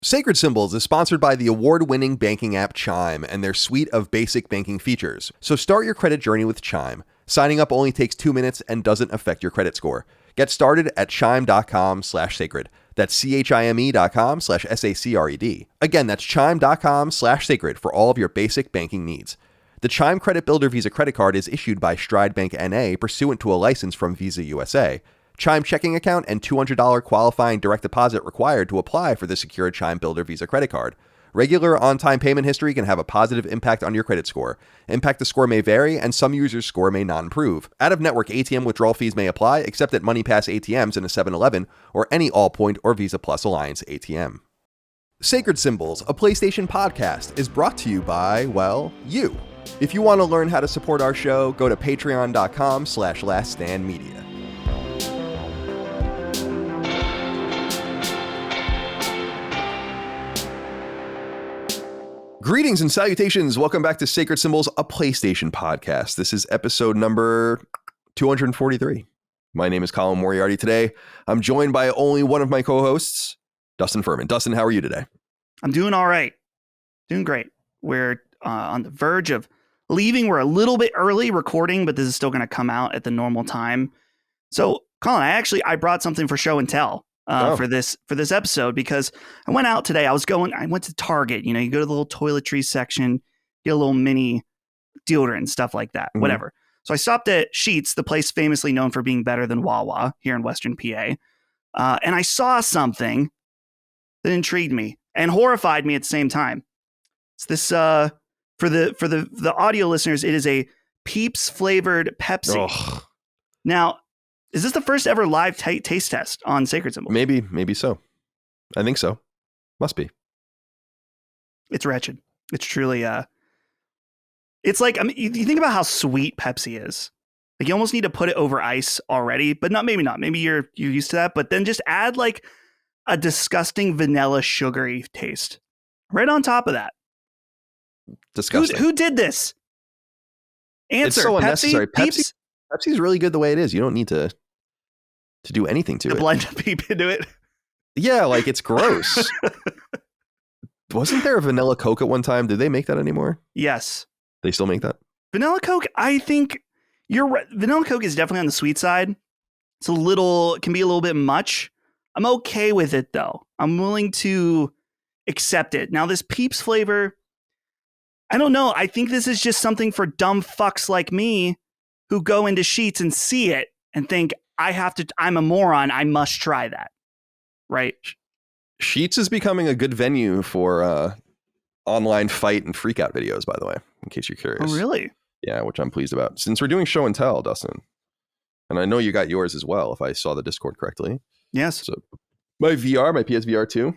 Sacred Symbols is sponsored by the award-winning banking app Chime and their suite of basic banking features. So start your credit journey with Chime. Signing up only takes 2 minutes and doesn't affect your credit score. Get started at chime.com/sacred. That's chime.com/SACRED. Again, that's chime.com/sacred for all of your basic banking needs. The Chime Credit Builder Visa credit card is issued by Stride Bank NA pursuant to a license from Visa USA. Chime checking account and $200 qualifying direct deposit required to apply for the secure Chime Builder Visa credit card. Regular on-time payment history can have a positive impact on your credit score. Impact to score may vary, and some users' score may not improve. Out-of-network ATM withdrawal fees may apply, except at MoneyPass ATMs in a 7-Eleven or any Allpoint or Visa Plus Alliance ATM. Sacred Symbols, a PlayStation podcast, is brought to you by, well, you. If you want to learn how to support our show, go to patreon.com/laststandmedia. Greetings and salutations. Welcome back to Sacred Symbols, a PlayStation podcast. This is episode number 243. My name is Colin Moriarty. Today, I'm joined by only one of my co-hosts, Dustin Furman. Dustin, how are you today? I'm doing all right. Doing great. We're on the verge of leaving. We're a little bit early recording, but this is still going to come out at the normal time. So, Colin, I brought something for show and tell. For this episode, because I went out today. I went to Target. You know, you go to the little toiletries section, get a little mini deodorant, stuff like that, whatever. So I stopped at Sheetz, the place famously known for being better than Wawa here in Western PA. And I saw something that intrigued me and horrified me at the same time. It's this, for the audio listeners, it is a Peeps flavored Pepsi. Ugh. Now, is this the first ever live taste test on Sacred Symbols? Maybe so. I think so. Must be. It's wretched. It's truly, it's like, I mean, you think about how sweet Pepsi is. Like, you almost need to put it over ice already, but maybe not. Maybe you're used to that, but then just add like a disgusting vanilla sugary taste right on top of that. Disgusting. Who did this? Answer. It's so unnecessary. Pepsi's really good the way it is. You don't need to do anything to it. Blend a peep into it. Yeah, like it's gross. Wasn't there a vanilla Coke at one time? Did they make that anymore? Yes. They still make that? Vanilla Coke, I think you're right. Vanilla Coke is definitely on the sweet side. Can be a little bit much. I'm okay with it though. I'm willing to accept it. Now this Peeps flavor, I don't know. I think this is just something for dumb fucks like me who go into Sheetz and see it and think, I'm a moron. I must try that. Right? Sheetz is becoming a good venue for online fight and freakout videos, by the way, in case you're curious. Oh, really? Yeah, which I'm pleased about. Since we're doing show and tell, Dustin, and I know you got yours as well, if I saw the Discord correctly. Yes. So my PSVR 2,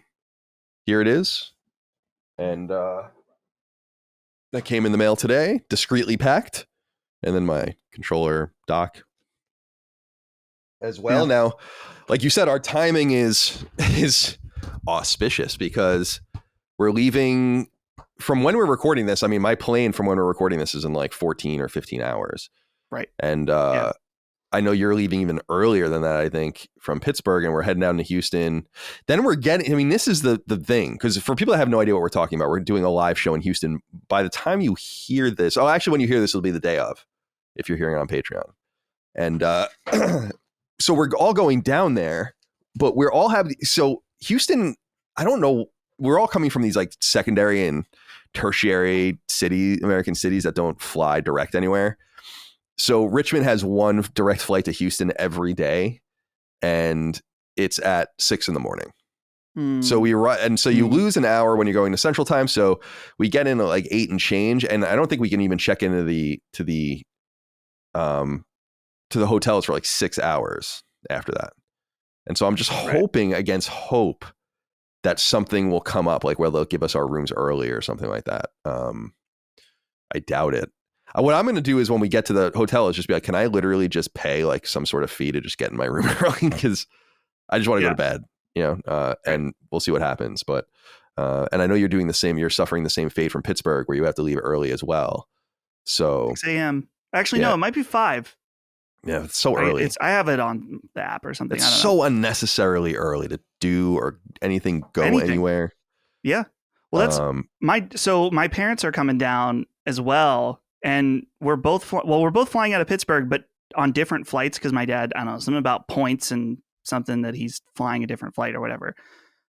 here it is. And that came in the mail today, discreetly packed. And then my controller dock as well. Yeah. Now, like you said, our timing is auspicious because we're leaving from when we're recording this. I mean, my plane from when we're recording this is in like 14 or 15 hours. Right. And I know you're leaving even earlier than that, I think, from Pittsburgh, and we're heading down to Houston. Then this is the thing, because for people that have no idea what we're talking about, we're doing a live show in Houston. By the time you hear this, when you hear this, it'll be the day of, if you're hearing it on Patreon. And so we're all going down there, but so Houston, I don't know, we're all coming from these like secondary and tertiary American cities that don't fly direct anywhere. So Richmond has one direct flight to Houston every day, and it's at 6 a.m. So we run, and so you lose an hour when you're going to Central Time. So we get in at like 8 and change, and I don't think we can even check into to the hotels for like 6 hours after that. And so I'm just hoping against hope that something will come up, like where they'll give us our rooms early or something like that. I doubt it. What I'm going to do is when we get to the hotel is just be like, can I literally just pay like some sort of fee to just get in my room early? Because I just want to go to bed, and we'll see what happens. But, and I know you're doing the same, you're suffering the same fate from Pittsburgh where you have to leave early as well. So 6 a.m. Actually, no, it might be 5. Yeah, it's so early. I have it on the app or something. It's so unnecessarily early to do or anything anywhere. Yeah. Well, that's Um, my parents are coming down as well, and we're both flying out of Pittsburgh, but on different flights because my dad, I don't know, something about points and something that he's flying a different flight or whatever.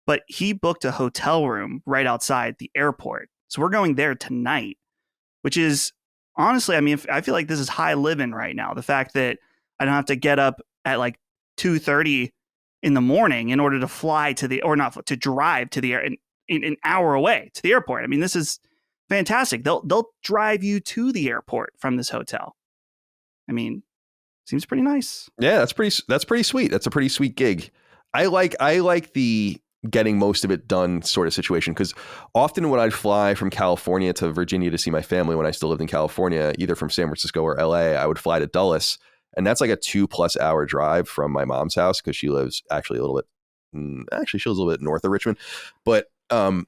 But he booked a hotel room right outside the airport, so we're going there tonight, which is honestly, I mean, I feel like this is high living right now. The fact that I don't have to get up at like 2:30 in the morning in order to fly to the or not to drive to the air in an hour away to the airport. I mean, this is fantastic. They'll drive you to the airport from this hotel. I mean, seems pretty nice. yeah, that's pretty sweet. That's a pretty sweet gig. I like the getting most of it done sort of situation, because often when I'd fly from California to Virginia to see my family when I still lived in California, either from San Francisco or LA, I would fly to Dulles, and that's like a 2+ hour drive from my mom's house, because she lives actually a little bit she lives a little bit north of Richmond, but I'm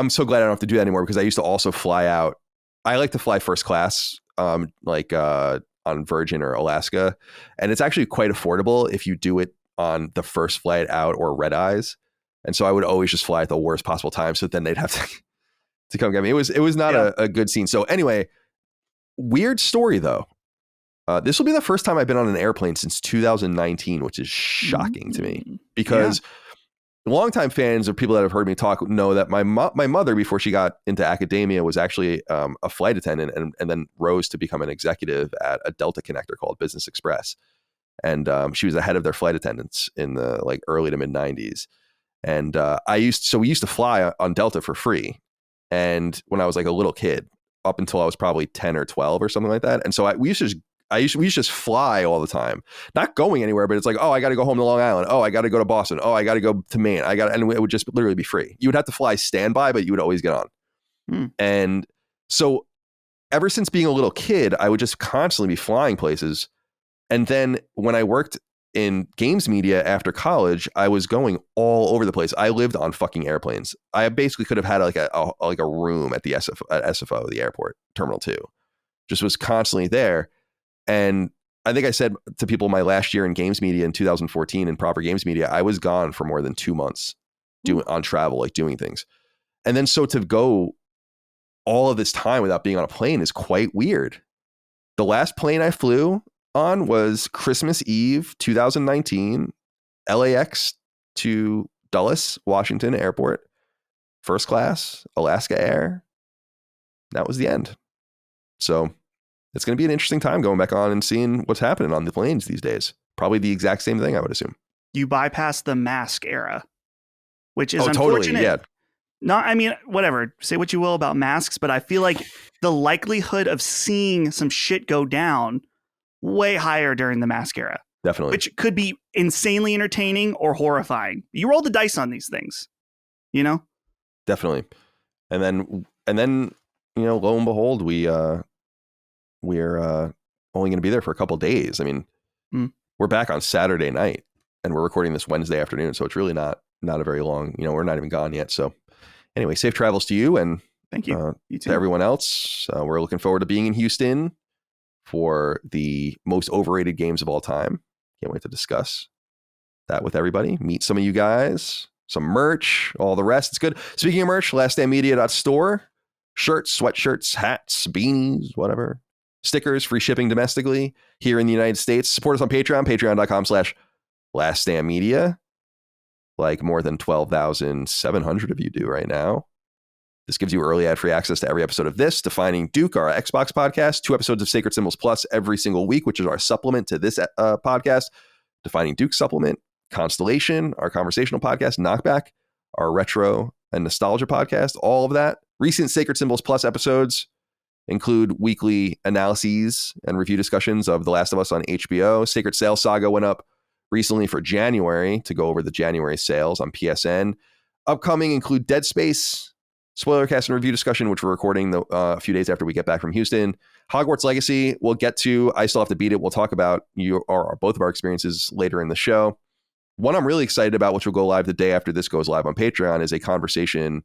so glad I don't have to do that anymore, because I used to also fly out. I like to fly first class, on Virgin or Alaska, and it's actually quite affordable if you do it on the first flight out or red eyes. And so I would always just fly at the worst possible time, so then they'd have to come get me. It was not a good scene. So anyway, weird story though. This will be the first time I've been on an airplane since 2019, which is shocking to me, because longtime fans or people that have heard me talk know that my mother, before she got into academia, was actually a flight attendant and then rose to become an executive at a Delta connector called Business Express. And she was the head of their flight attendants in the like early to mid 90s. And we used to fly on Delta for free. And when I was like a little kid, up until I was probably 10 or 12 or something like that. And so we used to just fly all the time, not going anywhere, but it's like, oh, I got to go home to Long Island. Oh, I got to go to Boston. Oh, I got to go to Maine. And it would just literally be free. You would have to fly standby, but you would always get on. And so ever since being a little kid, I would just constantly be flying places. And then when I worked in games media after college, I was going all over the place. I lived on fucking airplanes. I basically could have had like a room at the SFO, the airport, Terminal 2. Just was constantly there. And I think I said to people my last year in games media in 2014 in proper games media, I was gone for more than 2 months on travel, like doing things. And then so to go all of this time without being on a plane is quite weird. The last plane I flew on was Christmas Eve 2019, LAX to Dulles, Washington Airport, first class, Alaska Air. That was the end. So it's going to be an interesting time going back on and seeing what's happening on the planes these days. Probably the exact same thing, I would assume. You bypass the mask era, which is unfortunate. Totally, yeah. Not, I mean, whatever, say what you will about masks, but I feel like the likelihood of seeing some shit go down way higher during the mask era. Definitely. Which could be insanely entertaining or horrifying. You roll the dice on these things, you know? Definitely. And then, lo and behold, we're only going to be there for a couple of days. I mean, we're back on Saturday night and we're recording this Wednesday afternoon. So it's really not a very long, we're not even gone yet. So anyway, safe travels to you, and thank you. You too. To everyone else. We're looking forward to being in Houston for the most overrated games of all time. Can't wait to discuss that with everybody. Meet some of you guys, some merch, all the rest. It's good. Speaking of merch, laststandmedia.store. Shirts, sweatshirts, hats, beanies, whatever. Stickers, free shipping domestically here in the United States. Support us on Patreon, patreon.com/laststandmedia. Like more than 12,700 of you do right now. This gives you early ad-free access to every episode of this, Defining Duke, our Xbox podcast, 2 episodes of Sacred Symbols Plus every single week, which is our supplement to this podcast, Defining Duke supplement, Constellation, our conversational podcast, Knockback, our retro and nostalgia podcast, all of that. Recent Sacred Symbols Plus episodes include weekly analyses and review discussions of The Last of Us on HBO. Sacred Sales Saga went up recently for January to go over the January sales on PSN. Upcoming include Dead Space, spoiler cast and review discussion, which we're recording a few days after we get back from Houston. Hogwarts Legacy, we'll get to. I still have to beat it. We'll talk about both of our experiences later in the show. One I'm really excited about, which will go live the day after this goes live on Patreon, is a conversation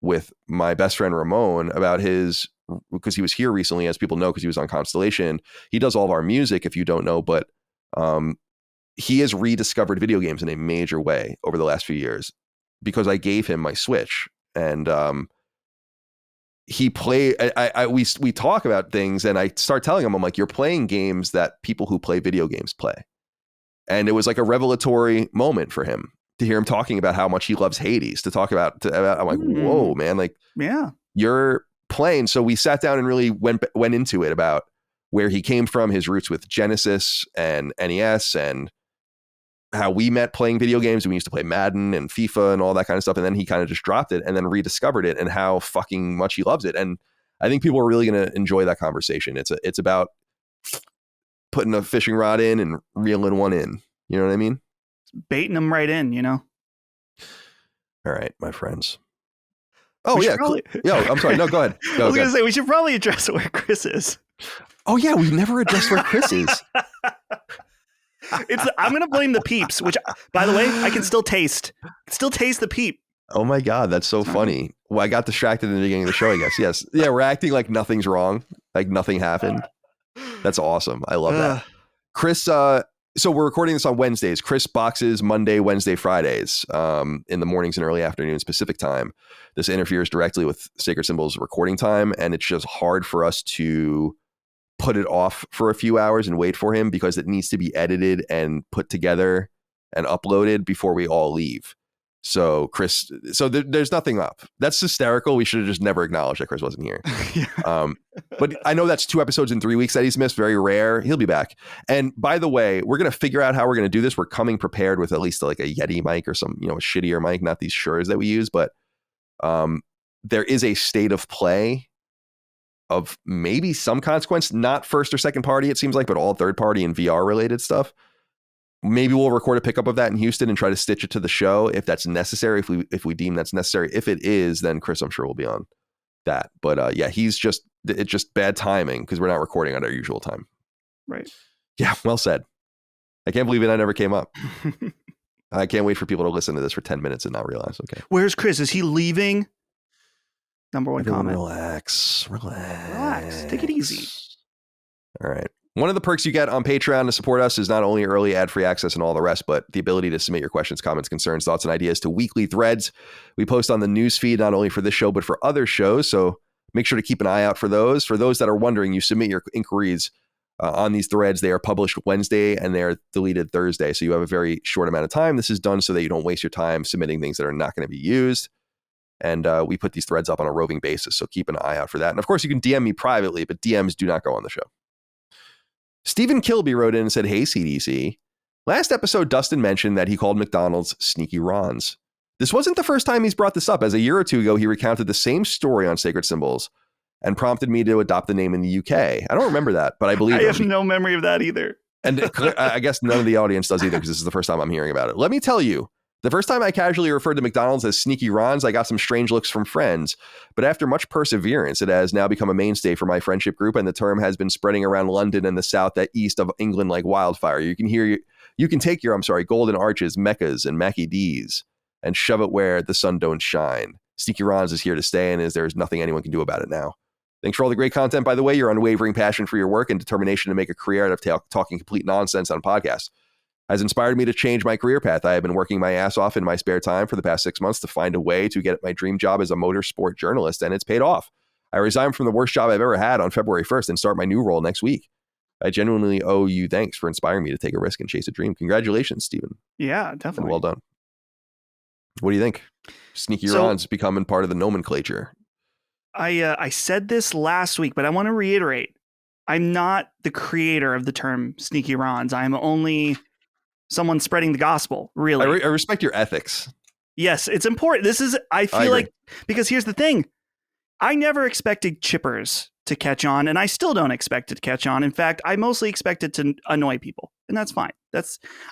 with my best friend Ramon about because he was here recently, as people know, because he was on Constellation. He does all of our music, if you don't know, but he has rediscovered video games in a major way over the last few years. because I gave him my Switch, and he play. We talk about things, and I start telling him, I'm like, you're playing games that people who play video games play, and it was like a revelatory moment for him to hear him talking about how much he loves Hades. To talk about, I'm like, whoa, man, like, yeah, you're playing. So we sat down and really went into it about where he came from, his roots with Genesis and NES, and how we met playing video games. We used to play Madden and FIFA and all that kind of stuff. And then he kind of just dropped it and then rediscovered it, and how fucking much he loves it. And I think people are really going to enjoy that conversation. It's about putting a fishing rod in and reeling one in. You know what I mean? Baiting them right in, you know? All right, my friends. Oh, yeah. Probably... Yo, I'm sorry. No, go ahead. I was going to say, we should probably address where Chris is. Oh, yeah. We've never addressed where Chris is. I'm going to blame the peeps, which, by the way, I can still taste. Still taste the peep. Oh, my God. That's so funny. Well, I got distracted in the beginning of the show, I guess. Yes. Yeah, we're acting like nothing's wrong. Like nothing happened. That's awesome. I love that. Chris, so we're recording this on Wednesdays. Chris boxes Monday, Wednesday, Fridays in the mornings and early afternoons Pacific time. This interferes directly with Sacred Symbols recording time, and it's just hard for us to put it off for a few hours and wait for him, because it needs to be edited and put together and uploaded before we all leave. So Chris, there's nothing up. That's hysterical. We should have just never acknowledged that Chris wasn't here. Yeah. But I know that's 2 episodes in 3 weeks that he's missed. Very rare. He'll be back. And by the way, we're going to figure out how we're going to do this. We're coming prepared with at least like a Yeti mic or some, a shittier mic, not these Sures that we use, but there is a state of play of maybe some consequence, not first or second party, it seems like, but all third party and VR related stuff. Maybe we'll record a pickup of that in Houston and try to stitch it to the show if that's necessary, if we deem that's necessary. If it is, then Chris, I'm sure, will be on that. But yeah, it's just bad timing because we're not recording at our usual time. Right. Yeah, well said. I can't believe it never came up. I can't wait for people to listen to this for 10 minutes and not realize. Okay. Where's Chris? Is he leaving? Number one comment. Relax. Take it easy. All right. One of the perks you get on Patreon to support us is not only early ad-free access and all the rest, but the ability to submit your questions, comments, concerns, thoughts, and ideas to weekly threads. We post on the news feed, not only for this show, but for other shows. So make sure to keep an eye out for those. For those that are wondering, you submit your inquiries on these threads. They are published Wednesday and they are deleted Thursday. So you have a very short amount of time. This is done so that you don't waste your time submitting things that are not going to be used. And we put these threads up on a roving basis. So keep an eye out for that. And of course, you can DM me privately, but DMs do not go on the show. Stephen Kilby wrote in and said, hey, CDC. Last episode, Dustin mentioned that he called McDonald's Sneaky Rons. This wasn't the first time he's brought this up, as a year or two ago, he recounted the same story on Sacred Symbols and prompted me to adopt the name in the UK. I don't remember that, but I believe I have no memory of that either. And I guess none of the audience does either, because this is the first time I'm hearing about it. Let me tell you, the first time I casually referred to McDonald's as Sneaky Rons, I got some strange looks from friends. But after much perseverance, it has now become a mainstay for my friendship group, and the term has been spreading around London and the south and east of England like wildfire. You can take your, golden arches, Meccas, and Mackie D's and shove it where the sun don't shine. Sneaky Rons is here to stay, and there's nothing anyone can do about it now. Thanks for all the great content, by the way. Your unwavering passion for your work and determination to make a career out of talking complete nonsense on podcasts has inspired me to change my career path. I have been working my ass off in my spare time for the past 6 months to find a way to get my dream job as a motorsport journalist, and it's paid off. I resigned from the worst job I've ever had on February 1st and start my new role next week. I genuinely owe you thanks for inspiring me to take a risk and chase a dream. Congratulations, Stephen. Yeah, definitely. And well done. What do you think? Sneaky Rons becoming part of the nomenclature. I said this last week, but I want to reiterate. I'm not the creator of the term Sneaky Rons. I'm only someone spreading the gospel, really. I respect your ethics. Yes, it's important. I feel like, because here's the thing. I never expected chippers to catch on, and I still don't expect it to catch on. In fact, I mostly expect it to annoy people, and that's fine.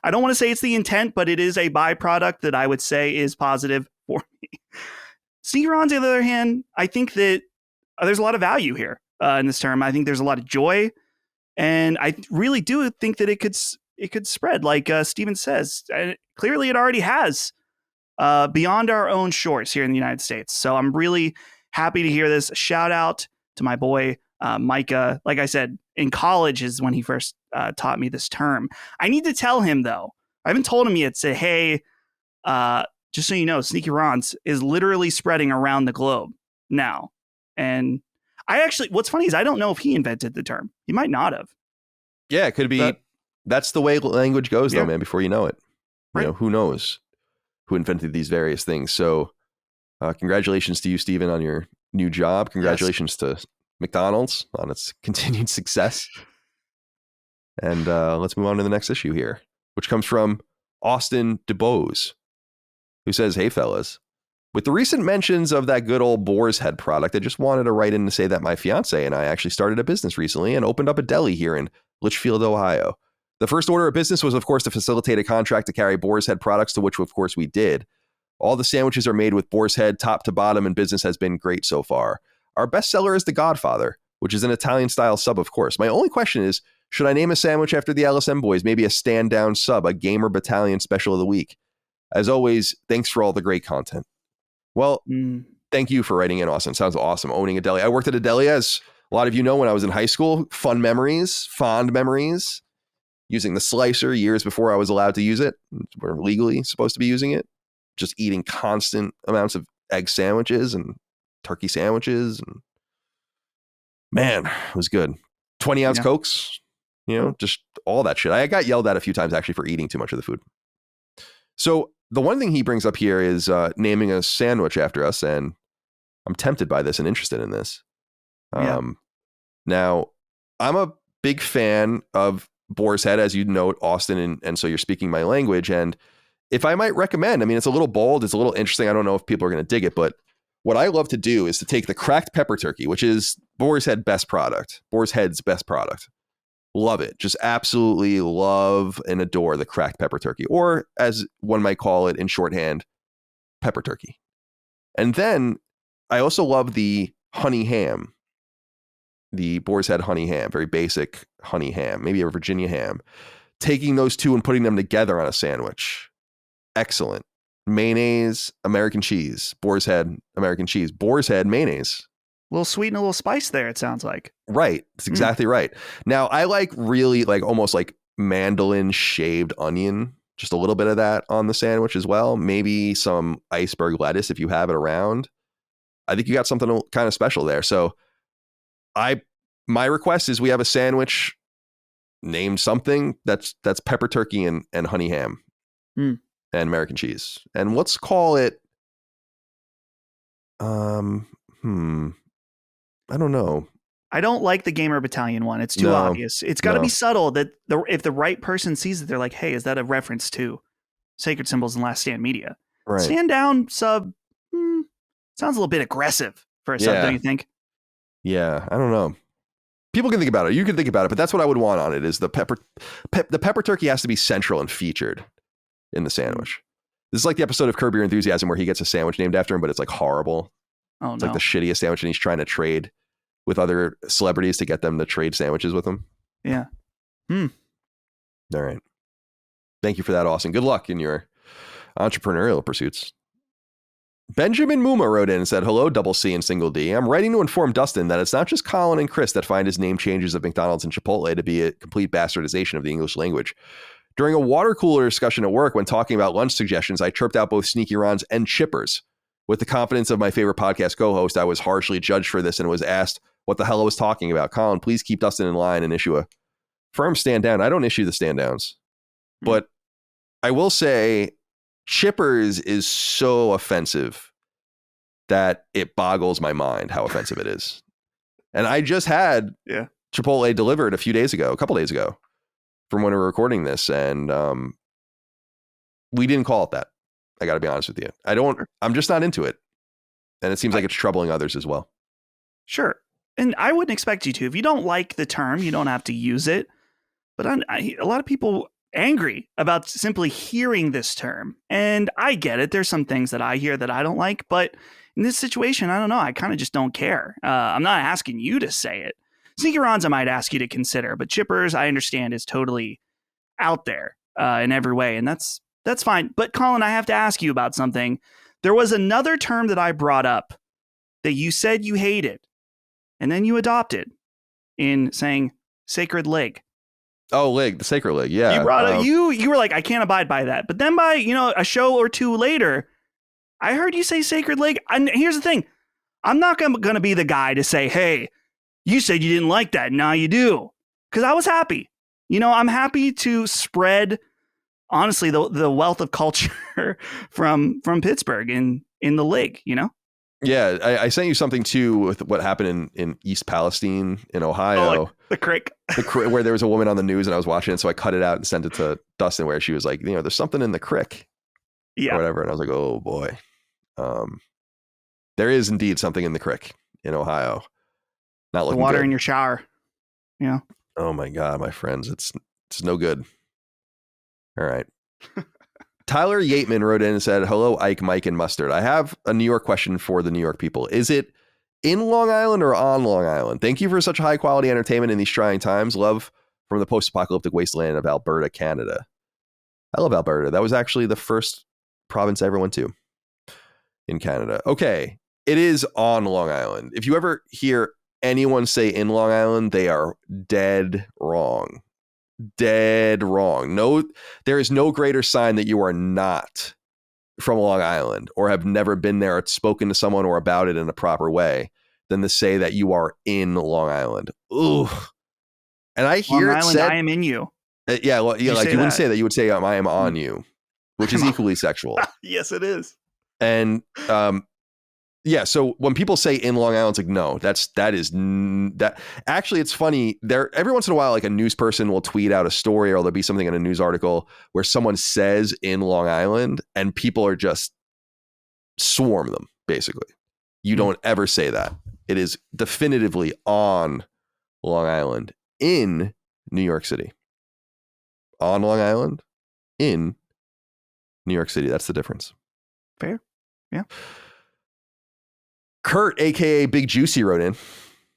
I don't want to say it's the intent, but it is a byproduct that I would say is positive for me. Sneaky Rons, on the other hand, I think that there's a lot of value here in this term. I think there's a lot of joy, and I really do think that it could spread, like Steven says. And clearly it already has beyond our own shores here in the United States. So I'm really happy to hear this. Shout out to my boy, Micah. Like I said, in college is when he first taught me this term. I need to tell him, though. I haven't told him yet, say, hey, just so you know, Sneaky Ron's is literally spreading around the globe now. And what's funny is I don't know if he invented the term. He might not have. Yeah, it could be. That's the way language goes, though, man. Before you know it, who knows who invented these various things. So, congratulations to you, Stephen, on your new job. Congratulations to McDonald's on its continued success. And let's move on to the next issue here, which comes from Austin DeBose, who says, "Hey, fellas. With the recent mentions of that good old Boar's Head product, I just wanted to write in to say that my fiance and I actually started a business recently and opened up a deli here in Litchfield, Ohio. The first order of business was, of course, to facilitate a contract to carry Boar's Head products, to which, of course, we did. All the sandwiches are made with Boar's Head top to bottom, and business has been great so far. Our best seller is the Godfather, which is an Italian-style sub, of course. My only question is, should I name a sandwich after the LSM boys? Maybe a stand-down sub, a Gamer Battalion special of the week. As always, thanks for all the great content." Well, thank you for writing in, Austin. Sounds awesome. Owning a deli. I worked at a deli, as a lot of you know, when I was in high school. Fond memories. Using the slicer years before I was allowed to use it. We're legally supposed to be using it. Just eating constant amounts of egg sandwiches and turkey sandwiches. And man, it was good. 20-ounce Cokes, just all that shit. I got yelled at a few times, actually, for eating too much of the food. So the one thing he brings up here is naming a sandwich after us, and I'm tempted by this and interested in this. Now, I'm a big fan of Boar's Head, as you note, Austin, and so you're speaking my language. And if I might recommend, I mean, it's a little bold, it's a little interesting. I don't know if people are going to dig it, but what I love to do is to take the cracked pepper turkey, which is Boar's Head's best product. Love it. Just absolutely love and adore the cracked pepper turkey, or as one might call it in shorthand, pepper turkey. And then I also love the honey ham, the Boar's Head honey ham, very basic honey ham, maybe a Virginia ham. Taking those two and putting them together on a sandwich. Excellent. Mayonnaise, American cheese, Boar's Head, American cheese, Boar's Head, mayonnaise. A little sweet and a little spice there, it sounds like. Right. That's exactly right. Now, I really almost like mandolin shaved onion, just a little bit of that on the sandwich as well. Maybe some iceberg lettuce if you have it around. I think you got something kind of special there. So my request is we have a sandwich named something that's pepper turkey and honey ham and American cheese. And let's call it, I don't know. I don't like the Gamer Battalion one. It's too obvious. It's got to be subtle that if the right person sees it, they're like, hey, is that a reference to Sacred Symbols and Last Stand Media? Right. Stand down sub sounds a little bit aggressive for a sub, don't you think? Yeah, I don't know. People can think about it. You can think about it, but that's what I would want on it is the pepper turkey has to be central and featured in the sandwich. This is like the episode of Curb Your Enthusiasm where he gets a sandwich named after him, but it's like horrible. Oh, it's like the shittiest sandwich, and he's trying to trade with other celebrities to get them to trade sandwiches with him. Yeah. All right. Thank you for that, Austin. Good luck in your entrepreneurial pursuits. Benjamin Muma wrote in and said, "Hello, Double C and Single D. I'm writing to inform Dustin that it's not just Colin and Chris that find his name changes of McDonald's and Chipotle to be a complete bastardization of the English language. During a water cooler discussion at work when talking about lunch suggestions, I chirped out both Sneaky Ron's and Chippers. With the confidence of my favorite podcast co-host, I was harshly judged for this and was asked what the hell I was talking about. Colin, please keep Dustin in line and issue a firm stand down." I don't issue the stand downs, but I will say Chippers is so offensive that it boggles my mind how offensive it is. And I just had Chipotle delivered a couple days ago from when we were recording this. And we didn't call it that. I got to be honest with you. I'm just not into it. And it seems like it's troubling others as well. Sure. And I wouldn't expect you to. If you don't like the term, you don't have to use it. But a lot of people angry about simply hearing this term. And I get it. There's some things that I hear that I don't like. But in this situation, I don't know. I kind of just don't care. I'm not asking you to say it. Sneaky Rons, I might ask you to consider. But Chippers, I understand, is totally out there in every way. And that's fine. But Colin, I have to ask you about something. There was another term that I brought up that you said you hated. And then you adopted in saying sacred leg. Oh, leg, the sacred leg. Yeah. You brought you were like, I can't abide by that. But then by, a show or two later, I heard you say Sacred Lake. And here's the thing. I'm not going to be the guy to say, hey, you said you didn't like that. Now you do. Because I was happy. I'm happy to spread, honestly, the wealth of culture from Pittsburgh in the league, Yeah, I sent you something too with what happened in East Palestine in Ohio. Like the crick. Where there was a woman on the news and I was watching it. So I cut it out and sent it to Dustin where she was like, there's something in the crick. Yeah. Or whatever. And I was like, oh boy. There is indeed something in the crick in Ohio. Not looking the water good. in your shower. Yeah. Oh my God, my friends. It's no good. All right. Tyler Yateman wrote in and said, hello, Ike, Mike, and Mustard. I have a New York question for the New York people. Is it in Long Island or on Long Island? Thank you for such high quality entertainment in these trying times. Love from the post-apocalyptic wasteland of Alberta, Canada. I love Alberta. That was actually the first province I ever went to in Canada. Okay. It is on Long Island. If you ever hear anyone say in Long Island, they are dead wrong. Dead wrong. No, there is no greater sign that you are not from Long Island or have never been there or spoken to someone or about it in a proper way than to say that you are in Long Island. Ooh. And I hear Long it Island, said, I am in you. yeah, well, yeah, like you wouldn't say that. You would say, I am on you, which is equally sexual. Yes, it is. And yeah, so when people say in Long Island, it's like, no, that actually, it's funny. There every once in a while, like a news person will tweet out a story or there'll be something in a news article where someone says in Long Island and people are just swarm them, basically. You don't ever say that. It is definitively on Long Island in New York City. On Long Island in New York City. That's the difference. Fair. Yeah. Kurt, aka Big Juicy, wrote in,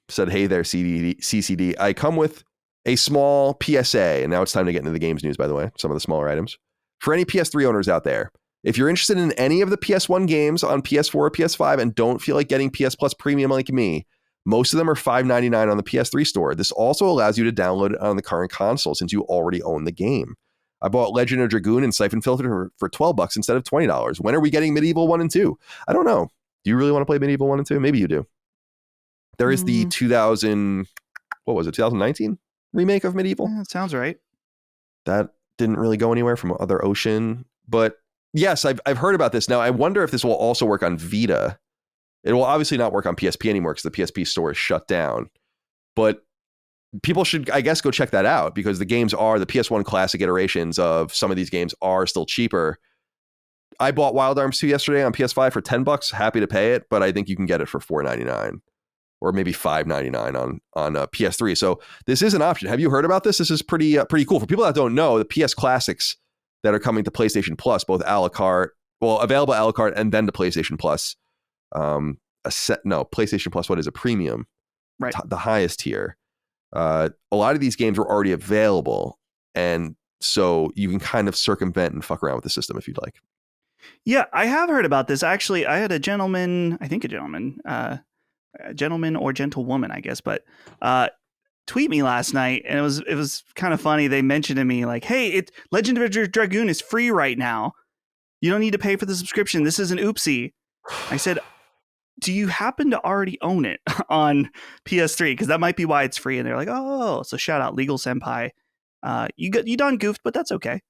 said, hey there, CCD. I come with a small PSA, and now it's time to get into the games news, by the way, some of the smaller items. For any PS3 owners out there, if you're interested in any of the PS1 games on PS4 or PS5 and don't feel like getting PS Plus Premium like me, most of them are $5.99 on the PS3 store. This also allows you to download it on the current console since you already own the game. I bought Legend of Dragoon and Siphon Filter for $12 instead of $20. When are we getting Medieval 1 and 2? I don't know. Do you really want to play Medieval 1 and 2? Maybe you do. There is the 2019 remake of Medieval. That sounds right. That didn't really go anywhere from Other Ocean. But yes, I've heard about this. Now, I wonder if this will also work on Vita. It will obviously not work on PSP anymore because the PSP store is shut down. But people should, I guess, go check that out because the games are, the PS1 classic iterations of some of these games are still cheaper. I bought Wild Arms 2 yesterday on PS5 for $10. Happy to pay it, but I think you can get it for $4.99 or maybe $5.99 on PS3. So this is an option. Have you heard about this? This is pretty cool. For people that don't know, the PS Classics that are coming to PlayStation Plus, both a la carte, well, available a la carte and then to PlayStation Plus. PlayStation Plus, what is a premium? Right. The highest tier. A lot of these games were already available, and so you can kind of circumvent and fuck around with the system if you'd like. Yeah, I have heard about this. Actually, I had a gentleman or gentlewoman, I guess, but tweet me last night, and it was kind of funny. They mentioned to me like, "Hey, Legend of Dragoon is free right now. You don't need to pay for the subscription. This is an oopsie." I said, "Do you happen to already own it on PS3? Because that might be why it's free." And they're like, "Oh, so shout out Legal Senpai. You done goofed, but that's okay."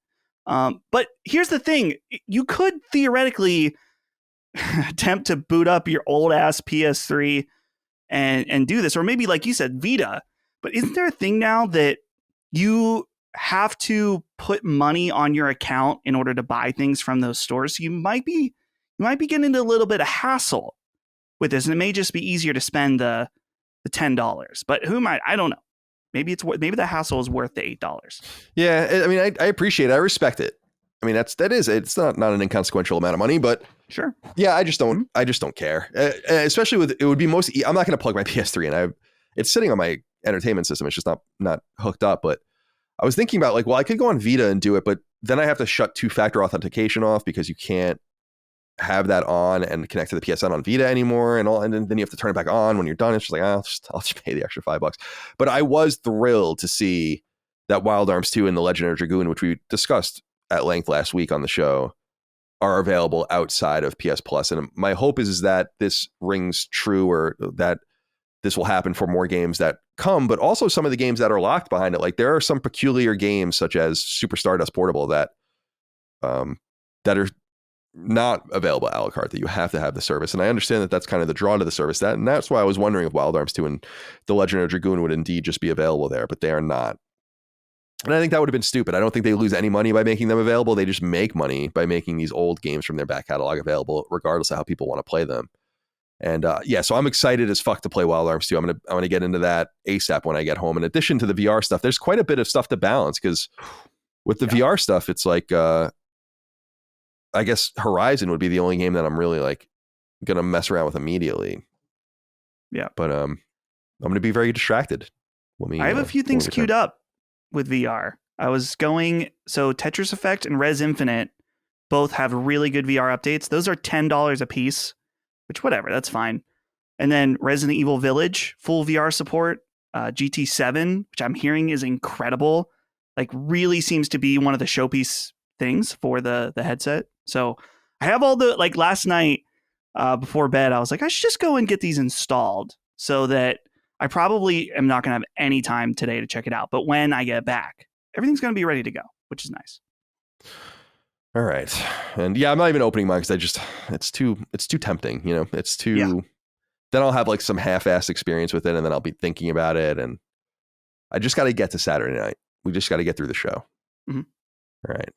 But here's the thing. You could theoretically attempt to boot up your old ass PS3 and do this, or maybe like you said, Vita. But isn't there a thing now that you have to put money on your account in order to buy things from those stores? So you might be getting into a little bit of hassle with this, and it may just be easier to spend the $10. But I don't know. Maybe the hassle is worth the $8. Yeah, I mean, I appreciate it. I respect it. I mean, it's not an inconsequential amount of money, but sure. Yeah, I just don't care. Especially with, it would be I'm not going to plug my PS3 in. It's sitting on my entertainment system. It's just not hooked up. But I was thinking about like, well, I could go on Vita and do it, but then I have to shut two-factor authentication off because you can't have that on and connect to the PSN on Vita anymore and then you have to turn it back on when you're done. It's just like, I'll just pay the extra $5. But I was thrilled to see that Wild Arms 2 and the Legend of Dragoon, which we discussed at length last week on the show, are available outside of PS Plus. And my hope is that this rings true, or that this will happen for more games that come, but also some of the games that are locked behind it. Like there are some peculiar games such as Super Stardust Portable that are not available a la carte, that you have to have the service. And I understand that that's kind of the draw to the service. And that's why I was wondering if Wild Arms 2 and The Legend of Dragoon would indeed just be available there, but they are not. And I think that would have been stupid. I don't think they lose any money by making them available. They just make money by making these old games from their back catalog available, regardless of how people want to play them. And so I'm excited as fuck to play Wild Arms 2. I'm gonna get into that ASAP when I get home. In addition to the VR stuff, there's quite a bit of stuff to balance, because with the VR stuff, it's like I guess Horizon would be the only game that I'm really like gonna mess around with immediately. Yeah, but I'm gonna be very distracted. I have a few things queued up with VR. I was going, so Tetris Effect and Res Infinite both have really good VR updates. Those are $10 a piece, which whatever, that's fine. And then Resident Evil Village, full VR support, GT7, which I'm hearing is incredible. Like really seems to be one of the showpiece things for the headset. So I have all the, like last night before bed, I was like, I should just go and get these installed so that I probably am not going to have any time today to check it out. But when I get back, everything's going to be ready to go, which is nice. All right. And yeah, I'm not even opening mine because it's too tempting. You know, it's too, then I'll have like some half-assed experience with it, and then I'll be thinking about it. And I just got to get to Saturday night. We just got to get through the show. Mm-hmm. All right.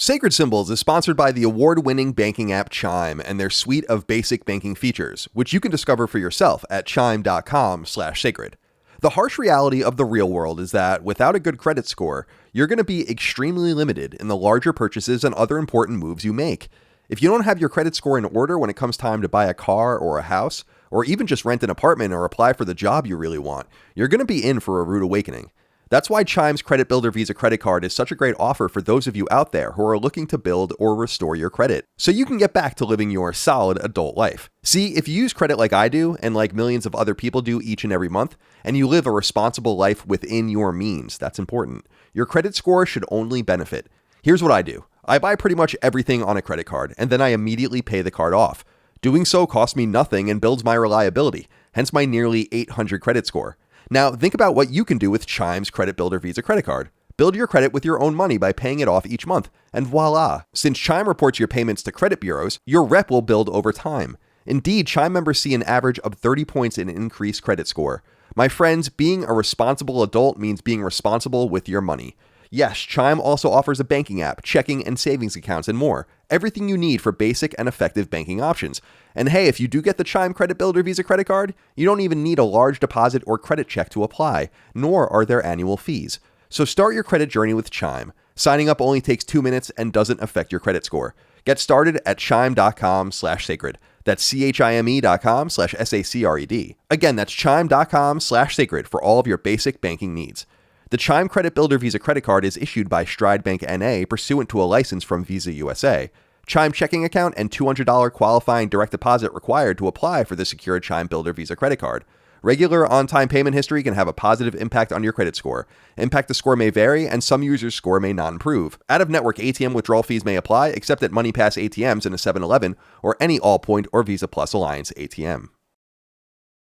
Sacred Symbols is sponsored by the award-winning banking app Chime and their suite of basic banking features, which you can discover for yourself at chime.com/sacred. The harsh reality of the real world is that without a good credit score, you're going to be extremely limited in the larger purchases and other important moves you make. If you don't have your credit score in order when it comes time to buy a car or a house, or even just rent an apartment or apply for the job you really want, you're going to be in for a rude awakening. That's why Chime's Credit Builder Visa credit card is such a great offer for those of you out there who are looking to build or restore your credit, so you can get back to living your solid adult life. See, if you use credit like I do, and like millions of other people do each and every month, and you live a responsible life within your means, that's important, your credit score should only benefit. Here's what I do. I buy pretty much everything on a credit card, and then I immediately pay the card off. Doing so costs me nothing and builds my reliability, hence my nearly 800 credit score. Now, think about what you can do with Chime's Credit Builder Visa credit card. Build your credit with your own money by paying it off each month, and voila! Since Chime reports your payments to credit bureaus, your rep will build over time. Indeed, Chime members see an average of 30 points in increased credit score. My friends, being a responsible adult means being responsible with your money. Yes, Chime also offers a banking app, checking and savings accounts, and more. Everything you need for basic and effective banking options. And hey, if you do get the Chime Credit Builder Visa credit card, you don't even need a large deposit or credit check to apply, nor are there annual fees. So start your credit journey with Chime. Signing up only takes 2 minutes and doesn't affect your credit score. Get started at chime.com/sacred. That's chime.com/SACRED. Again, that's chime.com/sacred for all of your basic banking needs. The Chime Credit Builder Visa credit card is issued by Stride Bank NA pursuant to a license from Visa USA. Chime checking account and $200 qualifying direct deposit required to apply for the secured Chime Builder Visa credit card. Regular on-time payment history can have a positive impact on your credit score. Impact the score may vary, and some users' score may not improve. Out-of-network ATM withdrawal fees may apply, except at MoneyPass ATMs in a 7-Eleven or any Allpoint or Visa Plus Alliance ATM.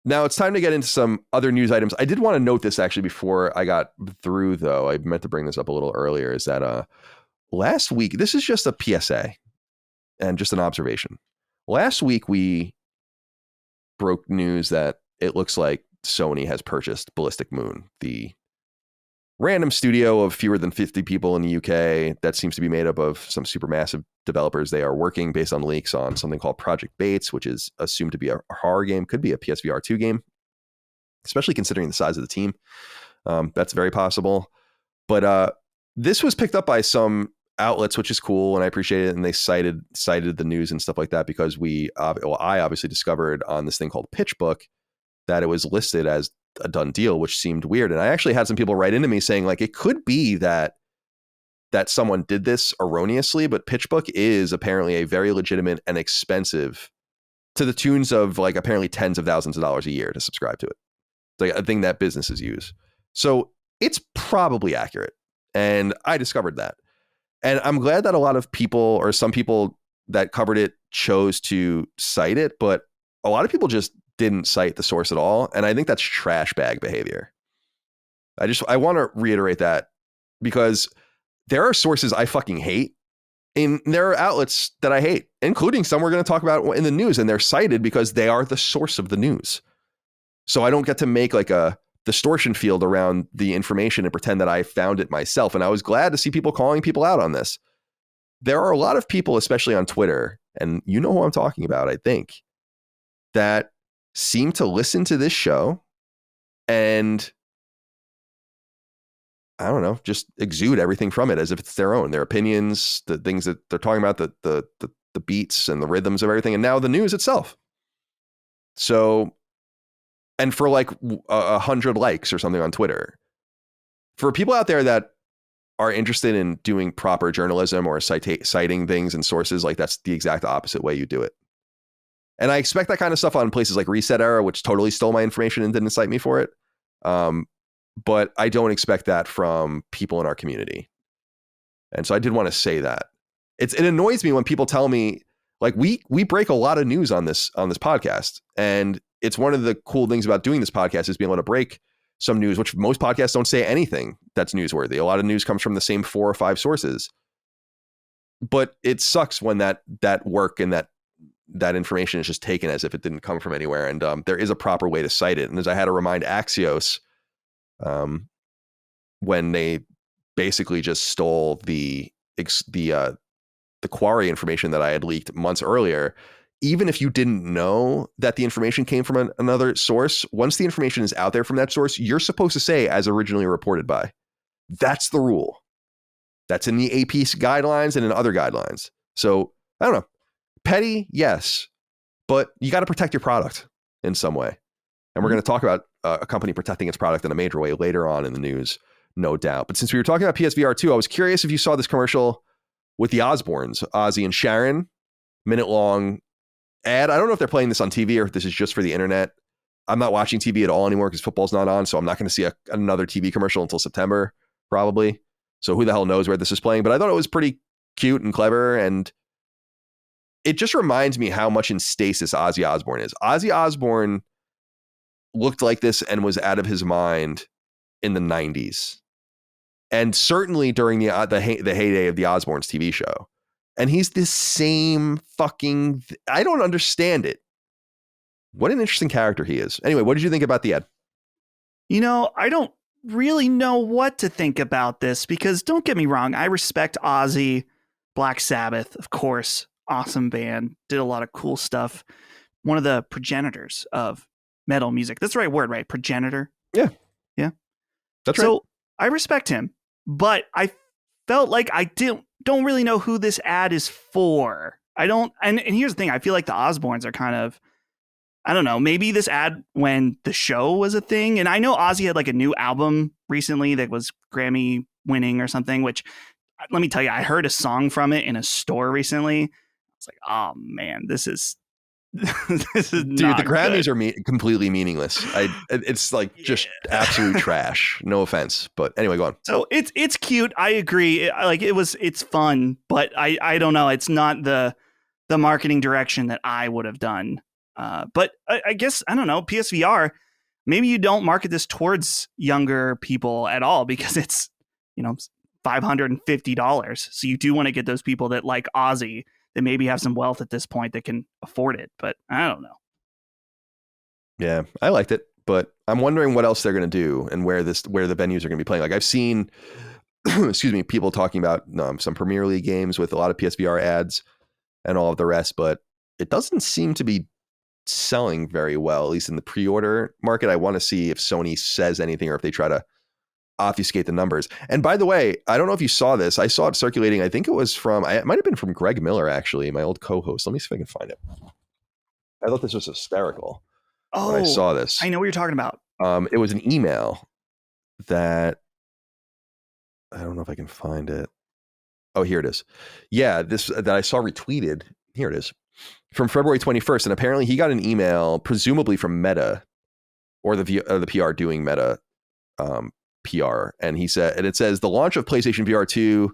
Now it's time to get into some other news items. I did want to note this actually before I got through, though. I meant to bring this up a little earlier, is that last week, this is just a PSA and just an observation. Last week, we broke news that it looks like Sony has purchased Ballistic Moon, the random studio of fewer than 50 people in the UK that seems to be made up of some supermassive developers. They are working based on leaks on something called Project Bates, which is assumed to be a horror game, could be a PSVR 2 game, especially considering the size of the team. That's very possible. But this was picked up by some outlets, which is cool, and I appreciate it. And they cited the news and stuff like that because I obviously discovered on this thing called PitchBook that it was listed as a done deal, which seemed weird. And I actually had some people write into me saying like, it could be that someone did this erroneously, but PitchBook is apparently a very legitimate and expensive, to the tunes of like apparently tens of thousands of dollars a year to subscribe to it. It's like a thing that businesses use. So it's probably accurate. And I discovered that. And I'm glad that a lot of people, or some people, that covered it chose to cite it, but a lot of people just didn't cite the source at all. And I think that's trash bag behavior. I want to reiterate that, because there are sources I fucking hate, and there are outlets that I hate, including some we're going to talk about in the news, and they're cited because they are the source of the news. So I don't get to make like a distortion field around the information and pretend that I found it myself. And I was glad to see people calling people out on this. There are a lot of people, especially on Twitter, and you know who I'm talking about, I think, that seem to listen to this show and, I don't know, just exude everything from it as if it's their own, their opinions, the things that they're talking about, the beats and the rhythms of everything, and now the news itself. So, and for like 100 likes or something on Twitter, for people out there that are interested in doing proper journalism or citing things and sources, like that's the exact opposite way you do it. And I expect that kind of stuff on places like Reset Era, which totally stole my information and didn't cite me for it. But I don't expect that from people in our community. And so I did want to say that. It annoys me when people tell me, like, we break a lot of news on this podcast. And it's one of the cool things about doing this podcast is being able to break some news, which most podcasts don't say anything that's newsworthy. A lot of news comes from the same 4 or 5 sources. But it sucks when that work and that information is just taken as if it didn't come from anywhere. And there is a proper way to cite it. And as I had to remind Axios, when they basically just stole the quarry information that I had leaked months earlier, even if you didn't know that the information came from another source, once the information is out there from that source, you're supposed to say as originally reported by. That's the rule. That's in the AP guidelines and in other guidelines. So I don't know. Petty, yes, but you got to protect your product in some way. And we're going to talk about a company protecting its product in a major way later on in the news, no doubt. But since we were talking about PSVR 2, I was curious if you saw this commercial with the Osbournes, Ozzy and Sharon, minute-long ad. I don't know if they're playing this on TV or if this is just for the internet. I'm not watching TV at all anymore because football's not on, so I'm not going to see another TV commercial until September, probably. So who the hell knows where this is playing? But I thought it was pretty cute and clever, and it just reminds me how much in stasis Ozzy Osbourne is. Ozzy Osbourne looked like this and was out of his mind in the 90s. And certainly during the heyday of the Osbournes TV show. And he's this same fucking... I don't understand it. What an interesting character he is. Anyway, what did you think about the ad? You know, I don't really know what to think about this because don't get me wrong, I respect Ozzy, Black Sabbath, of course, awesome band, did a lot of cool stuff. One of the progenitors of metal music. That's the right word, right? Progenitor? Yeah. Yeah. That's right. So I respect him, but I felt like I don't really know who this ad is for. I don't, and here's the thing, I feel like the Osbournes are kind of, I don't know, maybe this ad when the show was a thing. And I know Ozzy had like a new album recently that was Grammy winning or something, which let me tell you, I heard a song from it in a store recently. I was like, oh man, this is dude, not the Grammys good. are completely meaningless. It's like just absolute trash. No offense, but anyway, go on. So it's cute. I agree. It's fun, but I don't know. It's not the marketing direction that I would have done. But I guess, I don't know, PSVR, maybe you don't market this towards younger people at all because it's, $550. So you do want to get those people that like Ozzy that maybe have some wealth at this point that can afford it. But I don't know. Yeah, I liked it, but I'm wondering what else they're going to do and where the venues are going to be playing. Like I've seen, excuse me, people talking about some Premier League games with a lot of PSVR ads and all of the rest, but it doesn't seem to be selling very well, at least in the pre-order market. I want to see if Sony says anything or if they try to obfuscate the numbers. And by the way, I don't know if you saw this. I saw it circulating. I think it was it might have been from Greg Miller, actually, my old co-host. Let me see if I can find it. I thought this was hysterical. Oh, when I saw this. I know what you're talking about. It was an email that I don't know if I can find it. Oh, here it is. Yeah, this that I saw retweeted. Here it is. From February 21st. And apparently he got an email, presumably from Meta or the PR doing Meta PR. And he said, and it says the launch of PlayStation VR 2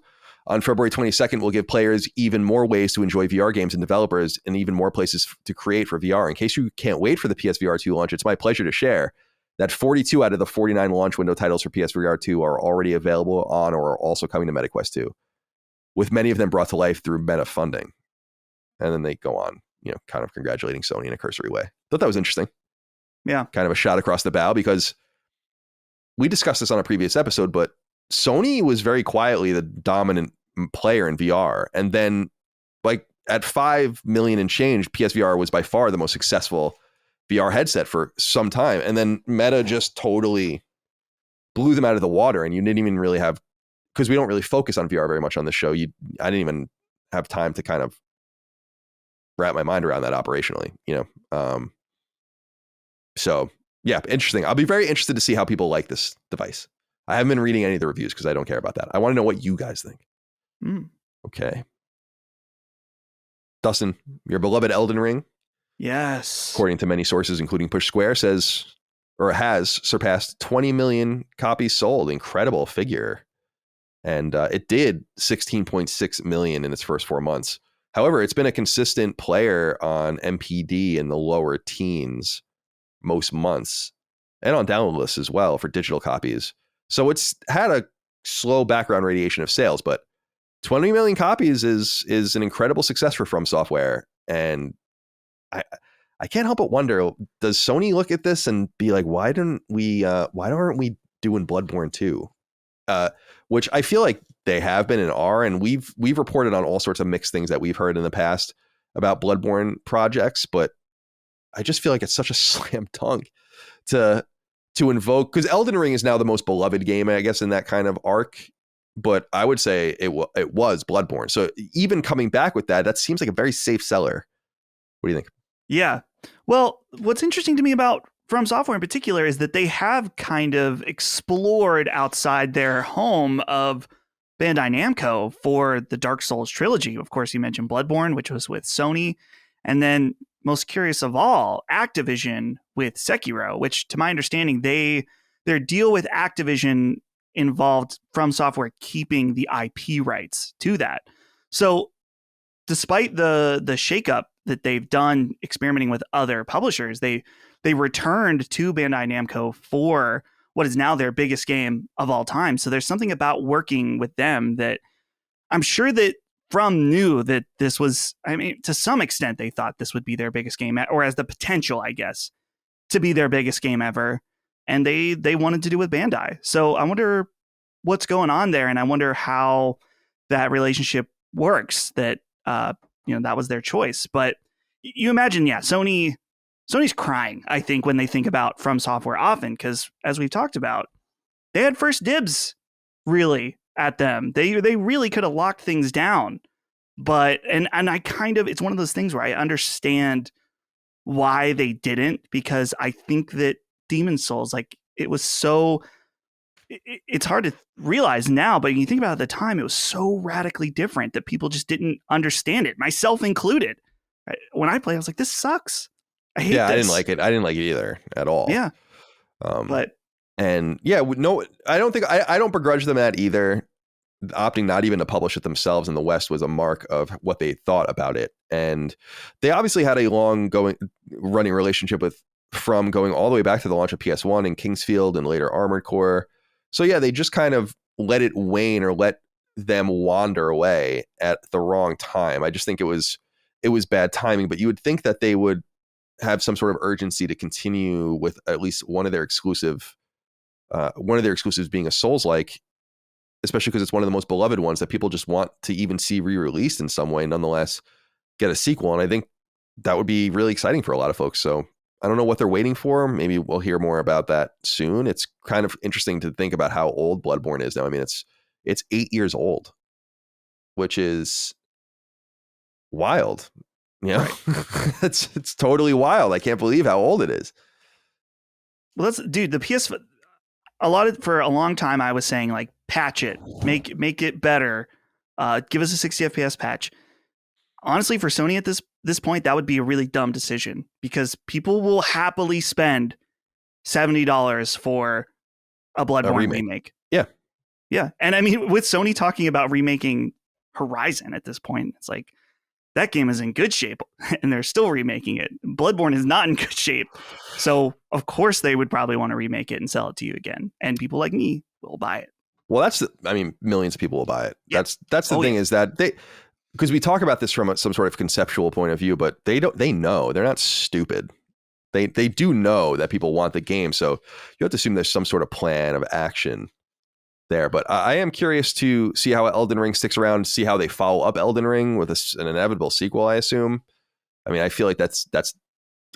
On February 22nd, we'll give players even more ways to enjoy VR games and developers and even more places to create for VR. In case you can't wait for the PSVR 2 launch, it's my pleasure to share that 42 out of the 49 launch window titles for PSVR 2 are already available on or are also coming to MetaQuest 2, with many of them brought to life through Meta funding. And then they go on, kind of congratulating Sony in a cursory way. Thought that was interesting. Yeah. Kind of a shot across the bow, because we discussed this on a previous episode, but Sony was very quietly the dominant player in VR. And then like at 5 million and change, PSVR was by far the most successful VR headset for some time. And then Meta just totally blew them out of the water. And you didn't even really have, because we don't really focus on VR very much on the show. I didn't even have time to kind of wrap my mind around that operationally, So yeah, interesting. I'll be very interested to see how people like this device. I haven't been reading any of the reviews because I don't care about that. I want to know what you guys think. Okay. Dustin, your beloved Elden Ring, Yes. according to many sources, including Push Square, has surpassed 20 million copies sold. Incredible figure. And it did 16.6 million in its first 4 months. However, it's been a consistent player on MPD in the lower teens most months, and on download lists as well for digital copies. So it's had a slow background radiation of sales, but 20 million copies is an incredible success for From Software. And I can't help but wonder, does Sony look at this and be like, why aren't we doing Bloodborne 2? Which I feel like they have been and are, and we've reported on all sorts of mixed things that we've heard in the past about Bloodborne projects, but I just feel like it's such a slam dunk to invoke, because Elden Ring is now the most beloved game, I guess, in that kind of arc. But I would say it was Bloodborne. So even coming back with that seems like a very safe seller. What do you think? Yeah. Well, what's interesting to me about From Software in particular is that they have kind of explored outside their home of Bandai Namco for the Dark Souls trilogy. Of course, you mentioned Bloodborne, which was with Sony. And then, most curious of all, Activision with Sekiro, which, to my understanding, their deal with Activision involved From Software keeping the IP rights to that. So despite the shakeup that they've done experimenting with other publishers, they returned to Bandai Namco for what is now their biggest game of all time. So there's something about working with them that I'm sure that From knew that this was, to some extent, they thought this would be their biggest game, or as the potential, I guess, to be their biggest game ever. And they wanted to do with Bandai. So I wonder what's going on there. And I wonder how that relationship works, that, that was their choice. But you imagine, Sony's crying, I think, when they think about From Software often, because as we've talked about, they had first dibs, really, at them. They really could have locked things down. But, and I kind of, it's one of those things where I understand why they didn't, because I think that Demon's Souls, like, it was so, it's hard to realize now, but you think about it at the time, it was so radically different that people just didn't understand it, myself included. When I played, I was like, this sucks. I hate this. I didn't like it. I didn't like it either at all. Yeah. But and yeah, no, I don't think I don't begrudge them that either. Opting not even to publish it themselves in the West was a mark of what they thought about it. And they obviously had a long running relationship with From, going all the way back to the launch of PS1 and Kingsfield and later Armored Core. So yeah, they just kind of let it wane, or let them wander away at the wrong time. I just think it was bad timing, but you would think that they would have some sort of urgency to continue with at least one of their exclusives being a Souls-like, especially because it's one of the most beloved ones that people just want to even see re-released in some way, nonetheless get a sequel. And I think that would be really exciting for a lot of folks. So I don't know what they're waiting for. Maybe we'll hear more about that soon. It's kind of interesting to think about how old Bloodborne is now. I mean, it's 8 years old, which is wild. Right. it's totally wild. I can't believe how old it is. Well, the PS, for a long time, I was saying, like, patch it, make it better, give us a 60 FPS patch. Honestly, for Sony at this point, that would be a really dumb decision, because people will happily spend $70 for a Bloodborne remake. Yeah. Yeah. And I mean, with Sony talking about remaking Horizon at this point. It's like, that game is in good shape and they're still remaking it. Bloodborne is not in good shape. So of course they would probably want to remake it and sell it to you again. And people like me will buy it. Well, millions of people will buy it. Yeah. That's the thing is that because we talk about this from some sort of conceptual point of view, but they know, they're not stupid. They do know that people want the game. So you have to assume there's some sort of plan of action there. But I am curious to see how Elden Ring sticks around, see how they follow up Elden Ring with an inevitable sequel, I assume. I mean, I feel like that's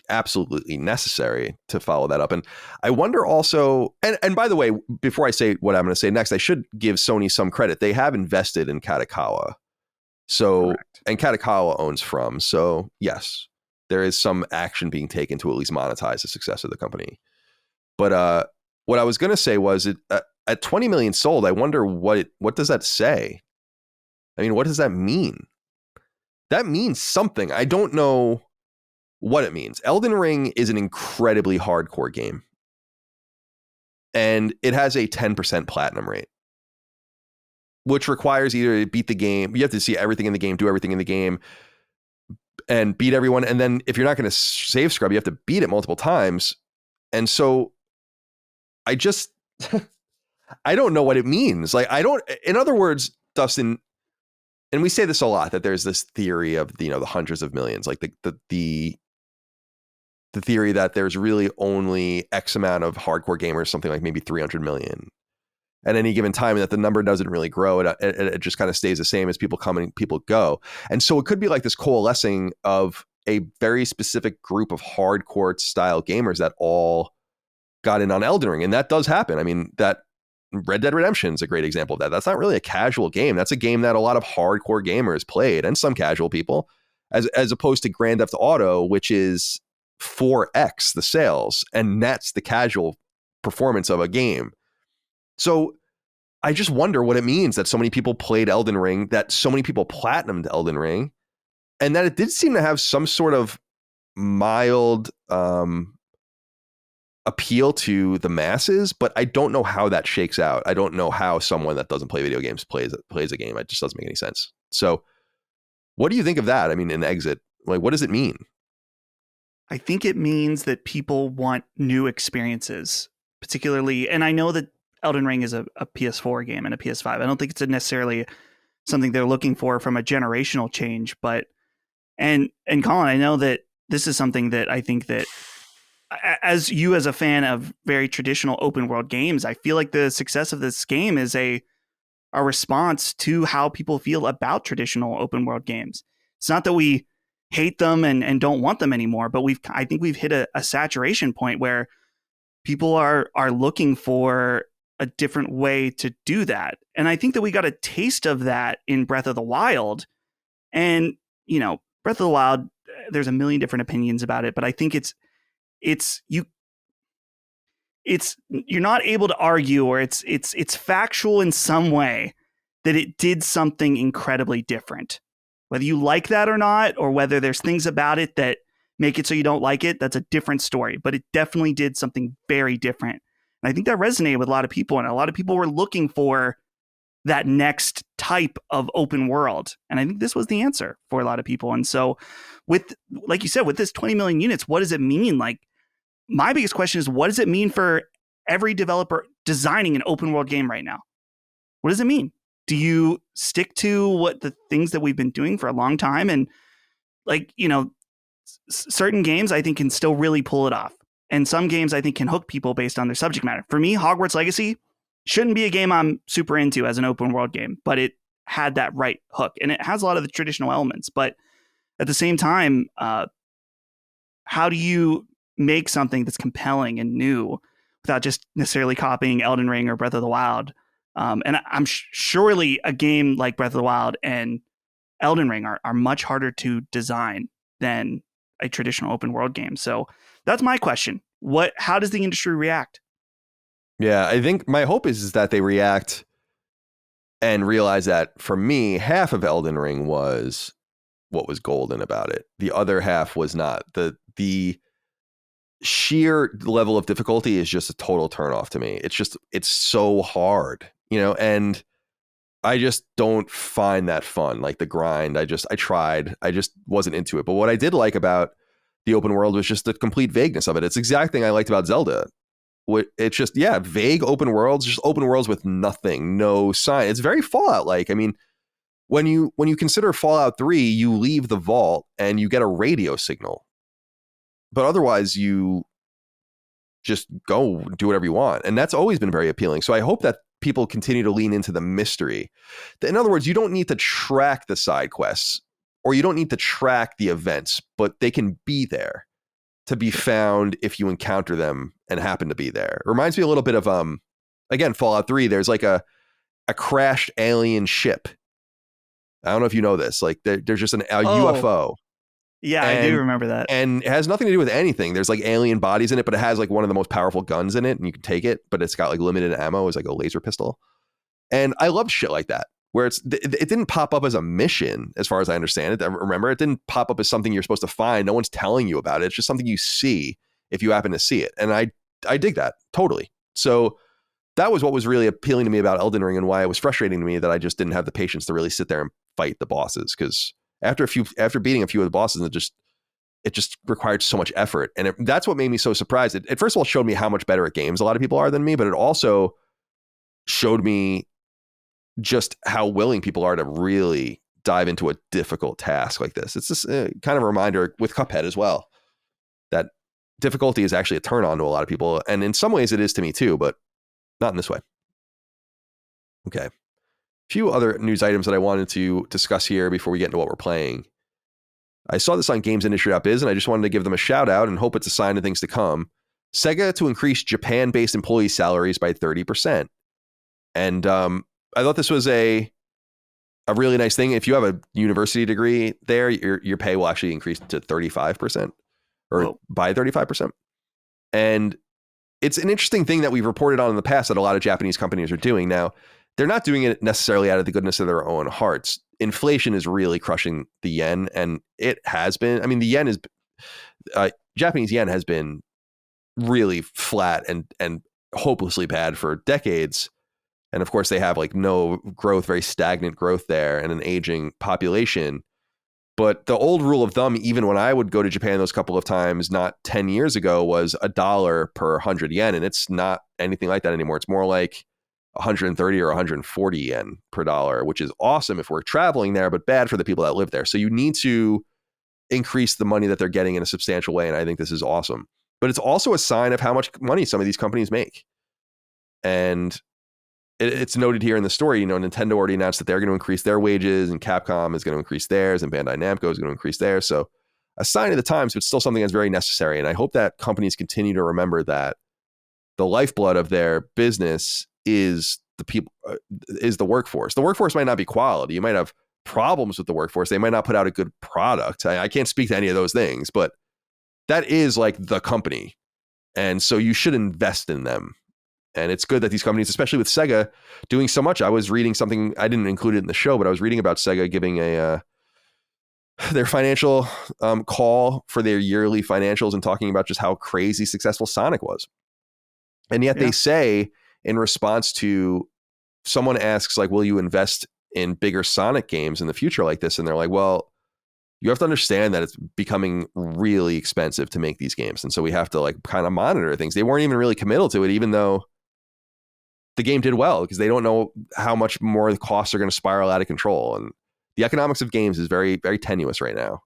absolutely necessary to follow that up. And I wonder also, and by the way, before I say what I'm going to say next, I should give Sony some credit. They have invested in Kadokawa. So, correct. And Kadokawa owns From. So yes, there is some action being taken to at least monetize the success of the company. But what I was going to say was at 20 million sold, I wonder what does that say? I mean, what does that mean? That means something. I don't know what it means. Elden Ring is an incredibly hardcore game. And it has a 10% platinum rate, which requires either to beat the game. You have to see everything in the game, do everything in the game, and beat everyone. And then if you're not going to save scrub, you have to beat it multiple times. And so I just... I don't know what it means. Like, in other words, Dustin, and we say this a lot, that there's this theory of, the hundreds of millions, like the theory that there's really only X amount of hardcore gamers, something like maybe 300 million at any given time, and that the number doesn't really grow. It just kind of stays the same as people come and people go. And so it could be like this coalescing of a very specific group of hardcore style gamers that all got in on Elden Ring. And that does happen. I mean, that Red Dead Redemption is a great example of that. That's not really a casual game. That's a game that a lot of hardcore gamers played, and some casual people, as opposed to Grand Theft Auto, which is 4x the sales, and that's the casual performance of a game. So I just wonder what it means that so many people played Elden Ring, that so many people platinumed Elden Ring, and that it did seem to have some sort of mild appeal to the masses, but I don't know how that shakes out. I don't know how someone that doesn't play video games plays a game. It just doesn't make any sense. So what do you think of that? I mean, an exit, like, what does it mean? I think it means that people want new experiences, particularly, and I know that Elden Ring is a PS4 game and a PS5. I don't think it's necessarily something they're looking for from a generational change, but, and Colin, I know that this is something that I think that, as a fan of very traditional open world games, I feel like the success of this game is a response to how people feel about traditional open world games. It's not that we hate them and don't want them anymore, but I think we've hit a saturation point where people are looking for a different way to do that. And I think that we got a taste of that in Breath of the Wild. And, Breath of the Wild, there's a million different opinions about it, but I think you're not able to argue, or it's factual in some way that it did something incredibly different. Whether you like that or not, or whether there's things about it that make it so you don't like it, that's a different story. But it definitely did something very different. And I think that resonated with a lot of people, and a lot of people were looking for that next type of open world. And I think this was the answer for a lot of people. And so like you said, with this 20 million units, what does it mean? Like, my biggest question is, what does it mean for every developer designing an open world game right now? What does it mean? Do you stick to what the things that we've been doing for a long time? And certain games I think can still really pull it off. And some games I think can hook people based on their subject matter. For me, Hogwarts Legacy shouldn't be a game I'm super into as an open world game, but it had that right hook, and it has a lot of the traditional elements. But at the same time, how do you make something that's compelling and new without just necessarily copying Elden Ring or Breath of the Wild? And I'm surely a game like Breath of the Wild and Elden Ring are much harder to design than a traditional open world game. So that's my question. How does the industry react? Yeah, I think my hope is that they react and realize that, for me, half of Elden Ring was what was golden about it. The other half was not. The sheer level of difficulty is just a total turnoff to me. It's so hard, and I just don't find that fun. Like the grind, I tried. I just wasn't into it. But what I did like about the open world was just the complete vagueness of it. It's the exact thing I liked about Zelda. It's just, yeah, vague open worlds, just open worlds with nothing, no sign. It's very Fallout-like. I mean, when you consider Fallout 3, you leave the vault and you get a radio signal. But otherwise, you just go do whatever you want. And that's always been very appealing. So I hope that people continue to lean into the mystery. In other words, you don't need to track the side quests or you don't need to track the events, but they can be there to be found if you encounter them and happen to be there. It reminds me a little bit of, again, Fallout 3. There's like a crashed alien ship. I don't know if you know this. Like there's just a UFO. Yeah, I do remember that. And it has nothing to do with anything. There's like alien bodies in it, but it has like one of the most powerful guns in it and you can take it, but it's got like limited ammo. It's like a laser pistol. And I love shit like that, where it didn't pop up as a mission, as far as I understand it. Remember, it didn't pop up as something you're supposed to find. No one's telling you about it. It's just something you see if you happen to see it. And I dig that totally. So that was what was really appealing to me about Elden Ring and why it was frustrating to me that I just didn't have the patience to really sit there and fight the bosses. Because after beating a few of the bosses, it just required so much effort. And that's what made me so surprised. It first of all showed me how much better at games a lot of people are than me, but it also showed me just how willing people are to really dive into a difficult task like this. It's just kind of a reminder with Cuphead as well, that difficulty is actually a turn on to a lot of people. And in some ways it is to me too, but not in this way. Okay. A few other news items that I wanted to discuss here before we get into what we're playing. I saw this on gamesindustry.biz and I just wanted to give them a shout out and hope it's a sign of things to come. SEGA to increase Japan-based employee salaries by 30%. And I thought this was a really nice thing. If you have a university degree there, your pay will actually increase to 35% or by 35%. And it's an interesting thing that we've reported on in the past that a lot of Japanese companies are doing. Now, they're not doing it necessarily out of the goodness of their own hearts. Inflation is really crushing the yen, and it has been. I mean, the yen is Japanese yen has been really flat and hopelessly bad for decades. And of course, they have like no growth, very stagnant growth there, and an aging population. But the old rule of thumb, even when I would go to Japan those couple of times, not 10 years ago, was $1 per 100 yen. And it's not anything like that anymore. It's more like 130 or 140 yen per dollar, which is awesome if we're traveling there, but bad for the people that live there. So you need to increase the money that they're getting in a substantial way. And I think this is awesome. But it's also a sign of how much money some of these companies make. And it's noted here in the story, you know, Nintendo already announced that they're going to increase their wages and Capcom is going to increase theirs and Bandai Namco is going to increase theirs. So a sign of the times, but still something that's very necessary. And I hope that companies continue to remember that the lifeblood of their business is the people, is the workforce. The workforce might not be quality. You might have problems with the workforce. They might not put out a good product. I can't speak to any of those things, but that is like the company. And so you should invest in them. And it's good that these companies, especially with SEGA, doing so much. I was reading something, I didn't include it in the show, but I was reading about SEGA giving their financial call for their yearly financials and talking about just how crazy successful Sonic was. And yet they say in response to someone asks like, will you invest in bigger Sonic games in the future like this? And they're like, well, you have to understand that it's becoming really expensive to make these games. And so we have to like kind of monitor things. They weren't even really committal to it, even though the game did well, because they don't know how much more the costs are going to spiral out of control. And the economics of games is very, very tenuous right now.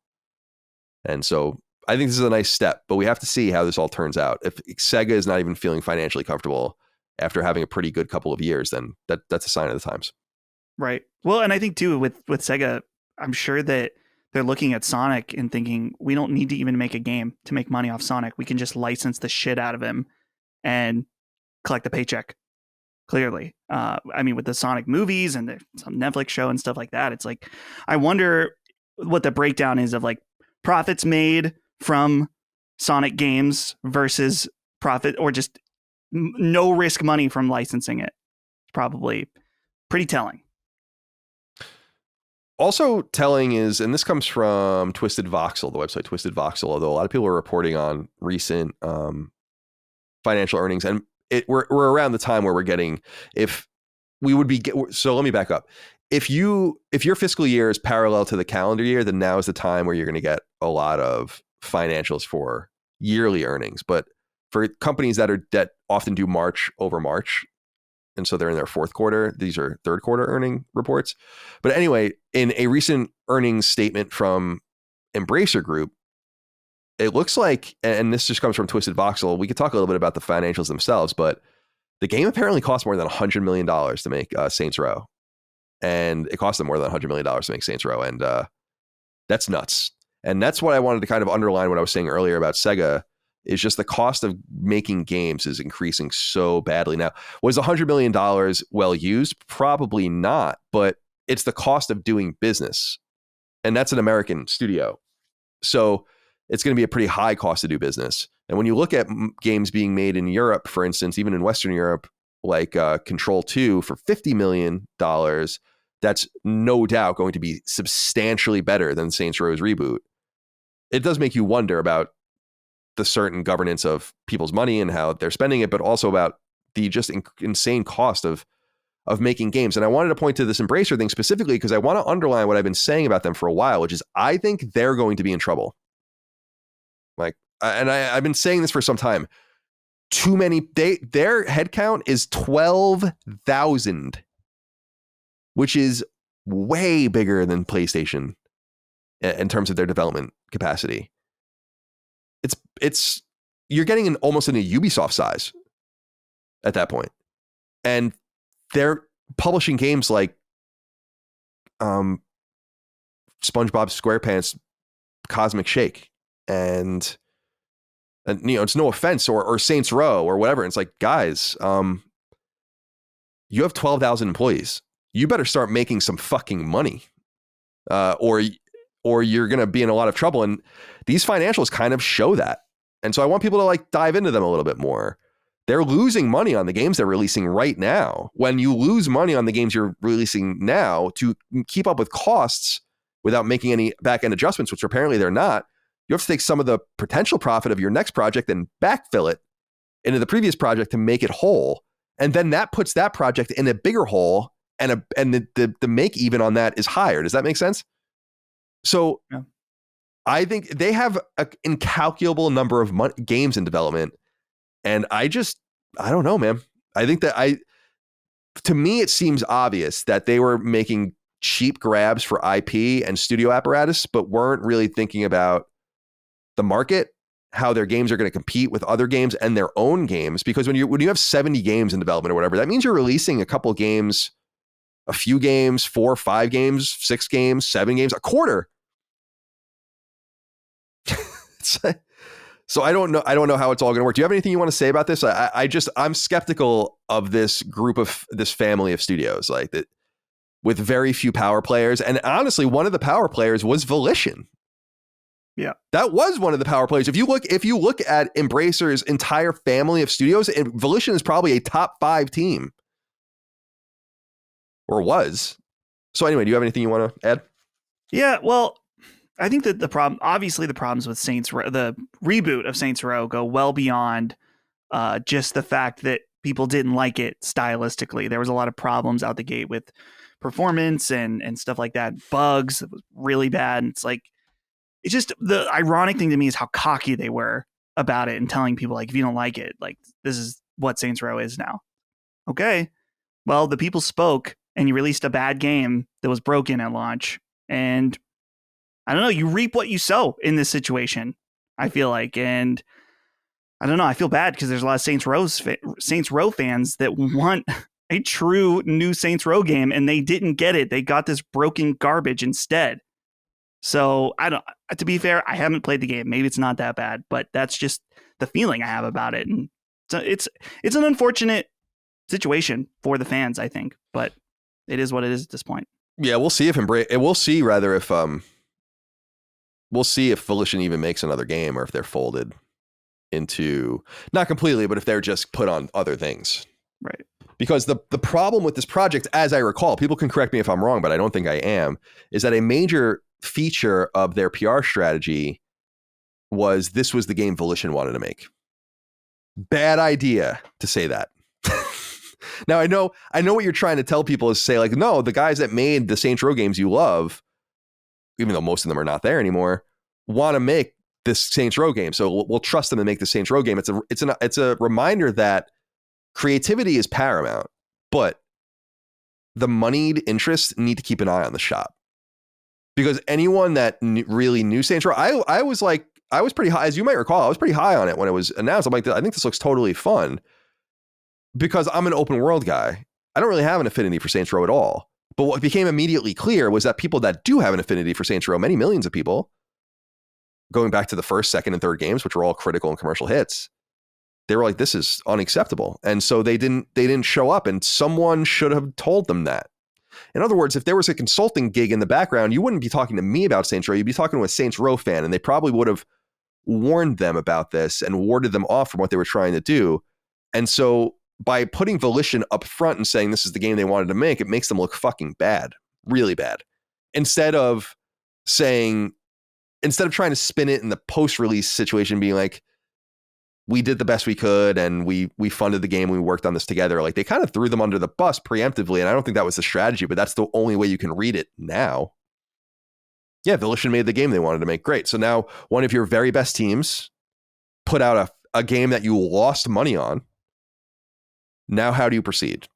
And so I think this is a nice step, but we have to see how this all turns out. If SEGA is not even feeling financially comfortable after having a pretty good couple of years, then that's a sign of the times. Right. Well, and I think too with SEGA, I'm sure that they're looking at Sonic and thinking, we don't need to even make a game to make money off Sonic. We can just license the shit out of him and collect the paycheck. Clearly. I mean, with the Sonic movies and some Netflix show and stuff like that, it's like, I wonder what the breakdown is of like profits made from Sonic games versus profit or just no risk money from licensing it. It's probably pretty telling. Also telling is, and this comes from Twisted Voxel, the website Twisted Voxel, although a lot of people are reporting on recent financial earnings, and we're around the time where we're getting, if we would be, so let me back up. If your fiscal year is parallel to the calendar year, then now is the time where you're going to get a lot of financials for yearly earnings. But for companies that often do March over March, and so they're in their fourth quarter, these are third quarter earning reports. But anyway, in a recent earnings statement from Embracer Group, it looks like, and this just comes from Twisted Voxel, we could talk a little bit about the financials themselves, but the game apparently cost more than $100 million to make Saints Row. And it cost them more than $100 million to make Saints Row. And that's nuts. And that's what I wanted to kind of underline what I was saying earlier about Sega, is just the cost of making games is increasing so badly. Now, was $100 million well used? Probably not, but it's the cost of doing business. And that's an American studio. So it's going to be a pretty high cost to do business. And when you look at games being made in Europe, for instance, even in Western Europe, like Control 2 for $50 million, that's no doubt going to be substantially better than Saints Row's reboot. It does make you wonder about the certain governance of people's money and how they're spending it, but also about the just insane cost of making games. And I wanted to point to this Embracer thing specifically because I want to underline what I've been saying about them for a while, which is I think they're going to be in trouble. I've been saying this for some time. Too many. Their headcount is 12,000, which is way bigger than PlayStation in terms of their development capacity. It's you're getting almost in a Ubisoft size at that point, and they're publishing games like SpongeBob SquarePants Cosmic Shake and it's no offense or Saints Row or whatever. It's like, guys, you have 12,000 employees. You better start making some fucking money, or you're going to be in a lot of trouble. And these financials kind of show that. And so I want people to dive into them a little bit more. They're losing money on the games they're releasing right now. When you lose money on the games you're releasing now to keep up with costs without making any back-end adjustments, which apparently they're not, you have to take some of the potential profit of your next project and backfill it into the previous project to make it whole. And then that puts that project in a bigger hole, and the make even on that is higher. Does that make sense? So yeah. I think they have an incalculable number of games in development. And I don't know, man. I think that to me, it seems obvious that they were making cheap grabs for IP and studio apparatus, but weren't really thinking about the market, how their games are going to compete with other games and their own games. Because when you have 70 games in development or whatever, that means you're releasing a couple games, a few games, 4 or 5 games, 6 games, 7 games, a quarter. So I don't know how it's all going to work. Do you have anything you want to say about this? I'm skeptical of this family of studios like that with very few power players. And honestly, one of the power players was Volition. Yeah, that was one of the power players. If you look at Embracer's entire family of studios, Volition is probably a top 5 team, or was. So anyway, do you have anything you want to add? Yeah, well, I think that the problems with Saints Row, the reboot of Saints Row, go well beyond just the fact that people didn't like it stylistically. There was a lot of problems out the gate with performance and stuff like that. Bugs, it was really bad. And it's just the ironic thing to me is how cocky they were about it and telling people if you don't like it, this is what Saints Row is now. Okay, well, the people spoke and you released a bad game that was broken at launch, and I don't know, you reap what you sow in this situation, I feel like. And I don't know, I feel bad because there's a lot of Saints Row fans that want a true new Saints Row game, and they didn't get it. They got this broken garbage instead. So to be fair, I haven't played the game. Maybe it's not that bad, but that's just the feeling I have about it. And so it's an unfortunate situation for the fans, I think, but it is what it is at this point. Yeah, we'll see if Volition even makes another game, or if they're folded into, not completely, but if they're just put on other things. Right. Because the problem with this project, as I recall, people can correct me if I'm wrong, but I don't think I am, is that a major feature of their PR strategy was this was the game Volition wanted to make. Bad idea to say that. Now I know what you're trying to tell people is say like, no, the guys that made the Saints Row games you love, even though most of them are not there anymore, want to make this Saints Row game. So we'll trust them to make the Saints Row game. It's a reminder that creativity is paramount, but the moneyed interests need to keep an eye on the shop. Because anyone that really knew Saints Row, I was pretty high, as you might recall, I was pretty high on it when it was announced. I'm like, I think this looks totally fun because I'm an open world guy. I don't really have an affinity for Saints Row at all. But what became immediately clear was that people that do have an affinity for Saints Row, many millions of people, going back to the first, second, and third games, which were all critical and commercial hits, they were like, this is unacceptable. And so they didn't show up, and someone should have told them that. In other words, if there was a consulting gig in the background, you wouldn't be talking to me about Saints Row. You'd be talking to a Saints Row fan, and they probably would have warned them about this and warded them off from what they were trying to do. And so by putting Volition up front and saying this is the game they wanted to make, it makes them look fucking bad, really bad. Instead of trying to spin it in the post-release situation, being like, we did the best we could and we funded the game. We worked on this together. Like they kind of threw them under the bus preemptively. And I don't think that was the strategy, but that's the only way you can read it now. Yeah, Volition made the game they wanted to make. Great. So now one of your very best teams put out a game that you lost money on. Now, how do you proceed?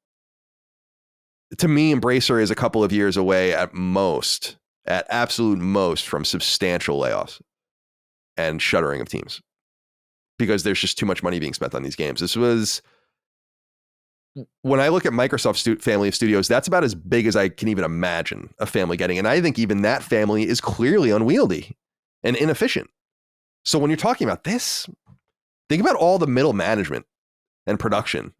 To me, Embracer is a couple of years away at absolute most, from substantial layoffs and shuttering of teams. Because there's just too much money being spent on these games. This was, when I look at Microsoft's family of studios, that's about as big as I can even imagine a family getting. And I think even that family is clearly unwieldy and inefficient. So when you're talking about this, think about all the middle management and production.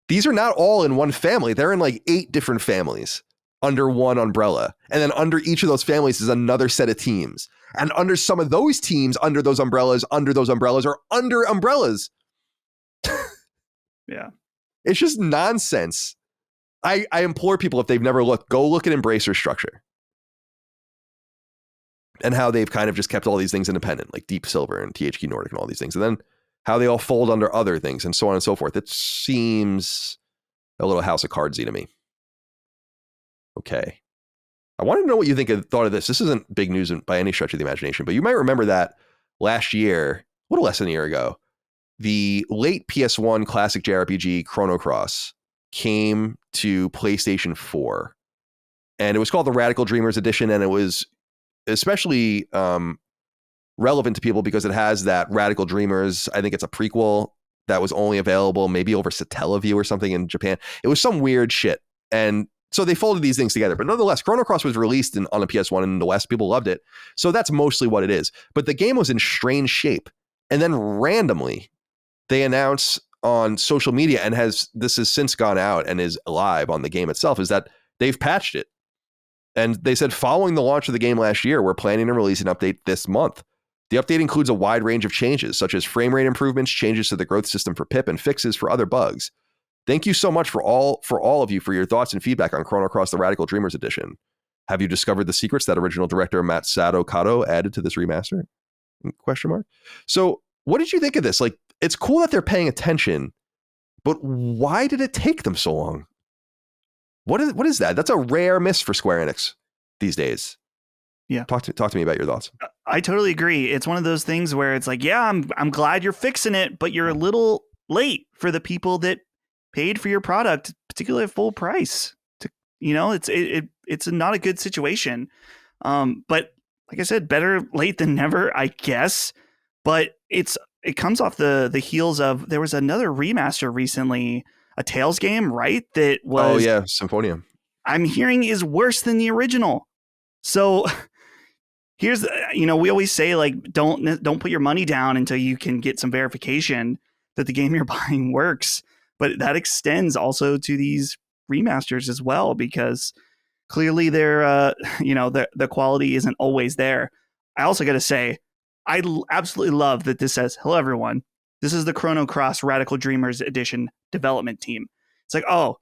These are not all in one family. They're in like 8 different families under one umbrella. And then under each of those families is another set of teams. And under some of those teams, under those umbrellas are under umbrellas. Yeah. It's just nonsense. I implore people, if they've never looked, go look at Embracer's structure. And how they've kind of just kept all these things independent, like Deep Silver and THQ Nordic and all these things. And then how they all fold under other things and so on and so forth. It seems a little House of Cardsy to me. Okay. I wanted to know what you thought of this. This isn't big news by any stretch of the imagination, but you might remember that last year, a little less than a year ago, the late PS1 classic JRPG Chrono Cross came to PlayStation 4. And it was called the Radical Dreamers Edition, and it was especially relevant to people because it has that Radical Dreamers, I think it's a prequel that was only available maybe over Satellaview or something in Japan. It was some weird shit. And so they folded these things together. But nonetheless, Chrono Cross was released on a PS1 in the West. People loved it. So that's mostly what it is. But the game was in strange shape. And then randomly, they announce on social media, and this has since gone out and is live on the game itself, is that they've patched it. And they said, following the launch of the game last year, we're planning to release an update this month. The update includes a wide range of changes, such as frame rate improvements, changes to the growth system for Pip, and fixes for other bugs. Thank you so much for all of you for your thoughts and feedback on Chrono Cross: The Radical Dreamers Edition. Have you discovered the secrets that original director Masato Kato added to this remaster? ? So what did you think of this? Like, it's cool that they're paying attention, but why did it take them so long? What is that? That's a rare miss for Square Enix these days. Yeah. Talk to me about your thoughts. I totally agree. It's one of those things where it's like, yeah, I'm glad you're fixing it, but you're a little late for the people that paid for your product, particularly at full price. It's not a good situation. But like I said, better late than never, I guess. But it comes off the heels of, there was another remaster recently, a Tales game, right? That was, oh yeah, Symphonia. I'm hearing is worse than the original. So here's, we always say, like, don't put your money down until you can get some verification that the game you're buying works. But that extends also to these remasters as well, because clearly they're, the quality isn't always there. I also got to say, I absolutely love that this says, hello, everyone. This is the Chrono Cross Radical Dreamers Edition development team. It's like, oh,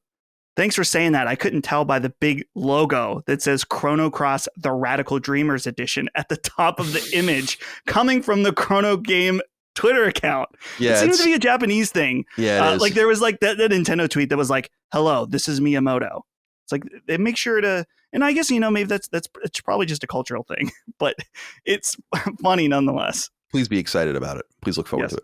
thanks for saying that. I couldn't tell by the big logo that says Chrono Cross, the Radical Dreamers Edition at the top of the image coming from the Chrono game Twitter account. Yeah, it seems to be a Japanese thing. Yeah, it is. Like there was like that Nintendo tweet that was like, "Hello, this is Miyamoto." It's like they make sure to, and I guess maybe that's it's probably just a cultural thing, but it's funny nonetheless. Please be excited about it. Please look forward to it.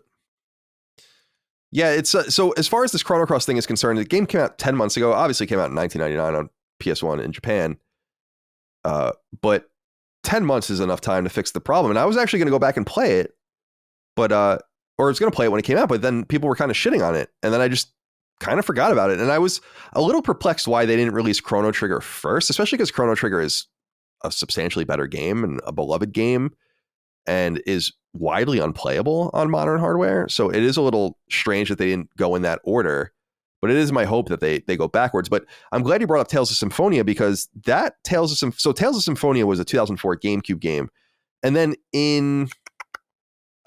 Yeah, it's so as far as this Chrono Cross thing is concerned, the game came out 10 months ago. Obviously, came out in 1999 on PS1 in Japan, but 10 months is enough time to fix the problem. And I was actually going to go back and play it, but or I was going to play it when it came out, but then people were kind of shitting on it, and then I just kind of forgot about it. And I was a little perplexed why they didn't release Chrono Trigger first, especially because Chrono Trigger is a substantially better game and a beloved game, and is widely unplayable on modern hardware. So it is a little strange that they didn't go in that order, but it is my hope that they go backwards. But I'm glad you brought up Tales of Symphonia, because that Tales of Symphonia was a 2004 GameCube game. And then in,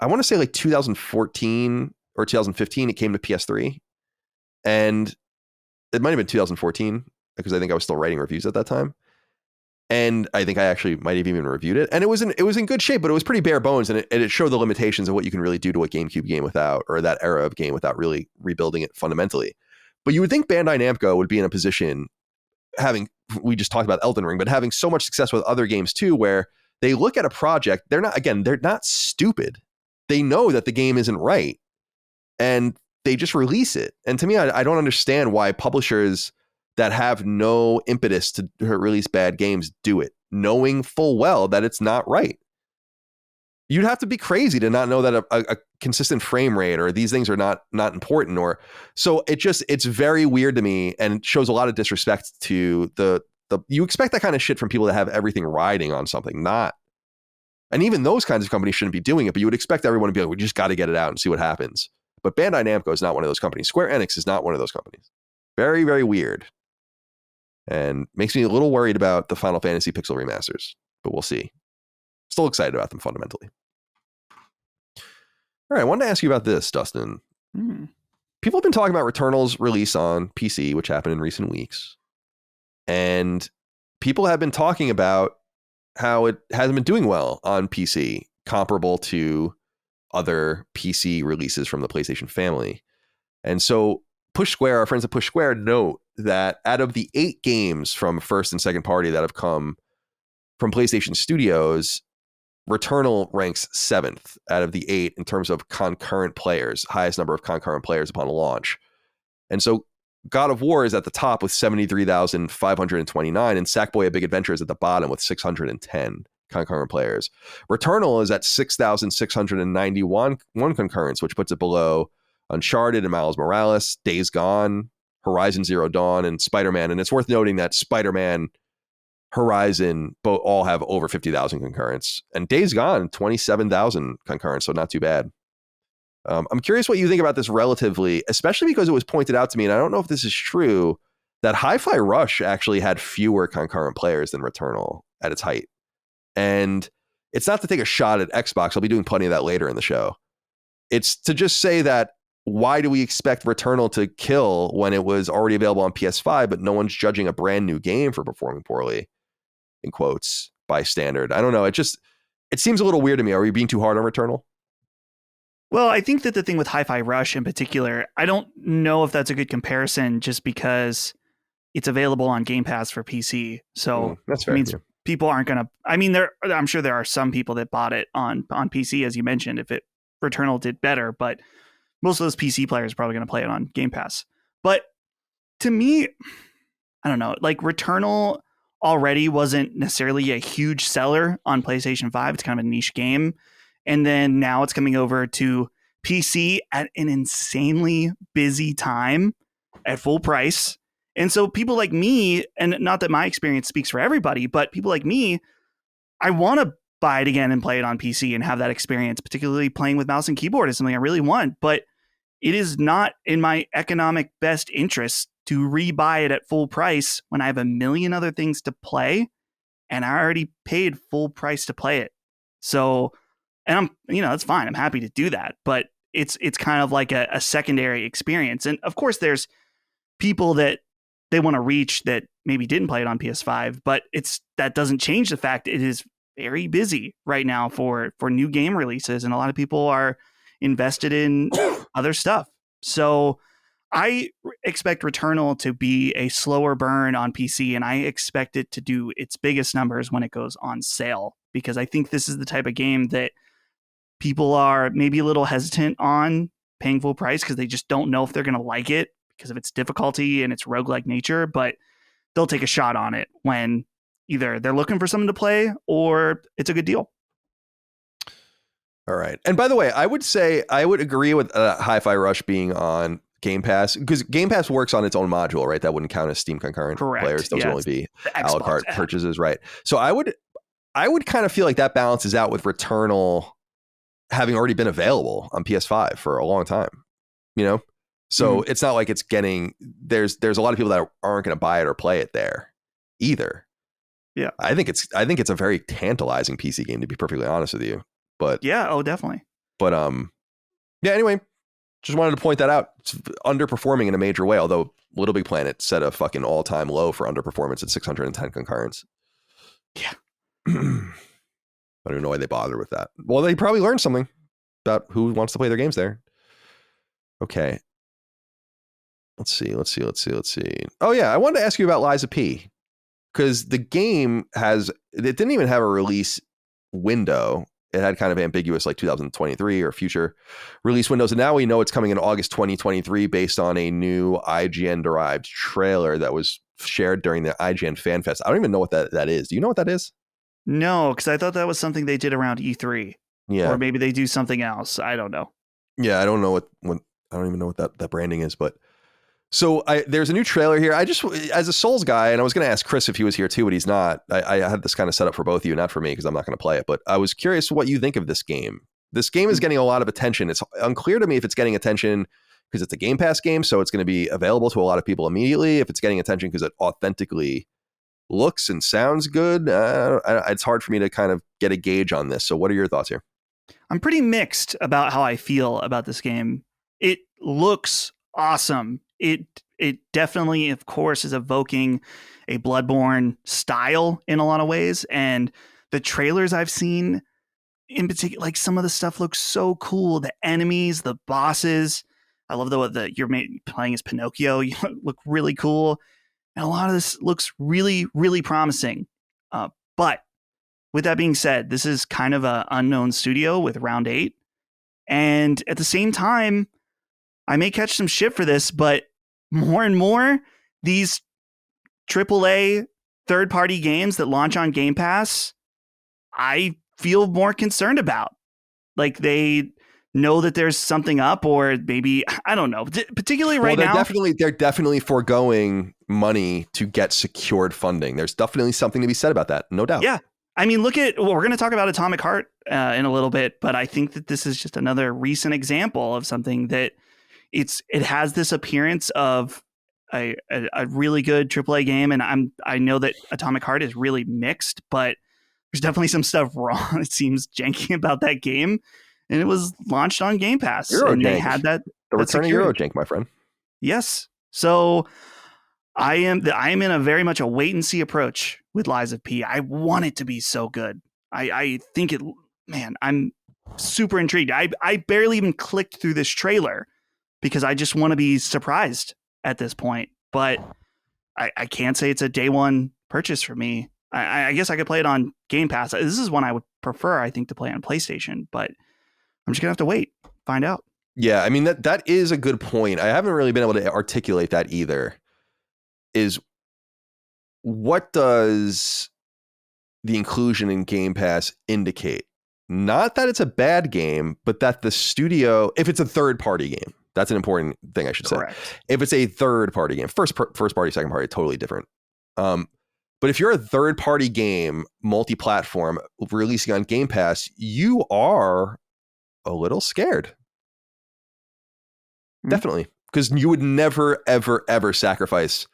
I want to say like 2014 or 2015, it came to PS3. And it might have been 2014, because I think I was still writing reviews at that time. And I think I actually might have even reviewed it. And it was in good shape, but it was pretty bare bones. And it showed the limitations of what you can really do to a GameCube game without, or that era of game without really rebuilding it fundamentally. But you would think Bandai Namco would be in a position, we just talked about Elden Ring, but having so much success with other games too, where they look at a project, they're not stupid. They know that the game isn't right, and they just release it. And to me, I don't understand why publishers that have no impetus to release bad games do it, knowing full well that it's not right. You'd have to be crazy to not know that a consistent frame rate or these things are not important. Or so it's very weird to me, and shows a lot of disrespect to the you expect that kind of shit from people that have everything riding on something, not. And even those kinds of companies shouldn't be doing it, but you would expect everyone to be like, we just got to get it out and see what happens. But Bandai Namco is not one of those companies. Square Enix is not one of those companies. Very, very weird. And makes me a little worried about the Final Fantasy Pixel remasters, but we'll see. Still excited about them fundamentally. All right, I wanted to ask you about this, Dustin. People have been talking about Returnal's release on PC, which happened in recent weeks. And people have been talking about how it hasn't been doing well on PC, comparable to other PC releases from the PlayStation family. And so Push Square, our friends at Push Square, note that out of the 8 games from first and second party that have come from PlayStation Studios, Returnal ranks 7th out of the 8 in terms of concurrent players, highest number of concurrent players upon launch. And so God of War is at the top with 73,529, and Sackboy: A Big Adventure is at the bottom with 610 concurrent players. Returnal is at 6,691 concurrents, which puts it below Uncharted and Miles Morales, Days Gone, Horizon Zero Dawn, and Spider-Man. And it's worth noting that Spider-Man, Horizon both all have over 50,000 concurrents, and Days Gone 27,000 concurrents, so not too bad. I'm curious what you think about this relatively, especially because it was pointed out to me, and I don't know if this is true, that Hi-Fi Rush actually had fewer concurrent players than Returnal at its height. And it's not to take a shot at Xbox. I'll be doing plenty of that later in the show. It's to just say that, why do we expect Returnal to kill when it was already available on PS5, but no one's judging a brand new game for performing poorly, in quotes, by standard? I don't know. It seems a little weird to me. Are we being too hard on Returnal? Well, I think that the thing with Hi-Fi Rush in particular, I don't know if that's a good comparison, just because it's available on Game Pass for PC. So that's fair. It means people aren't going to, I'm sure there are some people that bought it on PC, as you mentioned, if Returnal did better, but most of those PC players are probably going to play it on Game Pass. But to me, I don't know, like Returnal already wasn't necessarily a huge seller on PlayStation 5. It's kind of a niche game. And then now it's coming over to PC at an insanely busy time at full price. And so people like me, and not that my experience speaks for everybody, but people like me, I want to buy it again and play it on PC and have that experience, particularly playing with mouse and keyboard is something I really want. But it is not in my economic best interest to rebuy it at full price when I have a million other things to play and I already paid full price to play it. So, and that's fine. I'm happy to do that, but it's kind of like a secondary experience. And of course there's people that they want to reach that maybe didn't play it on PS5, but that doesn't change the fact it is very busy right now for new game releases. And a lot of people are invested in other stuff. So I expect Returnal to be a slower burn on PC, and I expect it to do its biggest numbers when it goes on sale, because I think this is the type of game that people are maybe a little hesitant on paying full price because they just don't know if they're going to like it because of its difficulty and its roguelike nature, but they'll take a shot on it when either they're looking for something to play or it's a good deal. All right. And by the way, I would say I would agree with Hi-Fi Rush being on Game Pass, because Game Pass works on its own module, right? That wouldn't count as Steam concurrent. Correct. Players. Those would only be a la carte app purchases, right? So I would kind of feel like that balances out with Returnal having already been available on PS5 for a long time, you know? So it's not like it's getting, there's a lot of people that aren't going to buy it or play it there either. Yeah. I think it's a very tantalizing PC game, to be perfectly honest with you. But yeah, oh, definitely. But yeah, anyway, just wanted to point that out. It's underperforming in a major way, although Little Big Planet set a fucking all-time low for underperformance at 610 concurrents. Yeah. I don't even know why they bother with that. Well, they probably learned something about who wants to play their games there. Okay. Let's see. Oh yeah, I wanted to ask you about Lies of P, because the game it didn't even have a release window. It had kind of ambiguous, like 2023 or future release windows. And now we know it's coming in August 2023 based on a new IGN derived trailer that was shared during the IGN Fan Fest. I don't even know what that is. Do you know what that is? No, because I thought that was something they did around E3. Yeah. Or maybe they do something else. I don't know. Yeah, I don't know what I don't even know what that branding is, but so there's a new trailer here. I just, as a Souls guy, and I was going to ask Chris if he was here too, but he's not. I had this kind of set up for both of you, not for me, because I'm not going to play it. But I was curious what you think of this game. This game is getting a lot of attention. It's unclear to me if it's getting attention because it's a Game Pass game, so it's going to be available to a lot of people immediately. If it's getting attention because it authentically looks and sounds good, it's hard for me to kind of get a gauge on this. So what are your thoughts here? I'm pretty mixed about how I feel about this game. It looks awesome. It definitely, of course, is evoking a Bloodborne style in a lot of ways. And the trailers I've seen, in particular, like some of the stuff looks so cool. The enemies, the bosses. I love the you're playing as Pinocchio. You look really cool. And a lot of this looks really, really promising. But with that being said, this is kind of an unknown studio with Round 8. And at the same time, I may catch some shit for this, but more and more, these AAA third-party games that launch on Game Pass, I feel more concerned about. Like they know that there's something up, or maybe, I don't know, particularly right now. They're definitely foregoing money to get secured funding. There's definitely something to be said about that, no doubt. Yeah. I mean, we're going to talk about Atomic Heart in a little bit, but I think that this is just another recent example of something that it has this appearance of a really good AAA game, and I know that Atomic Heart is really mixed, but there's definitely some stuff wrong. It seems janky about that game, and it was launched on Game Pass, and they had that the return of Eurojank, my friend. Yes, so I am in a very much a wait and see approach with Lies of P. I want it to be so good. I think it. Man, I'm super intrigued. I barely even clicked through this trailer, because I just want to be surprised at this point. But I can't say it's a day one purchase for me. I guess I could play it on Game Pass. This is one I would prefer, I think, to play on PlayStation. But I'm just going to have to wait, find out. Yeah, I mean, that is a good point. I haven't really been able to articulate that either. Is what does the inclusion in Game Pass indicate? Not that it's a bad game, but that the studio, if it's a third-party game, that's an important thing I should Correct. say. If it's a third-party game, first party, second party, totally different. But if you're a third-party game, multi-platform, releasing on Game Pass, you are a little scared. Mm-hmm. Definitely. Because you would never, ever, ever sacrifice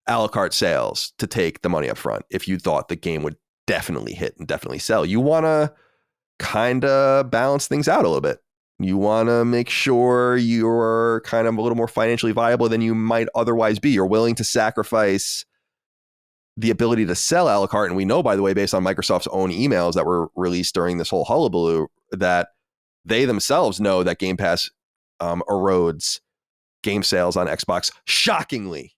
a la carte sales to take the money up front if you thought the game would definitely hit and definitely sell. You want to kind of balance things out a little bit. You want to make sure you're kind of a little more financially viable than you might otherwise be. You're willing to sacrifice the ability to sell a la carte. And we know, by the way, based on Microsoft's own emails that were released during this whole hullabaloo, that they themselves know that Game Pass erodes game sales on Xbox shockingly.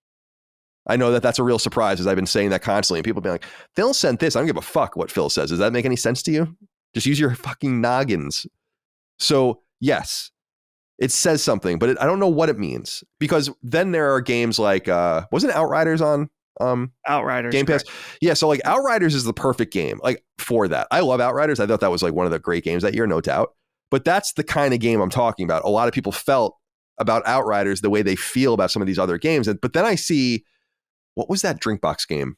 I know that that's a real surprise, as I've been saying that constantly, and people be like, Phil sent this. I don't give a fuck what Phil says. Does that make any sense to you? Just use your fucking noggins. So yes, it says something, but I don't know what it means, because then there are games like wasn't Outriders on Outriders Game Pass? correct. Yeah, so like Outriders is the perfect game like for that. I love Outriders. I thought that was like one of the great games that year, no doubt. But that's the kind of game I'm talking about. A lot of people felt about Outriders the way they feel about some of these other games. But then I see, what was that Drinkbox game?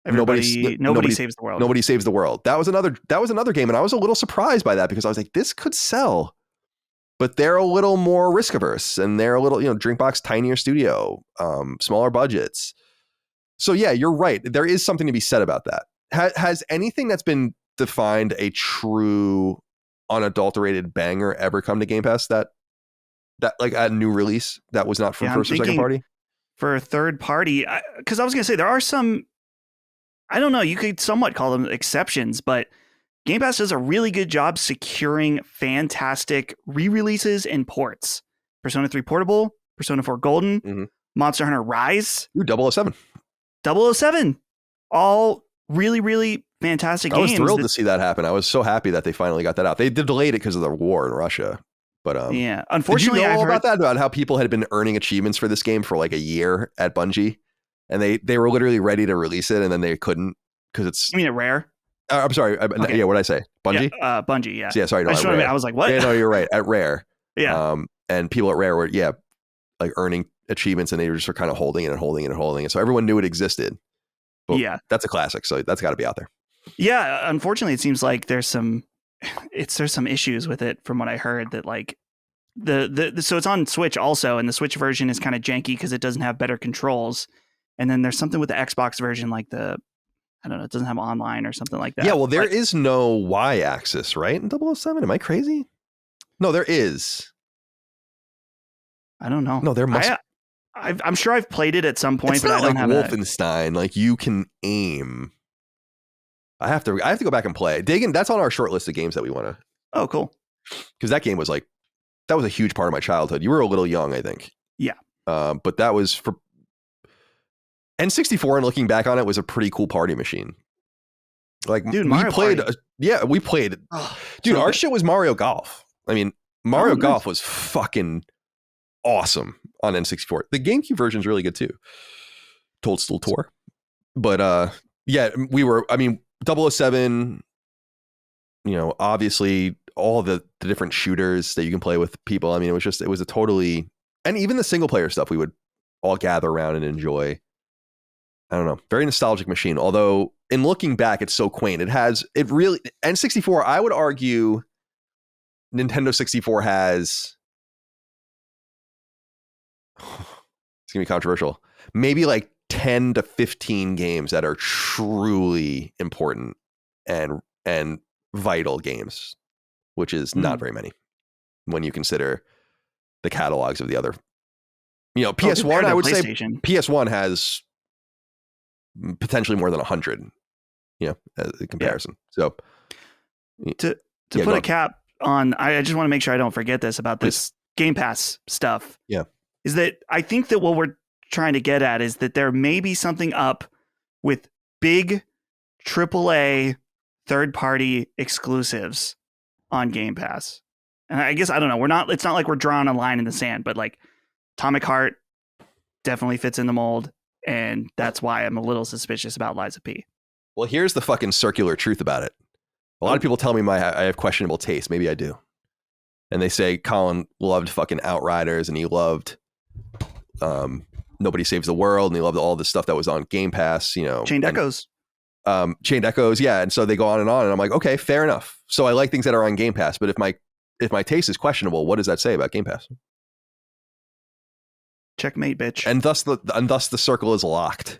Nobody saves the world. Nobody Saves the World. That was another game, and I was a little surprised by that, because I was like, this could sell. But they're a little more risk averse, and they're a little, Drinkbox, tinier studio, smaller budgets. So yeah, you're right. There is something to be said about that. Has anything that's been defined a true unadulterated banger ever come to Game Pass that like a new release that was not from first or second party? For a third party, because I was going to say there are some, I don't know, you could somewhat call them exceptions, but Game Pass does a really good job securing fantastic re-releases and ports. Persona 3 Portable, Persona 4 Golden, Monster Hunter Rise. Ooh, 007. 007. All really, really fantastic games. I was thrilled to see that happen. I was so happy that they finally got that out. They delayed it because of the war in Russia. But yeah, unfortunately, did you know I've about heard that? About how people had been earning achievements for this game for like a year at Bungie, and they were literally ready to release it, and then they couldn't because it's. You mean at Rare? I'm sorry. Okay. Yeah, what did I say? Bungie? Yeah, Bungie. Yeah. Yeah. Sorry. No, I was like, what? Yeah, no, you're right. At Rare. Yeah. And people at Rare were like earning achievements, and they were just kind of holding it and holding it and holding it. So everyone knew it existed. But yeah, that's a classic. So that's got to be out there. Yeah. Unfortunately, it seems like there's some issues with it from what I heard, that like so it's on Switch also, and the Switch version is kind of janky because it doesn't have better controls. And then there's something with the Xbox version, like I don't know, it doesn't have online or something like that. Yeah, well, there is no Y-axis, right? In 007? Am I crazy? No, there is. I don't know. No, there must. I'm sure I've played it at some point, It's but not I don't like have Wolfenstein. Like you can aim. I have to go back and play. Dagan, that's on our short list of games that we want to. Oh, cool. Because that game was that was a huge part of my childhood. You were a little young, I think. Yeah. But that was for N64, and looking back on it, was a pretty cool party machine. Like, dude, we Mario played. Party. We played. Oh, dude, so our good. shit was Mario Golf. I mean, Mario nice. Golf was fucking awesome on N64. The GameCube version is really good too. Toadstool Tour. But yeah, we were. I mean, 007. Obviously all the different shooters that you can play with people. I mean, it was a totally, and even the single player stuff we would all gather around and enjoy. I don't know, very nostalgic machine. Although in looking back, it's so quaint. It really, N64, I would argue Nintendo 64 has, it's gonna be controversial, maybe like 10 to 15 games that are truly important and vital games, which is not very many when you consider the catalogs of the other. PS1, I would say PS1 has potentially more than 100, as a comparison. So to put a cap on, I just want to make sure I don't forget this about this Game Pass stuff. Yeah. Is that I think that what we're trying to get at is that there may be something up with big AAA third-party exclusives on Game Pass. And I guess, I don't know, it's not like we're drawing a line in the sand, but like Atomic Heart definitely fits in the mold. And that's why I'm a little suspicious about Liza P. Well, here's the fucking circular truth about it. A lot of people tell me I have questionable taste. Maybe I do. And they say Colin loved fucking Outriders, and he loved Nobody Saves the World, and he loved all the stuff that was on Game Pass, Chained Echoes. Chained Echoes, yeah. And so they go on, and I'm like, okay, fair enough. So I like things that are on Game Pass, but if my taste is questionable, what does that say about Game Pass? Checkmate, bitch. And thus the circle is locked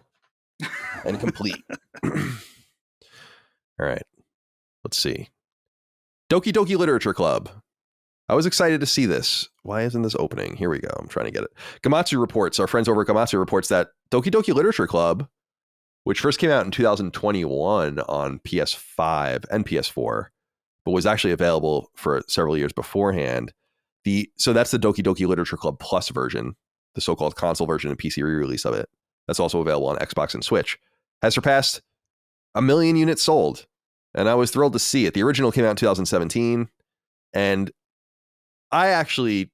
and complete. All right. Let's see. Doki Doki Literature Club. I was excited to see this. Why isn't this opening? Here we go. I'm trying to get it. Gamatsu reports, our friends over at Gamatsu reports that Doki Doki Literature Club, which first came out in 2021 on PS5 and PS4, but was actually available for several years beforehand. So that's the Doki Doki Literature Club Plus version, the so-called console version and PC re-release of it. That's also available on Xbox and Switch. Has surpassed 1 million units sold, and I was thrilled to see it. The original came out in 2017, and I actually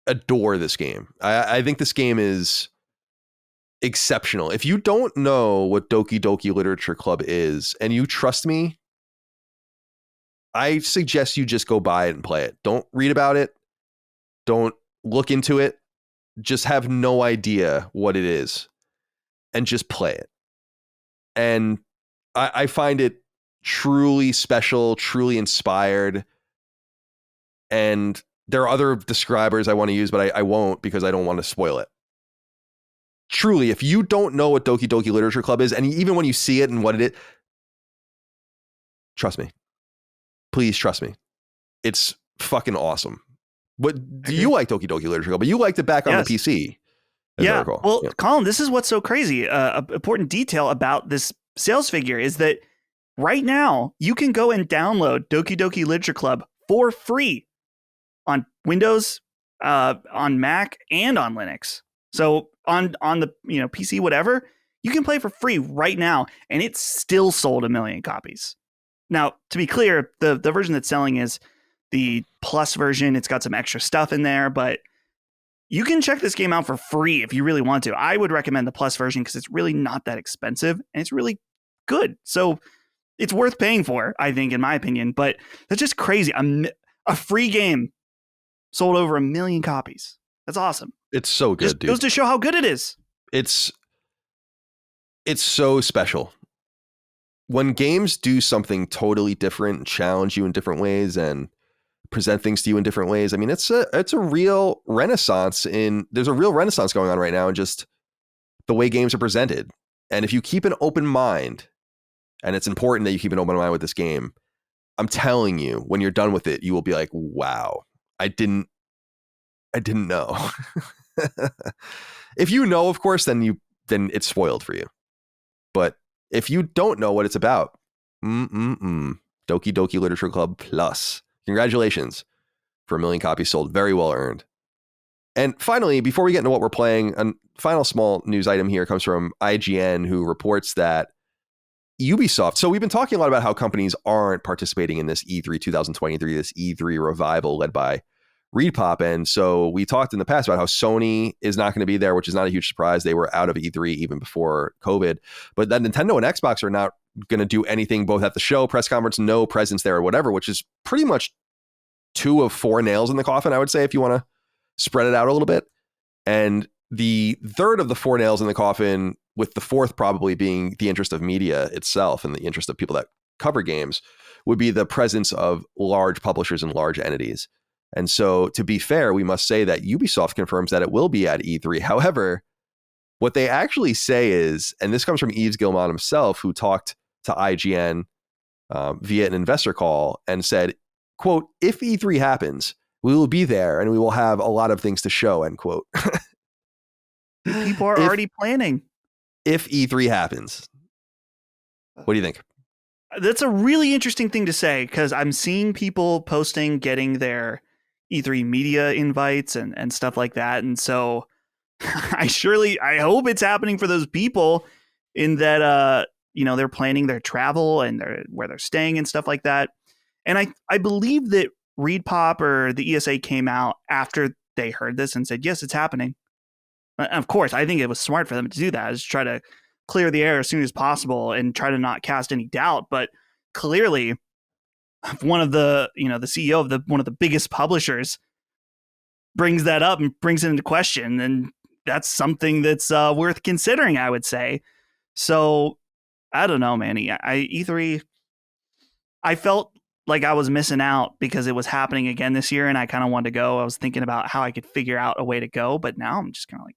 adore this game. I think this game is exceptional. If you don't know what Doki Doki Literature Club is, and you trust me, I suggest you just go buy it and play it. Don't read about it. Don't look into it. Just have no idea what it is and just play it. And I find it truly special, truly inspired. And there are other describers I want to use, but I won't because I don't want to spoil it. Truly, if you don't know what Doki Doki Literature Club is, and even when you see it and what it is, trust me. Please trust me. It's fucking awesome. But do you like Doki Doki Literature Club? But you liked it back on the PC. Yeah. Well, Colin, this is what's so crazy. An important detail about this sales figure is that right now you can go and download Doki Doki Literature Club for free on Windows, on Mac, and on Linux. So on the PC, whatever, you can play for free right now, and it's still sold 1 million copies. Now, to be clear, the version that's selling is the Plus version. It's got some extra stuff in there, but you can check this game out for free if you really want to. I would recommend the Plus version because it's really not that expensive and it's really good. So it's worth paying for, I think, in my opinion. But that's just crazy. A free game sold over 1 million copies. That's awesome. It's so good, just dude. Goes to show how good it is. It's so special. When games do something totally different and challenge you in different ways and present things to you in different ways, I mean, it's a real renaissance there's a real renaissance going on right now in just the way games are presented. And if you keep an open mind, and it's important that you keep an open mind with this game, I'm telling you, when you're done with it, you will be like, wow, I didn't know. If you know, of course, then it's spoiled for you. But if you don't know what it's about, Doki Doki Literature Club Plus. Congratulations for 1 million copies sold. Very well earned. And finally, before we get into what we're playing, a final small news item here comes from IGN, who reports that Ubisoft. So we've been talking a lot about how companies aren't participating in this E3 2023, this E3 revival led by Repop. And so we talked in the past about how Sony is not going to be there, which is not a huge surprise. They were out of E3 even before COVID. But then Nintendo and Xbox are not going to do anything, both at the show, press conference, no presence there or whatever, which is pretty much 2 of 4 nails in the coffin, I would say, if you want to spread it out a little bit. And the third of the 4 nails in the coffin, with the fourth probably being the interest of media itself and the interest of people that cover games, would be the presence of large publishers and large entities. And so, to be fair, we must say that Ubisoft confirms that it will be at E3. However, what they actually say is, and this comes from Yves Guillemot himself, who talked to IGN via an investor call and said, quote, if E3 happens, we will be there and we will have a lot of things to show, end quote. People are already planning. If E3 happens. What do you think? That's a really interesting thing to say, because I'm seeing people posting getting their E3 media invites and stuff like that. And so I hope it's happening for those people, in that, they're planning their travel and where they're staying and stuff like that. And I believe that Repop or the ESA came out after they heard this and said, yes, it's happening. Of course, I think it was smart for them to do that, is try to clear the air as soon as possible and try to not cast any doubt. But clearly, one of the CEO of one of the biggest publishers brings that up and brings it into question, and that's something that's worth considering, I would say. So I don't know, man. E3, I felt like I was missing out because it was happening again this year, and I kind of wanted to go. I was thinking about how I could figure out a way to go, but now I'm just kind of like,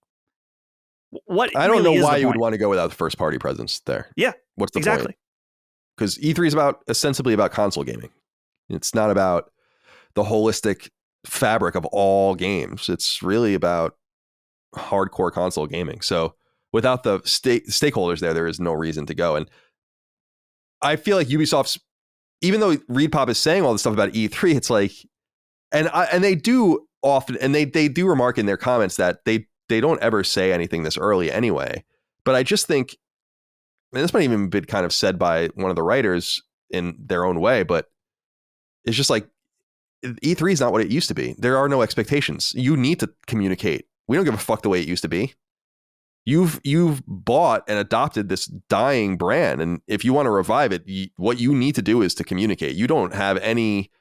what? I don't know why you would want to go without the first party presence there. Yeah, what's the exactly point? Because E3 is ostensibly about console gaming. It's not about the holistic fabric of all games. It's really about hardcore console gaming. So without the stakeholders there is no reason to go. And I feel like Ubisoft's even though ReedPop is saying all this stuff about E3, it's like, and they do often, and they do remark in their comments that they don't ever say anything this early anyway. But I just think, and this might even been kind of said by one of the writers in their own way, but it's just like, E3 is not what it used to be. There are no expectations. You need to communicate. We don't give a fuck the way it used to be. You've bought and adopted this dying brand, and if you want to revive it, what you need to do is to communicate. You don't have any.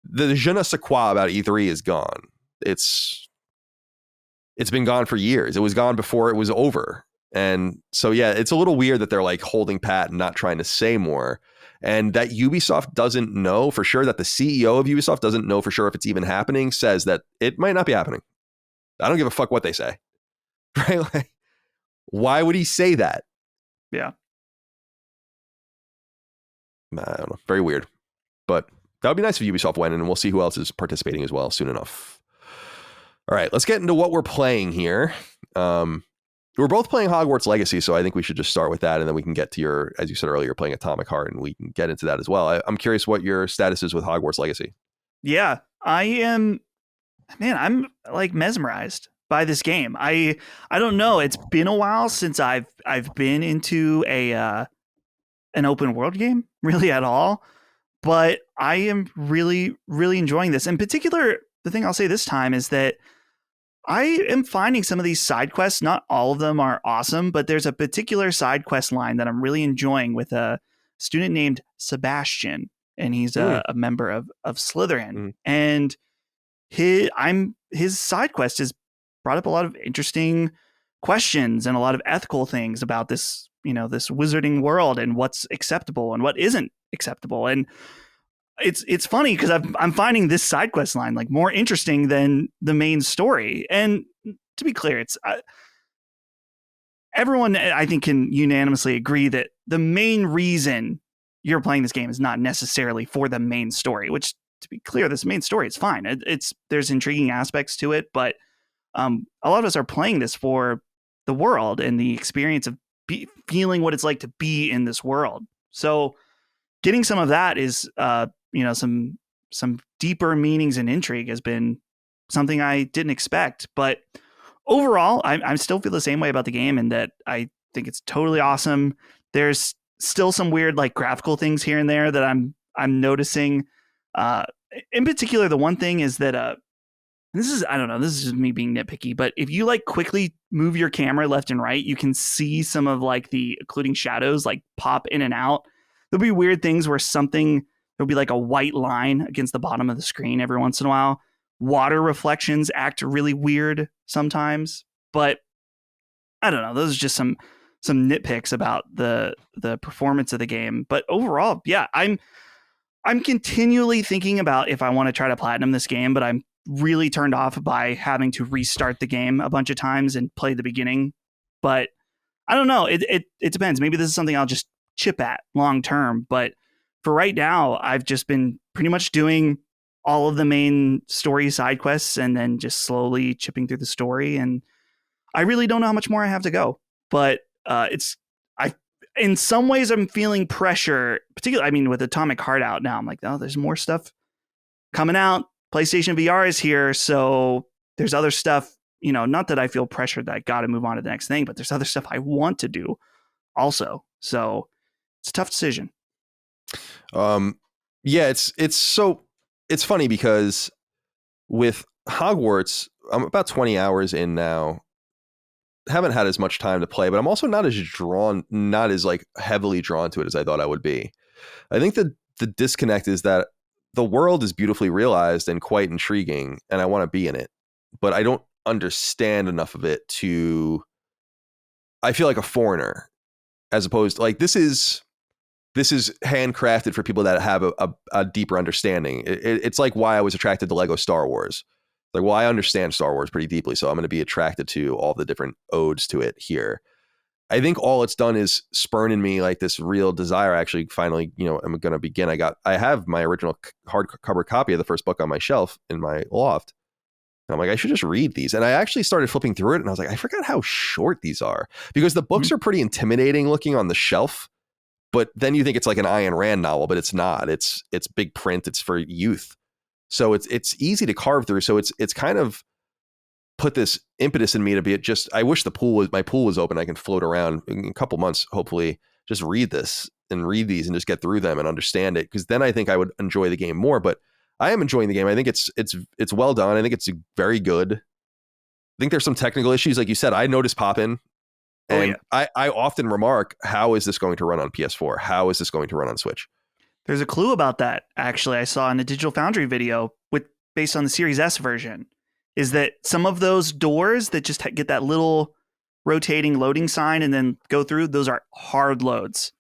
The je ne sais quoi about E3 is gone. It's been gone for years. It was gone before it was over, and so yeah, it's a little weird that they're like holding pat and not trying to say more. And that Ubisoft doesn't know for sure, that the CEO of Ubisoft doesn't know for sure if it's even happening, says that it might not be happening. I don't give a fuck what they say. Right? Like, why would he say that? Yeah. I don't know. Very weird. But that would be nice if Ubisoft went, and we'll see who else is participating as well soon enough. All right, let's get into what we're playing here. We're both playing Hogwarts Legacy, so I think we should just start with that, and then we can get to your, as you said earlier, playing Atomic Heart, and we can get into that as well. I'm curious what your status is with Hogwarts Legacy. Yeah, I am. Man, I'm like mesmerized by this game. I don't know. It's been a while since I've been into an open world game really at all, but I am really, really enjoying this. In particular, the thing I'll say this time is that I am finding some of these side quests, not all of them are awesome, but there's a particular side quest line that I'm really enjoying with a student named Sebastian, and he's a member of Slytherin. And his side quest has brought up a lot of interesting questions and a lot of ethical things about this, this wizarding world and what's acceptable and what isn't acceptable. And it's funny because I'm finding this side quest line like more interesting than the main story. And to be clear, it's everyone I think can unanimously agree that the main reason you're playing this game is not necessarily for the main story. Which, to be clear, this main story is fine. There's intriguing aspects to it, but a lot of us are playing this for the world and the experience of feeling what it's like to be in this world. So getting some of that is some deeper meanings and intrigue has been something I didn't expect. But overall, I still feel the same way about the game, and that I think it's totally awesome. There's still some weird like graphical things here and there that I'm noticing. In particular, the one thing is that this is just me being nitpicky, but if you like quickly move your camera left and right, you can see some of like the occluding shadows like pop in and out. There'll be weird things where there'll be like a white line against the bottom of the screen every once in a while. Water reflections act really weird sometimes, but I don't know. Those are just some nitpicks about the performance of the game. But overall, yeah, I'm continually thinking about if I want to try to platinum this game, but I'm really turned off by having to restart the game a bunch of times and play the beginning. But I don't know. It depends. Maybe this is something I'll just chip at long term, but for right now, I've just been pretty much doing all of the main story side quests and then just slowly chipping through the story. And I really don't know how much more I have to go, but in some ways I'm feeling pressure, particularly, with Atomic Heart out now. I'm like, oh, there's more stuff coming out. PlayStation VR is here. So there's other stuff, not that I feel pressured that I got to move on to the next thing, but there's other stuff I want to do also. So it's a tough decision. Yeah, it's funny because with Hogwarts, I'm about 20 hours in now. Haven't had as much time to play, but I'm also not as like heavily drawn to it as I thought I would be. I think the disconnect is that the world is beautifully realized and quite intriguing, and I want to be in it, but I don't understand enough of it I feel like a foreigner, as opposed to like, this is handcrafted for people that have a deeper understanding. It's like why I was attracted to Lego Star Wars. Like, well, I understand Star Wars pretty deeply, so I'm going to be attracted to all the different odes to it here. I think all it's done is spurn in me like this real desire. Actually, finally, I'm going to begin. I have my original hardcover copy of the first book on my shelf in my loft. And I'm like, I should just read these. And I actually started flipping through it, and I was like, I forgot how short these are, because the books are pretty intimidating looking on the shelf. But then you think it's like an Ayn Rand novel, but it's not. It's big print. It's for youth. So it's easy to carve through. So it's kind of put this impetus in me to be I wish my pool was open. I can float around in a couple months, hopefully just read these and just get through them and understand it. Cause then I think I would enjoy the game more, but I am enjoying the game. I think it's well done. I think it's very good. I think there's some technical issues. Like you said, I noticed pop-in. And I often remark, how is this going to run on PS4? How is this going to run on Switch? There's a clue about that, actually, I saw in a Digital Foundry video based on the Series S version, is that some of those doors that just get that little rotating loading sign and then go through, those are hard loads.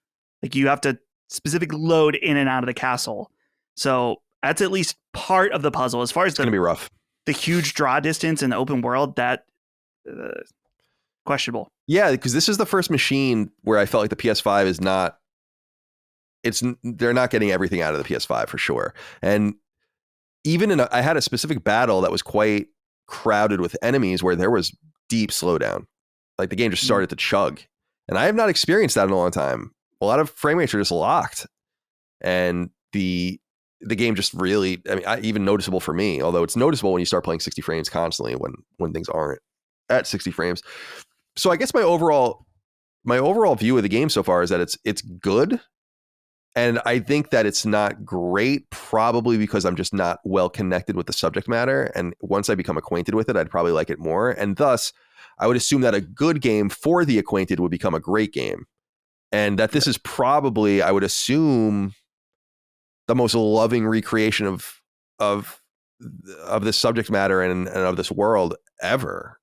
Like you have to specifically load in and out of the castle. So that's at least part of the puzzle. As far as it's going to be rough. The huge draw distance in the open world, that questionable. Yeah, because this is the first machine where I felt like the PS5 is not. They're not getting everything out of the PS5 for sure. And even I had a specific battle that was quite crowded with enemies where there was deep slowdown. Like the game just started to chug, and I have not experienced that in a long time. A lot of frame rates are just locked, and the game just really, even noticeable for me. Although it's noticeable when you start playing 60 frames constantly when things aren't at 60 frames. So I guess my overall view of the game so far is that it's good. And I think that it's not great, probably because I'm just not well connected with the subject matter. And once I become acquainted with it, I'd probably like it more. And thus, I would assume that a good game for the acquainted would become a great game. And that this is probably, I would assume, the most loving recreation of this subject matter and of this world ever.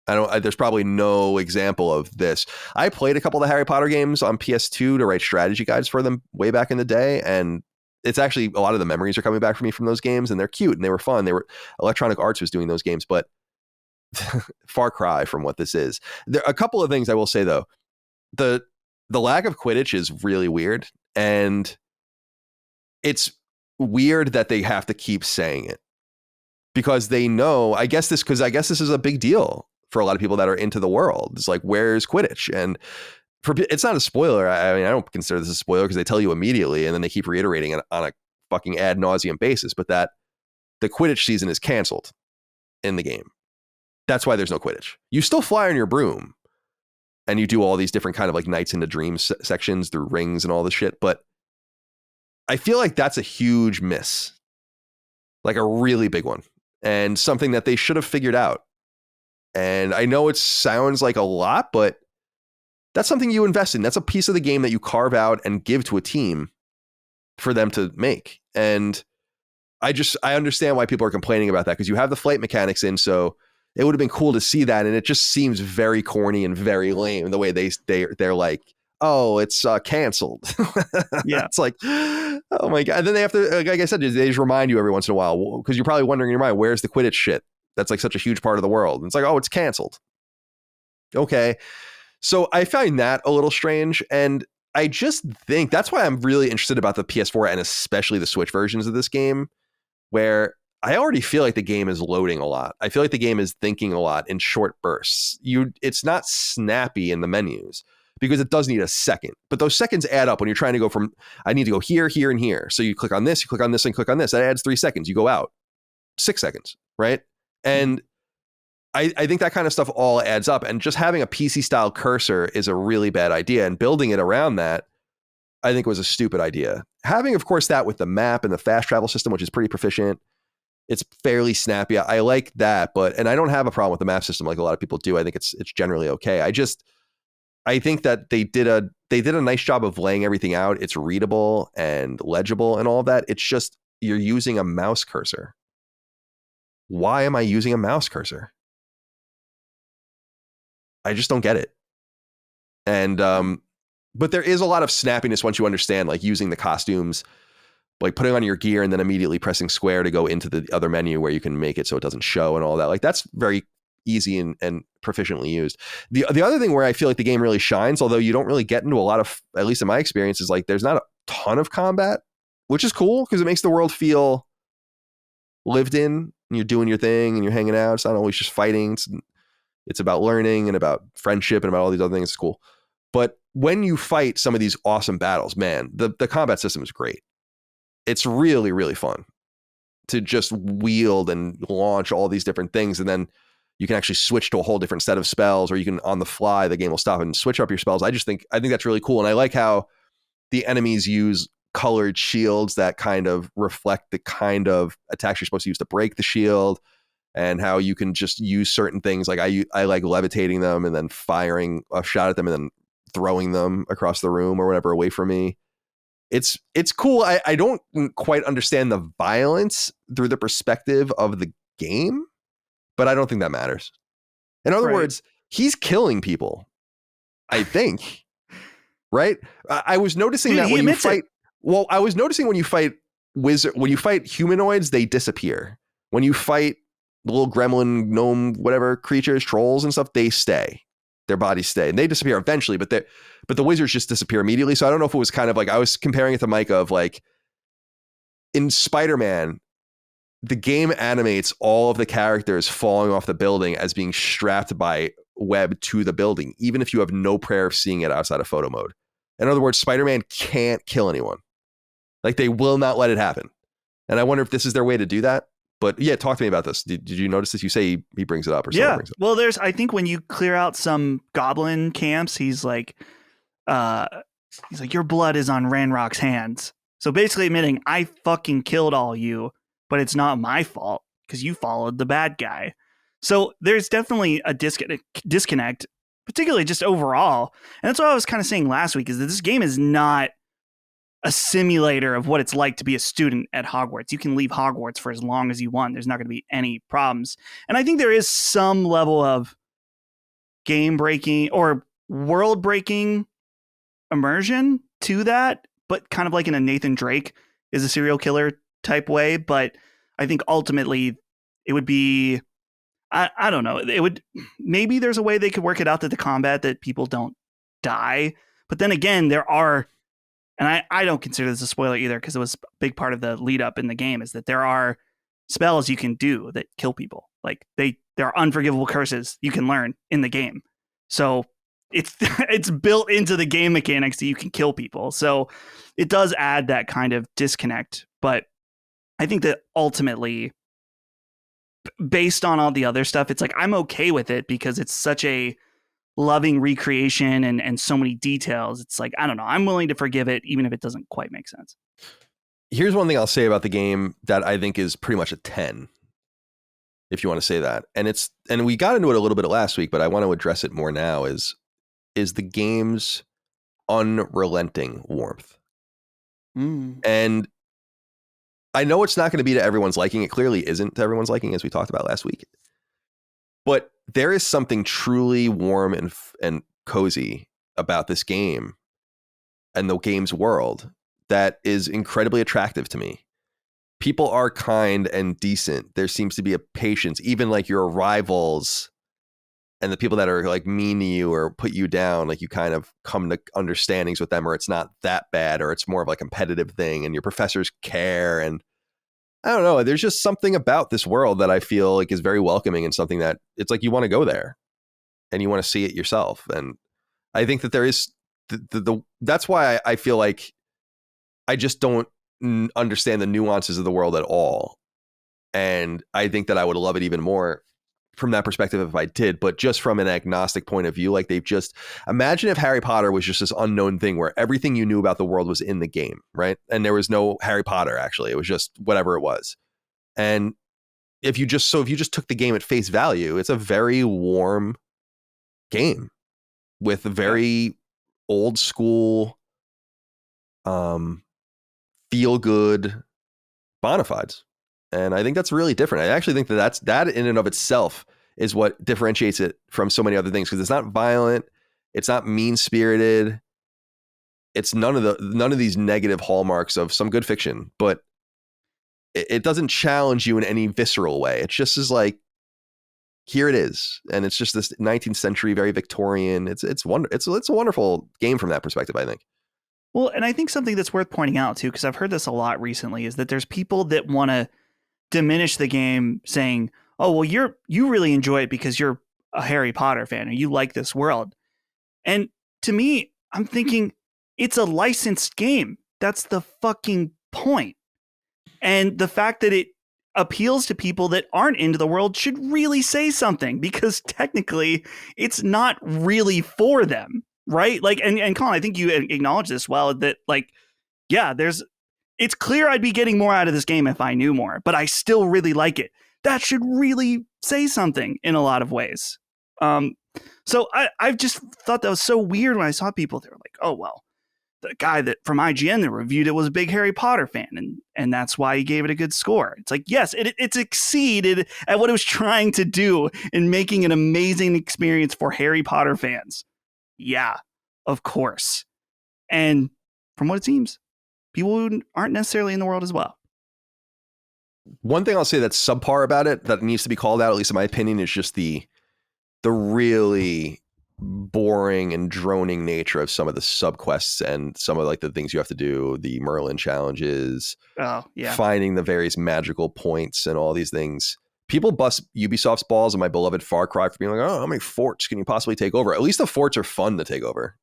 There's probably no example of this. I played a couple of the Harry Potter games on PS2 to write strategy guides for them way back in the day. And it's actually, a lot of the memories are coming back for me from those games, and they're cute and they were fun. Electronic Arts was doing those games, but far cry from what this is. There are a couple of things I will say though. The lack of Quidditch is really weird, and it's weird that they have to keep saying it because they know, I guess this is a big deal for a lot of people that are into the world. It's like, where's Quidditch? And it's not a spoiler. I mean, I don't consider this a spoiler because they tell you immediately and then they keep reiterating it on a fucking ad nauseum basis, but that the Quidditch season is canceled in the game. That's why there's no Quidditch. You still fly on your broom and you do all these different kind of like Nights into Dreams sections through rings and all this shit. But I feel like that's a huge miss, like a really big one, and something that they should have figured out. And I know it sounds like a lot, but that's something you invest in. That's a piece of the game that you carve out and give to a team for them to make. And I understand why people are complaining about that, because you have the flight mechanics in, so it would have been cool to see that. And it just seems very corny and very lame the way they're like, oh, it's canceled. Yeah. It's like, oh my God. And then they have to, like I said, they just remind you every once in a while, because you're probably wondering in your mind, where's the Quidditch shit? That's like such a huge part of the world. And it's like, oh, it's canceled. Okay. So I find that a little strange. And I just think that's why I'm really interested about the PS4 and especially the Switch versions of this game, where I already feel like the game is loading a lot. I feel like the game is thinking a lot in short bursts. It's not snappy in the menus because it does need a second, but those seconds add up when you're trying to go from, I need to go here, here, and here. So you click on this, and click on this. That adds 3 seconds. You go out 6 seconds, right? And I think that kind of stuff all adds up. And just having a PC style cursor is a really bad idea. And building it around that, I think, was a stupid idea. Having, of course, that with the map and the fast travel system, which is pretty proficient. It's fairly snappy. I like that, and I don't have a problem with the map system like a lot of people do. I think it's generally okay. I think that they did a nice job of laying everything out. It's readable and legible and all of that. It's just, you're using a mouse cursor. Why am I using a mouse cursor? I just don't get it. And but there is a lot of snappiness once you understand, like using the costumes, like putting on your gear and then immediately pressing square to go into the other menu where you can make it so it doesn't show and all that. Like that's very easy and proficiently used. The other thing where I feel like the game really shines, although you don't really get into a lot of, at least in my experience, is like there's not a ton of combat, which is cool because it makes the world feel lived in, and you're doing your thing and you're hanging out. It's not always just fighting. It's about learning and about friendship and about all these other things. It's cool. But when you fight some of these awesome battles, man, the combat system is great. It's really, really fun to just wield and launch all these different things. And then you can actually switch to a whole different set of spells, or you can on the fly, the game will stop and switch up your spells. I think that's really cool. And I like how the enemies use colored shields that kind of reflect the kind of attacks you're supposed to use to break the shield, and how you can just use certain things. Like I like levitating them and then firing a shot at them and then throwing them across the room or whatever away from me. It's cool. I don't quite understand the violence through the perspective of the game, but I don't think that matters. In other words, he's killing people, I think. Right? I was noticing that when you fight. Well, I was noticing when you fight humanoids, they disappear. When you fight the little gremlin, gnome, whatever creatures, trolls and stuff, they stay. Their bodies stay, and they disappear eventually. But the wizards just disappear immediately. So I don't know if it was kind of like, I was comparing it to Mike of like in Spider-Man, the game animates all of the characters falling off the building as being strapped by web to the building, even if you have no prayer of seeing it outside of photo mode. In other words, Spider-Man can't kill anyone. Like, they will not let it happen. And I wonder if this is their way to do that. But yeah, talk to me about this. Did you notice this? You say he brings it up, or someone brings it up. Well, I think when you clear out some goblin camps, he's like, your blood is on Ranrock's hands. So basically admitting, I fucking killed all you, but it's not my fault because you followed the bad guy. So there's definitely a disconnect, particularly just overall. And that's what I was kind of saying last week, is that this game is not a simulator of what it's like to be a student at Hogwarts. You can leave Hogwarts for as long as you want. There's not going to be any problems. And I think there is some level of game breaking or world breaking immersion to that, but kind of like in a Nathan Drake is a serial killer type way. But I think ultimately it would be, I don't know, it would, maybe there's a way they could work it out that the combat, that people don't die. But then again, there are, and I don't consider this a spoiler either, because it was a big part of the lead up in the game, is that there are spells you can do that kill people. Like there are unforgivable curses you can learn in the game. So it's built into the game mechanics that you can kill people. So it does add that kind of disconnect. But I think that ultimately, based on all the other stuff, it's like, I'm okay with it because it's such a loving recreation and so many details. It's like, I don't know, I'm willing to forgive it even if it doesn't quite make sense. Here's one thing I'll say about the game that I think is pretty much a 10, if you want to say that. And we got into it a little bit last week, but I want to address it more now, is the game's unrelenting warmth. And I know it's not going to be to everyone's liking. It clearly isn't to everyone's liking, as we talked about last week. But there is something truly warm and cozy about this game and the game's world that is incredibly attractive to me. People are kind and decent. There seems to be a patience, even like your rivals and the people that are like mean to you or put you down, like you kind of come to understandings with them, or it's not that bad, or it's more of a competitive thing, and your professors care. And I don't know, there's just something about this world that I feel like is very welcoming, and something that it's like you want to go there and you want to see it yourself. And I think that there is that's why I feel like I just don't understand the nuances of the world at all. And I think that I would love it even more from that perspective if I did, but just from an agnostic point of view, like they've just, imagine if Harry Potter was just this unknown thing where everything you knew about the world was in the game, right? And there was no Harry Potter, actually. It was just whatever it was. And if you just took the game at face value, it's a very warm game with very old school, feel good bona fides. And I think that's really different. I actually think that in and of itself is what differentiates it from so many other things, because it's not violent, it's not mean spirited, it's none of these negative hallmarks of some good fiction, but it doesn't challenge you in any visceral way. It just is like, here it is, and it's just this 19th century, very Victorian. It's a wonderful game from that perspective, I think. Well, and I think something that's worth pointing out too, because I've heard this a lot recently, is that there's people that want to diminish the game, saying, oh, well, you really enjoy it because you're a Harry Potter fan and you like this world. And to me, I'm thinking it's a licensed game. That's the fucking point. And the fact that it appeals to people that aren't into the world should really say something, because technically it's not really for them, right? Like, and Colin, I think you acknowledge this well, that like, yeah, it's clear I'd be getting more out of this game if I knew more, but I still really like it. That should really say something in a lot of ways. So I've just thought that was so weird when I saw people, they were like, oh, well, the guy that from IGN that reviewed it was a big Harry Potter fan, and that's why he gave it a good score. It's like, yes, it succeeded at what it was trying to do in making an amazing experience for Harry Potter fans. Yeah, of course. And from what it seems, people who aren't necessarily in the world as well. One thing I'll say that's subpar about it that needs to be called out, at least in my opinion, is just the really boring and droning nature of some of the subquests and some of like the things you have to do, the Merlin challenges, finding the various magical points and all these things. People bust Ubisoft's balls and my beloved Far Cry for being like, oh, how many forts can you possibly take over? At least the forts are fun to take over.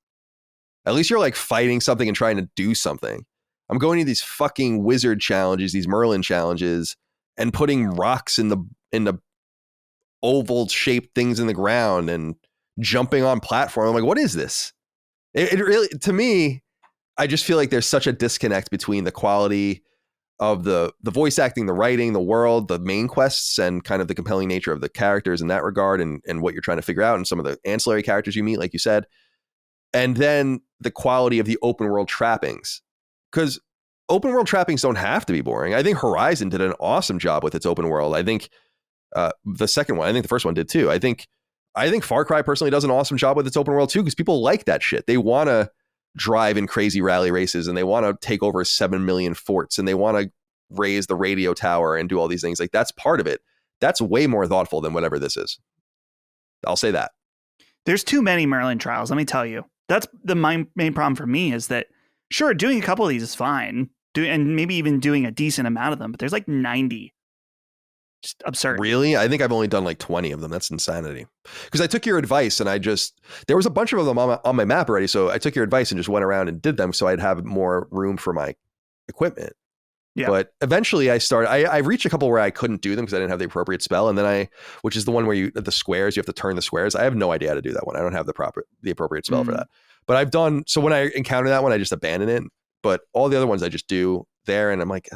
At least you're like fighting something and trying to do something. I'm going to these fucking wizard challenges, these Merlin challenges, and putting rocks in the oval shaped things in the ground and jumping on platform. I'm like, what is this? It really, to me, I just feel like there's such a disconnect between the quality of the voice acting, the writing, the world, the main quests, and kind of the compelling nature of the characters in that regard, and what you're trying to figure out, and some of the ancillary characters you meet, like you said, and then the quality of the open world trappings. Because open world trappings don't have to be boring. I think Horizon did an awesome job with its open world. I think the second one, I think the first one did too. I think Far Cry personally does an awesome job with its open world too, because people like that shit. They want to drive in crazy rally races, and they want to take over 7 million forts, and they want to raise the radio tower and do all these things. Like, that's part of it. That's way more thoughtful than whatever this is. I'll say that. There's too many Merlin trials, let me tell you. That's the main problem for me, is that sure, doing a couple of these is fine, and maybe even doing a decent amount of them, but there's like 90. Just absurd. Really? I think I've only done like 20 of them. That's insanity. Because I took your advice, and there was a bunch of them on my map already. So I took your advice and just went around and did them so I'd have more room for my equipment. Yeah. But eventually I reached a couple where I couldn't do them because I didn't have the appropriate spell. And then which is the one where the squares, you have to turn the squares. I have no idea how to do that one. I don't have the appropriate spell for that. But I've done, so when I encounter that one, I just abandon it. But all the other ones I just do there. And I'm like,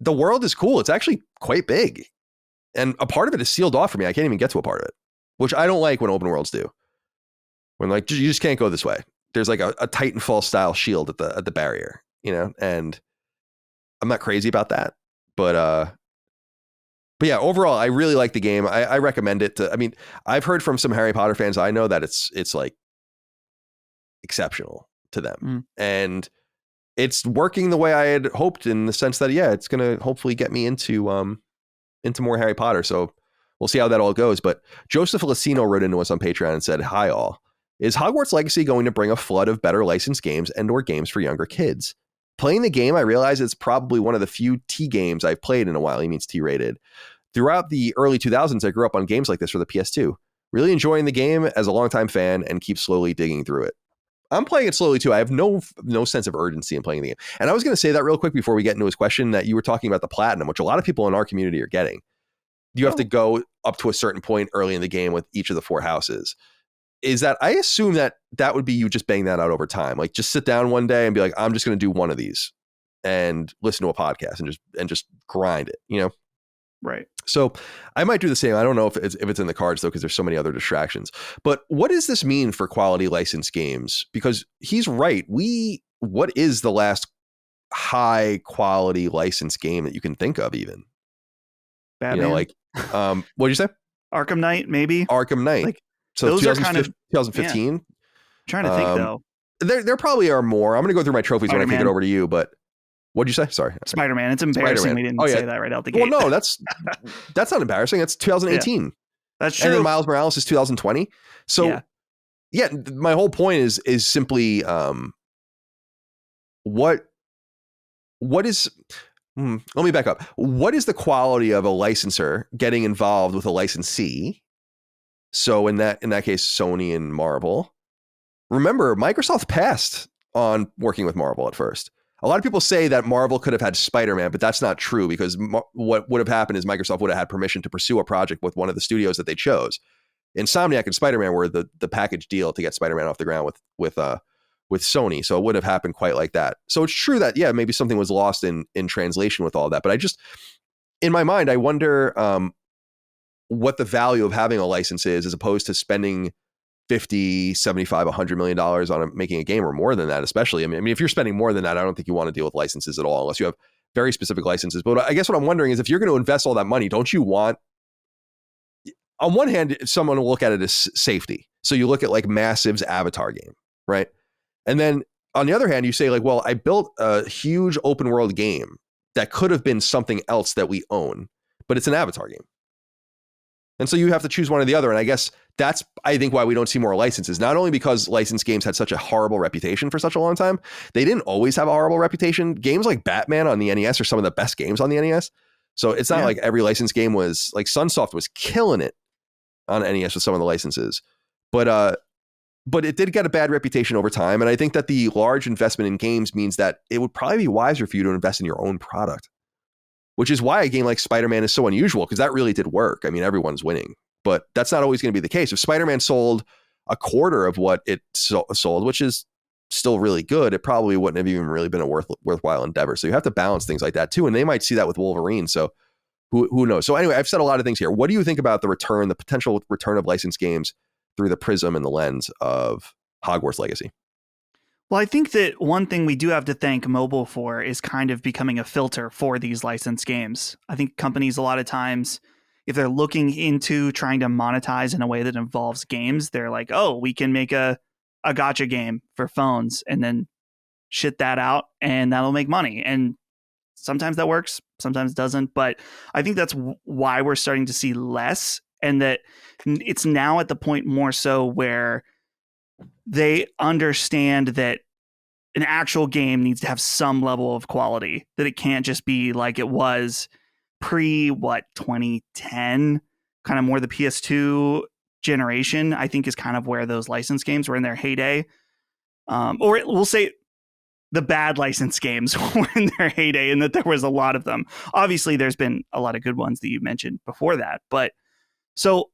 the world is cool. It's actually quite big. And a part of it is sealed off for me. I can't even get to a part of it, which I don't like when open worlds do. When like, you just can't go this way. There's like a Titanfall style shield at the barrier, and I'm not crazy about that. But yeah, overall, I really like the game. I recommend it I've heard from some Harry Potter fans. I know that it's like exceptional to them. And it's working the way I had hoped, in the sense that, yeah, it's going to hopefully get me into more Harry Potter. So we'll see how that all goes. But Joseph Lucino wrote into us on Patreon and said, "Hi all. Is Hogwarts Legacy going to bring a flood of better licensed games and/or games for younger kids? Playing the game, I realize it's probably one of the few T games I've played in a while." He means T-rated. "Throughout the early 2000s, I grew up on games like this for the PS2. Really enjoying the game as a longtime fan, and keep slowly digging through it." I'm playing it slowly too. I have no sense of urgency in playing the game. And I was going to say that real quick before we get into his question, that you were talking about the platinum, which a lot of people in our community are getting. You have to go up to a certain point early in the game with each of the 4 houses. Is that, I assume that would be you just bang that out over time. Like, just sit down one day and be like, I'm just going to do one of these and listen to a podcast and just grind it, Right. So I might do the same. I don't know if it's in the cards though, because there's so many other distractions. But what does this mean for quality licensed games? Because he's right. What is the last high quality licensed game that you can think of even? Batman. What did you say? Arkham Knight, maybe. Arkham Knight. Like, so those are kind of 2015. Yeah. Trying to think though. There probably are more. I'm going to go through my trophies when I kick it over to you, but what'd you say? Sorry. Spider-Man. It's embarrassing Spider-Man. we didn't say that right out the gate. Well, no, that's not embarrassing. That's 2018. Yeah, that's true. And then Miles Morales is 2020. So yeah, my whole point is simply what is let me back up. What is the quality of a licensor getting involved with a licensee? So in that case, Sony and Marvel. remember, Microsoft passed on working with Marvel at first. A lot of people say that Marvel could have had Spider-Man, but that's not true because what would have happened is Microsoft would have had permission to pursue a project with one of the studios that they chose. Insomniac and Spider-Man were the package deal to get Spider-Man off the ground with Sony. So it would have happened quite like that. So it's true that, yeah, maybe something was lost in translation with all that. But I just, in my mind, I wonder what the value of having a license is as opposed to spending 50, 75, $100 million on making a game or more than that, especially. I mean, if you're spending more than that, I don't think you want to deal with licenses at all unless you have very specific licenses. But I guess what I'm wondering is if you're going to invest all that money, don't you want, on one hand, someone will look at it as safety. So you look at like Massive's Avatar game, right? And then on the other hand, you say like, well, I built a huge open world game that could have been something else that we own, but it's an Avatar game. And so you have to choose one or the other. And I guess that's, I think, why we don't see more licenses. Not only because licensed games had such a horrible reputation for such a long time, they didn't always have a horrible reputation. Games like Batman on the NES are some of the best games on the NES. So it's not like every licensed game was, like Sunsoft was killing it on NES with some of the licenses. But it did get a bad reputation over time. And I think that the large investment in games means that it would probably be wiser for you to invest in your own product, which is why a game like Spider-Man is so unusual, because that really did work. I mean, everyone's winning, but that's not always going to be the case. If Spider-Man sold a quarter of what it sold, which is still really good, it probably wouldn't have even really been a worthwhile endeavor. So you have to balance things like that too. And they might see that with Wolverine. So who knows? So anyway, I've said a lot of things here. What do you think about the potential return of licensed games through the prism and the lens of Hogwarts Legacy? Well, I think that one thing we do have to thank mobile for is kind of becoming a filter for these licensed games. I think companies a lot of times, if they're looking into trying to monetize in a way that involves games, they're like, oh, we can make a gacha game for phones and then shit that out and that'll make money. And sometimes that works, sometimes it doesn't. But I think that's why we're starting to see less, and that it's now at the point more so where they understand that an actual game needs to have some level of quality, that it can't just be like it was pre 2010, kind of more the PS2 generation, I think is kind of where those licensed games were in their heyday. Or we'll say the bad licensed games were in their heyday, and that there was a lot of them. Obviously, there's been a lot of good ones that you mentioned before that. But so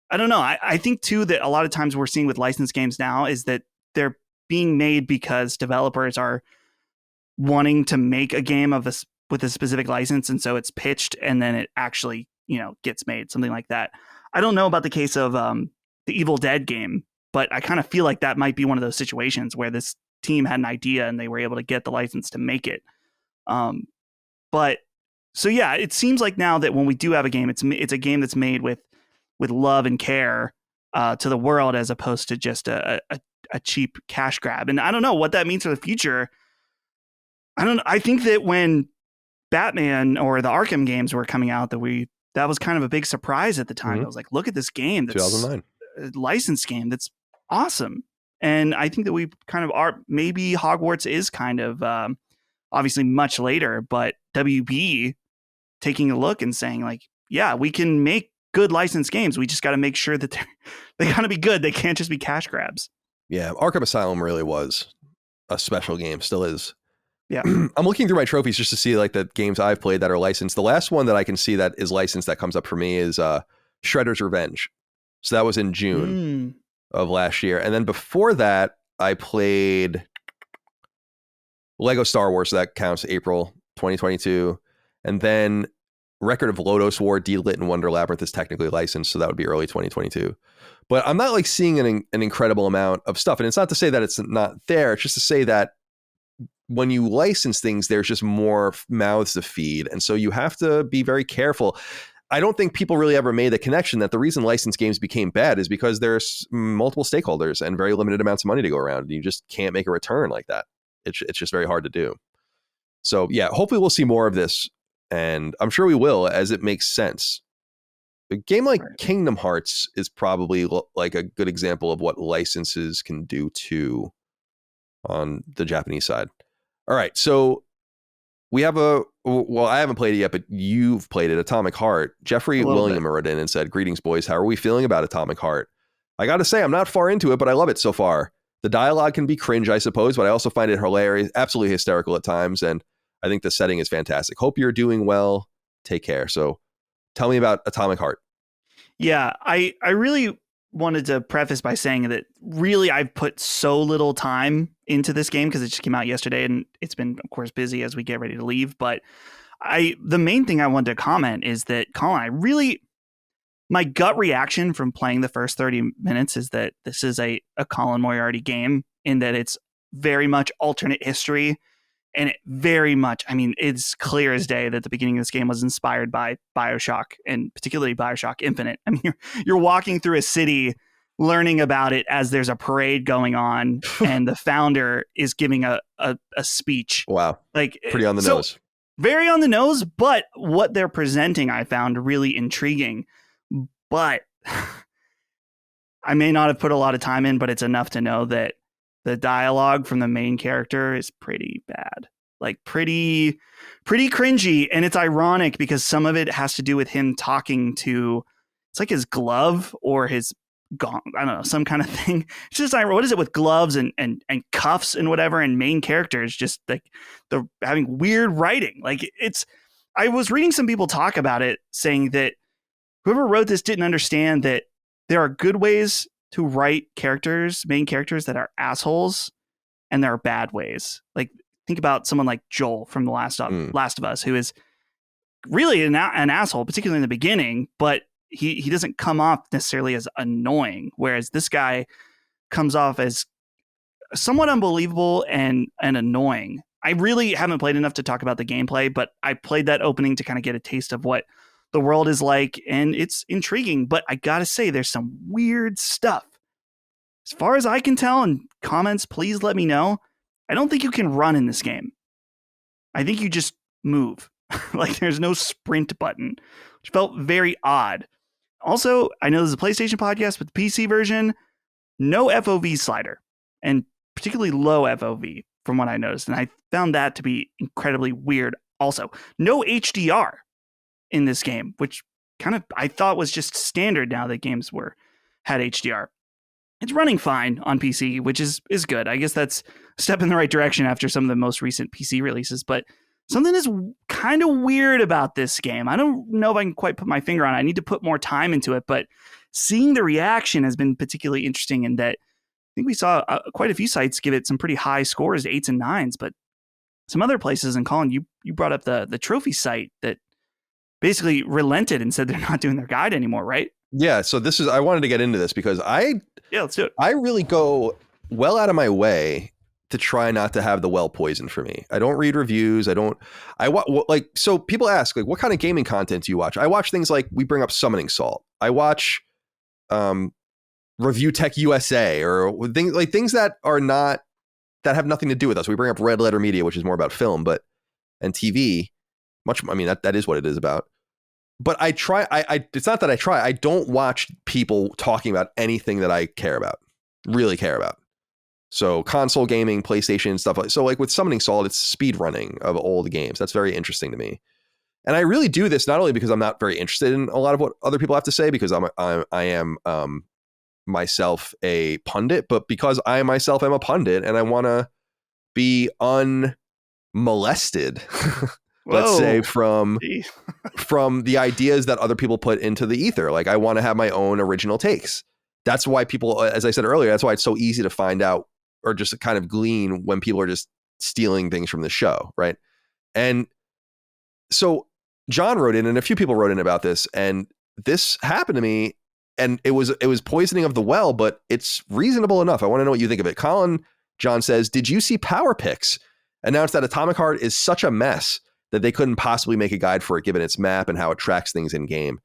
I don't know. I think, too, that a lot of times we're seeing with licensed games now is that they're being made because developers are wanting to make a game with a specific license. And so it's pitched and then it actually, gets made, something like that. I don't know about the case of the Evil Dead game, but I kind of feel like that might be one of those situations where this team had an idea and they were able to get the license to make it. But so, yeah, it seems like now that when we do have a game, it's a game that's made with love and care to the world, as opposed to just a cheap cash grab. And I don't know what that means for the future. I think that when Batman or the Arkham games were coming out, that was kind of a big surprise at the time. I was like, look at this game. That's 2009. A licensed game. That's awesome. And I think that we kind of are, maybe Hogwarts is kind of obviously much later, but WB taking a look and saying like, yeah, we can make good licensed games. We just got to make sure that they got to be good. They can't just be cash grabs. Yeah, Arkham Asylum really was a special game, still is. Yeah. I'm looking through my trophies just to see like the games I've played that are licensed. The last one that I can see that is licensed that comes up for me is Shredder's Revenge. So that was in June of last year. And then before that, I played Lego Star Wars. So that counts, April 2022. And then Record of Lodos War, D-Lit and Wonder Labyrinth is technically licensed, so that would be early 2022. But I'm not like seeing an incredible amount of stuff. And it's not to say that it's not there. It's just to say that when you license things, there's just more mouths to feed. And so you have to be very careful. I don't think people really ever made the connection that the reason licensed games became bad is because there's multiple stakeholders and very limited amounts of money to go around. You just can't make a return like that. It's just very hard to do. So yeah, hopefully we'll see more of this. And I'm sure we will, as it makes sense. A game like Kingdom Hearts is probably like a good example of what licenses can do too on the Japanese side. All right, so we have I haven't played it yet, but you've played it, Atomic Heart. Jeffrey William wrote in and said, "Greetings, boys. How are we feeling about Atomic Heart? I got to say, I'm not far into it, but I love it so far. The dialogue can be cringe, I suppose, but I also find it hilarious, absolutely hysterical at times. And I think the setting is fantastic. Hope you're doing well. Take care. So tell me about Atomic Heart. Yeah, I really wanted to preface by saying that really I've put so little time into this game because it just came out yesterday and it's been, of course, busy as we get ready to leave. But the main thing I wanted to comment is that, Colin, my gut reaction from playing the first 30 minutes is that this is a Colin Moriarty game in that it's very much alternate history. And it very much, I mean, it's clear as day that the beginning of this game was inspired by BioShock, and particularly BioShock Infinite. I mean, you're walking through a city learning about it as there's a parade going on and the founder is giving a speech. Wow. Like, pretty on the nose. Very on the nose, but what they're presenting I found really intriguing. But I may not have put a lot of time in, but it's enough to know that the dialogue from the main character is pretty bad, like pretty cringy. And it's ironic because some of it has to do with him talking to, it's like his glove or his gauntlet, I don't know, some kind of thing. It's just, what is it with gloves and cuffs and whatever, and main characters just like they're having weird writing. Like I was reading some people talk about it saying that whoever wrote this didn't understand that there are good ways to write main characters that are assholes, and there are bad ways. Like, think about someone like Joel from The Last of Us, who is really an asshole, particularly in the beginning, but he doesn't come off necessarily as annoying, whereas this guy comes off as somewhat unbelievable and annoying. I really haven't played enough to talk about the gameplay, but I played that opening to kind of get a taste of what the world is like, and it's intriguing, but I gotta say there's some weird stuff. As far as I can tell, and comments, please let me know, I don't think you can run in this game. I think you just move. Like, there's no sprint button, which felt very odd. Also, I know this is a PlayStation podcast, but the PC version, no FOV slider, and particularly low FOV from what I noticed, and I found that to be incredibly weird. Also, no HDR in this game, which kind of I thought was just standard now that games had HDR. It's running fine on PC, which is good. I guess that's a step in the right direction after some of the most recent PC releases, but something is kind of weird about this game. I don't know if I can quite put my finger on it. I need to put more time into it, but seeing the reaction has been particularly interesting in that I think we saw quite a few sites give it some pretty high scores, 8s and 9s, but some other places, and Colin, you brought up the trophy site that basically relented and said they're not doing their guide anymore, right? Yeah, so I wanted to get into this because let's do it. I really go well out of my way to try not to have the well poisoned for me. I don't read reviews. So people ask, like, what kind of gaming content do you watch? I watch things like, we bring up Summoning Salt. I watch Review Tech USA or things that have nothing to do with us. We bring up Red Letter Media, which is more about film, and TV. That is what it is about. But I try, it's not that I try, I don't watch people talking about anything that I really care about. So console gaming, PlayStation, stuff like, so like with Summoning Salt, it's speed running of old games. That's very interesting to me. And I really do this not only because I'm not very interested in a lot of what other people have to say, because I am myself a pundit, but because I myself am a pundit and I want to be unmolested. Let's say from the ideas that other people put into the ether. Like, I want to have my own original takes. That's why people, as I said earlier, that's why it's so easy to find out or just kind of glean when people are just stealing things from the show, right? And so John wrote in, and a few people wrote in about this, and this happened to me, and it was poisoning of the well, but it's reasonable enough. I want to know what you think of it. John says, did you see PowerPix announced that Atomic Heart is such a mess that they couldn't possibly make a guide for it given its map and how it tracks things in game?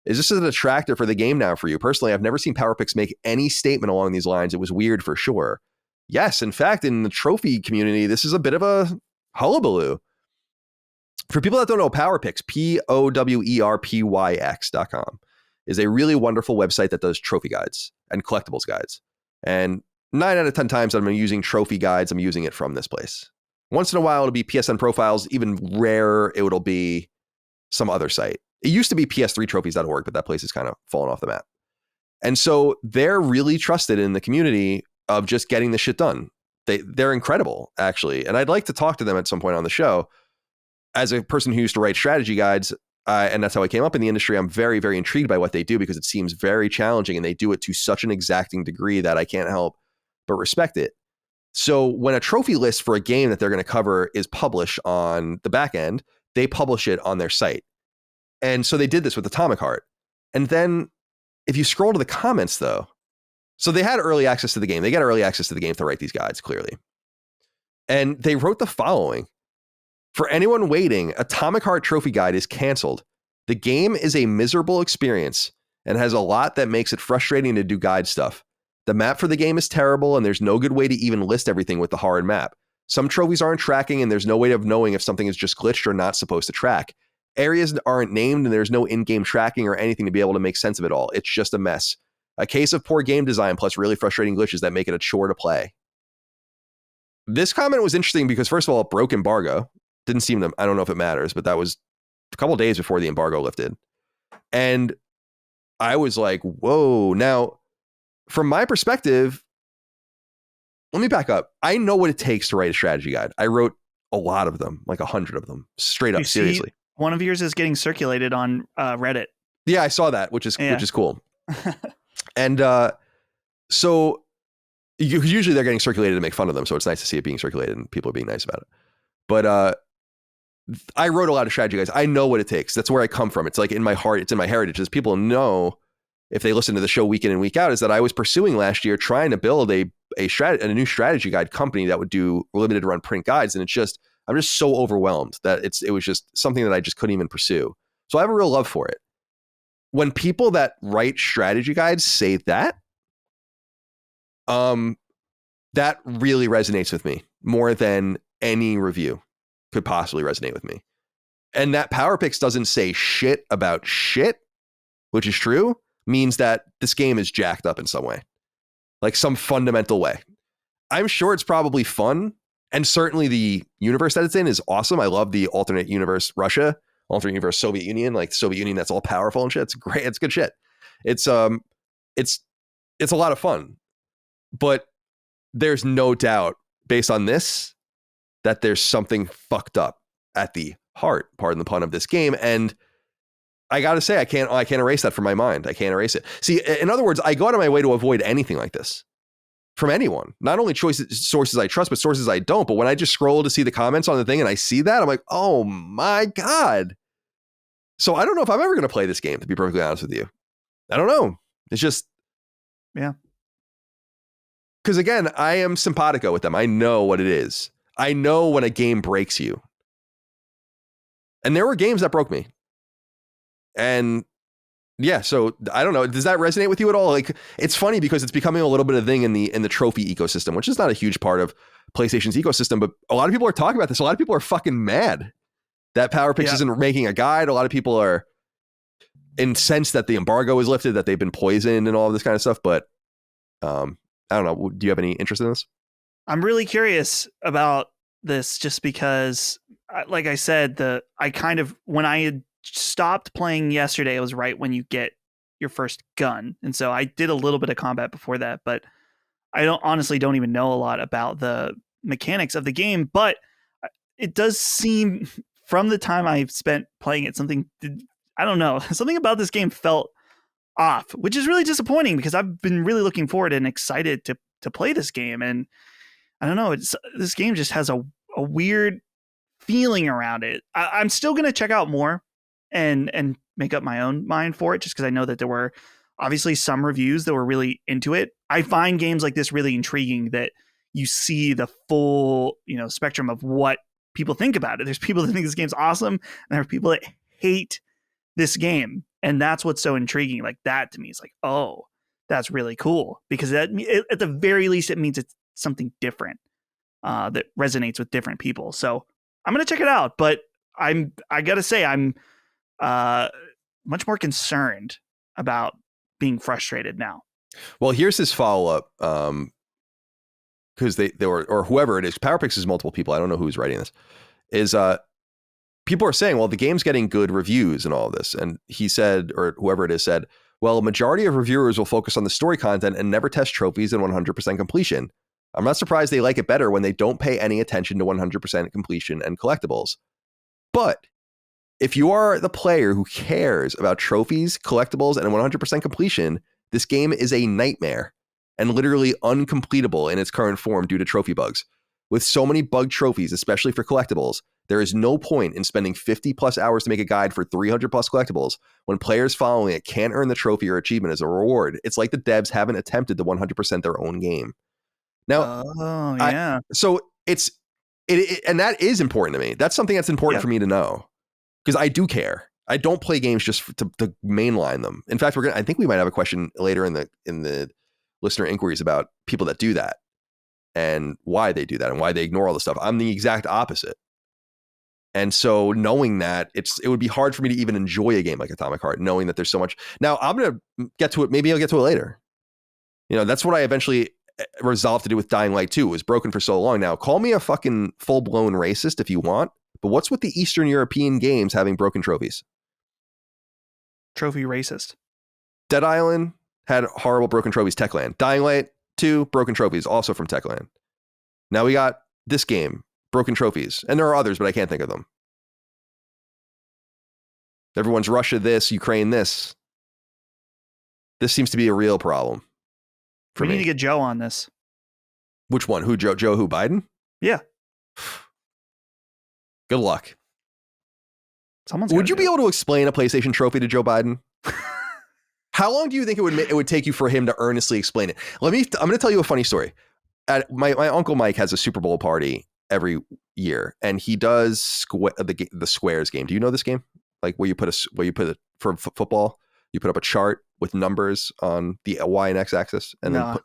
Is this a detractor for the game now for you? Personally, I've never seen PowerPix make any statement along these lines. It was weird for sure. Yes, in fact, in the trophy community, this is a bit of a hullabaloo. For people that don't know, PowerPix, POWERPYX.com, is a really wonderful website that does trophy guides and collectibles guides. And 9 out of 10 times I'm using trophy guides, I'm using it from this place. Once in a while, it'll be PSN profiles. Even rarer, it'll be some other site. It used to be PS3trophies.org, but that place has kind of fallen off the map. And so they're really trusted in the community of just getting the shit done. They're incredible, actually. And I'd like to talk to them at some point on the show. As a person who used to write strategy guides, and that's how I came up in the industry, I'm very, very intrigued by what they do because it seems very challenging and they do it to such an exacting degree that I can't help but respect it. So when a trophy list for a game that they're going to cover is published on the back end, they publish it on their site. And so they did this with Atomic Heart. And then if you scroll to the comments, though, so they had early access to the game. They got early access to the game to write these guides, clearly. And they wrote the following. For anyone waiting, Atomic Heart Trophy Guide is canceled. The game is a miserable experience and has a lot that makes it frustrating to do guide stuff. The map for the game is terrible, and there's no good way to even list everything with the hard map. Some trophies aren't tracking, and there's no way of knowing if something is just glitched or not supposed to track. Areas aren't named, and there's no in-game tracking or anything to be able to make sense of it all. It's just a mess. A case of poor game design plus really frustrating glitches that make it a chore to play. This comment was interesting because, first of all, it broke embargo. Didn't seem to, I don't know if it matters, but that was a couple days before the embargo lifted. And I was like, whoa. Now, from my perspective, let me back up. I know what it takes to write a strategy guide. I wrote a lot of them, like 100 of them, straight up, seriously. One of yours is getting circulated on Reddit. Yeah, I saw that, which is cool. And so usually they're getting circulated to make fun of them. So it's nice to see it being circulated and people are being nice about it. But I wrote a lot of strategy guides. I know what it takes. That's where I come from. It's like in my heart. It's in my heritage. As people know, if they listen to the show week in and week out, is that I was pursuing last year trying to build a new strategy guide company that would do limited run print guides. And I'm just so overwhelmed that it was just something that I just couldn't even pursue. So I have a real love for it. When people that write strategy guides say that, that really resonates with me more than any review could possibly resonate with me. And that Power Picks doesn't say shit about shit, which is true, means that this game is jacked up in some way, like some fundamental way. I'm sure it's probably fun. And certainly the universe that it's in is awesome. I love the alternate universe Russia, alternate universe Soviet Union, like the Soviet Union that's all powerful and shit. It's great. It's good shit. It's a lot of fun. But there's no doubt based on this that there's something fucked up at the heart, pardon the pun, of this game. And I got to say, I can't erase that from my mind. I can't erase it. See, in other words, I go out of my way to avoid anything like this from anyone, not only sources I trust, but sources I don't. But when I just scroll to see the comments on the thing and I see that, I'm like, oh my God. So I don't know if I'm ever going to play this game, to be perfectly honest with you. I don't know. It's just, yeah. Because again, I am simpatico with them. I know what it is. I know when a game breaks you. And there were games that broke me. And yeah, so I don't know. Does that resonate with you at all? Like, it's funny because it's becoming a little bit of a thing in the trophy ecosystem, which is not a huge part of PlayStation's ecosystem, but a lot of people are talking about this. A lot of people are fucking mad that Power Picks isn't making a guide. A lot of people are incensed that the embargo is lifted, that they've been poisoned and all of this kind of stuff. But I don't know. Do you have any interest in this? I'm really curious about this just because, like I said, when I had stopped playing yesterday, it was right when you get your first gun. And so I did a little bit of combat before that, but I honestly don't even know a lot about the mechanics of the game. But it does seem, from the time I've spent playing it, something about this game felt off, which is really disappointing because I've been really looking forward and excited to play this game. And I don't know, this game just has a weird feeling around it. I'm still going to check out more and make up my own mind for it, just because I know that there were obviously some reviews that were really into it. I find games like this really intriguing, that you see the full, spectrum of what people think about it. There's people that think this game's awesome, and there are people that hate this game. And that's what's so intriguing. Like, that to me is like, oh, that's really cool, because at the very least, it means it's something different that resonates with different people. So I'm going to check it out, but I got to say, I'm much more concerned about being frustrated now. Well, here's his follow-up, because they were, or whoever it is, Power Picks is multiple people. I don't know who's writing this. Is people are saying, well, the game's getting good reviews and all of this. And he said, or whoever it is said, Well, a majority of reviewers will focus on the story content and never test trophies and 100% completion. I'm not surprised they like it better when they don't pay any attention to 100% completion and collectibles. But if you are the player who cares about trophies, collectibles, and 100% completion, this game is a nightmare and literally uncompletable in its current form due to trophy bugs. With so many bugged trophies, especially for collectibles, there is no point in spending 50 plus hours to make a guide for 300 plus collectibles when players following it can't earn the trophy or achievement as a reward. It's like the devs haven't attempted to 100% their own game. Now, and that is important to me. That's something that's important for me to know because I do care. I don't play games just to mainline them. In fact, I think we might have a question later in the listener inquiries about people that do that and why they do that and why they ignore all the stuff. I'm the exact opposite. And so knowing that it would be hard for me to even enjoy a game like Atomic Heart, knowing that there's so much. Now I'm going to get to it. Maybe I'll get to it later. That's what I eventually resolved to do with Dying Light 2. It was broken for so long. Now call me a fucking full blown racist if you want, but what's with the Eastern European games having broken trophies? Trophy racist. Dead Island had horrible broken trophies. Techland. Dying Light 2, broken trophies, also from Techland. Now we got this game, broken trophies. And there are others, but I can't think of them. Everyone's Russia this, Ukraine this. This seems to be a real problem for me. We need to get Joe on this. Which one? Who, Joe? Joe who, Biden? Yeah. Good luck. Would you be able to explain a PlayStation trophy to Joe Biden? How long do you think it would take you for him to earnestly explain it? I'm going to tell you a funny story. My uncle Mike has a Super Bowl party every year, and he does the Squares game. Do you know this game? Like where you put for football, you put up a chart with numbers on the Y and X axis, and I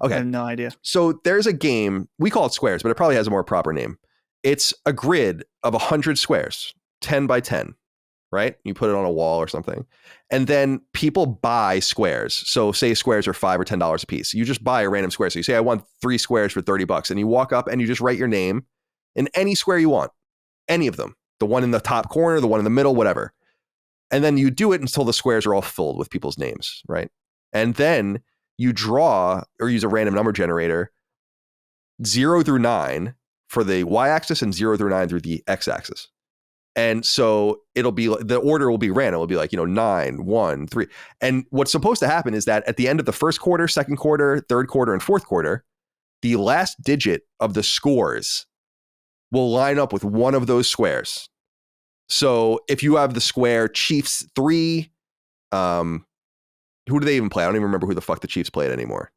have no idea. So there's a game, we call it Squares, but it probably has a more proper name. It's a grid of 100 squares, 10 by 10. Right? You put it on a wall or something. And then people buy squares. So say squares are $5 or $10 a piece. You just buy a random square. So you say, I want 3 squares for $30. And you walk up and you just write your name in any square you want. Any of them. The one in the top corner, the one in the middle, whatever. And then you do it until the squares are all filled with people's names. Right? And then you draw or use a random number generator 0 through 9 for the y-axis and 0 through 9 through the x-axis. And so it'll be, the order will be random. It'll be like, 9, 1, 3. And what's supposed to happen is that at the end of the first quarter, second quarter, third quarter, and fourth quarter, the last digit of the scores will line up with one of those squares. So if you have the square Chiefs 3, who do they even play? I don't even remember who the fuck the Chiefs played anymore.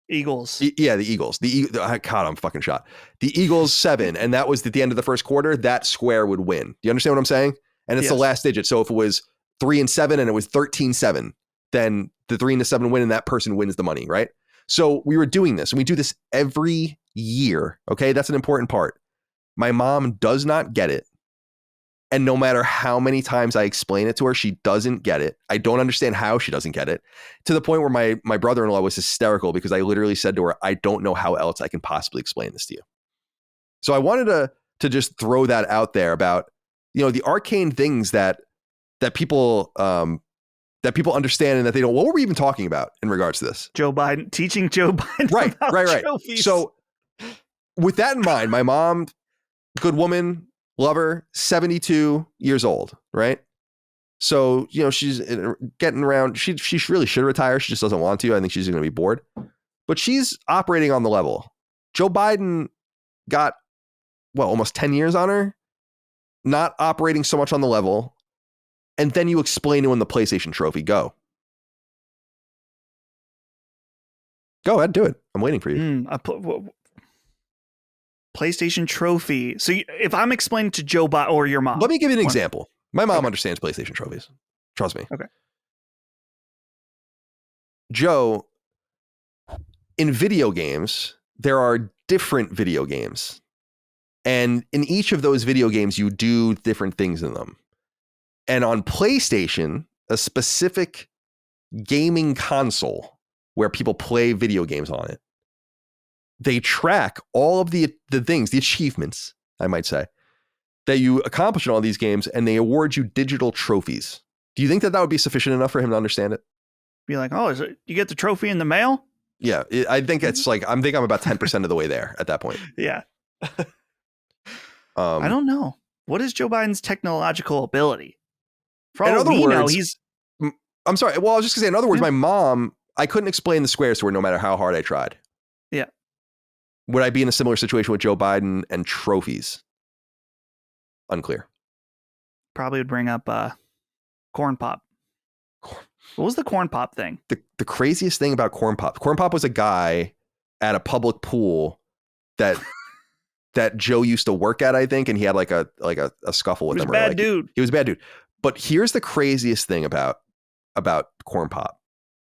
Eagles. Yeah, the Eagles. God, I'm fucking shot. The Eagles 7, and that was at the end of the first quarter. That square would win. Do you understand what I'm saying? And it's the last digit. So if it was 3 and 7 and it was 13-7, then the 3 and the 7 win, and that person wins the money, right? So we were doing this, and we do this every year. Okay, that's an important part. My mom does not get it. And no matter how many times I explain it to her, she doesn't get it. I don't understand how she doesn't get it, to the point where my brother-in-law was hysterical because I literally said to her, I don't know how else I can possibly explain this to you. So I wanted to just throw that out there about, the arcane things that people understand and that they don't. What were we even talking about in regards to this? Joe Biden, teaching Joe Biden. Right. Trophies. So with that in mind, my mom, good woman, lover, 72 years old, right? So, she's getting around. She really should retire. She just doesn't want to. I think she's going to be bored. But she's operating on the level. Joe Biden got, almost 10 years on her, not operating so much on the level. And then you explain to him the PlayStation trophy. Go ahead, do it. I'm waiting for you. PlayStation trophy. So if I'm explaining to Joe Biden or your mom. Let me give you an example. My mom understands PlayStation trophies. Trust me. Okay. Joe, in video games, there are different video games. And in each of those video games, you do different things in them. And on PlayStation, a specific gaming console where people play video games on it, they track all of the things, the achievements, I might say, that you accomplish in all these games, and they award you digital trophies. Do you think that would be sufficient enough for him to understand it? Be like, oh, you get the trophy in the mail? Yeah, I think it's like I'm about 10% of the way there at that point. Yeah. I don't know. What is Joe Biden's technological ability? For all we know, he's. I'm sorry. Well, I was just gonna say. In other words, Yeah. my mom, I couldn't explain the squares to her no matter how hard I tried. Yeah. Would I be in a similar situation with Joe Biden and trophies? Unclear. Probably would bring up corn pop. What was the corn pop thing? The craziest thing about corn pop. Corn pop was a guy at a public pool that Joe used to work at, I think, and he had like a scuffle with him. He was a bad dude. He was a bad dude. But here's the craziest thing about corn pop,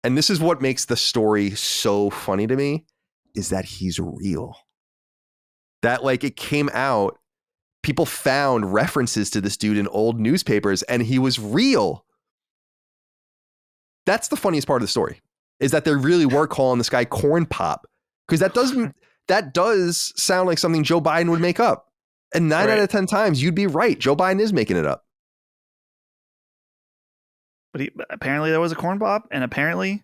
and this is what makes the story so funny to me, is that he's real. That like it came out, people found references to this dude in old newspapers, and he was real. That's the funniest part of the story, is that they really were calling this guy corn pop, because that does sound like something Joe Biden would make up. And 9 out of 10 times you'd be right. Joe Biden is making it up. But apparently there was a corn pop, and apparently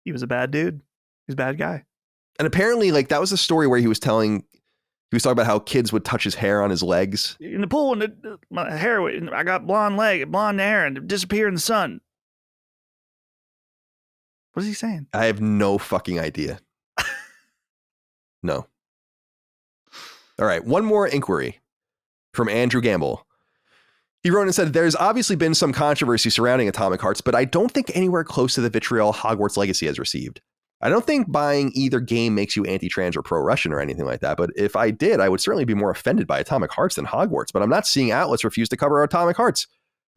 he was a bad dude. He was a bad guy. And apparently, like, that was a story where he was talking about how kids would touch his hair on his legs. In the pool, and my hair, I got blonde hair, and it disappeared in the sun. What is he saying? I have no fucking idea. No. All right. One more inquiry from Andrew Gamble. He wrote and said, there's obviously been some controversy surrounding Atomic Hearts, but I don't think anywhere close to the vitriol Hogwarts Legacy has received. I don't think buying either game makes you anti-trans or pro-Russian or anything like that, but if I did, I would certainly be more offended by Atomic Hearts than Hogwarts, but I'm not seeing outlets refuse to cover Atomic Hearts.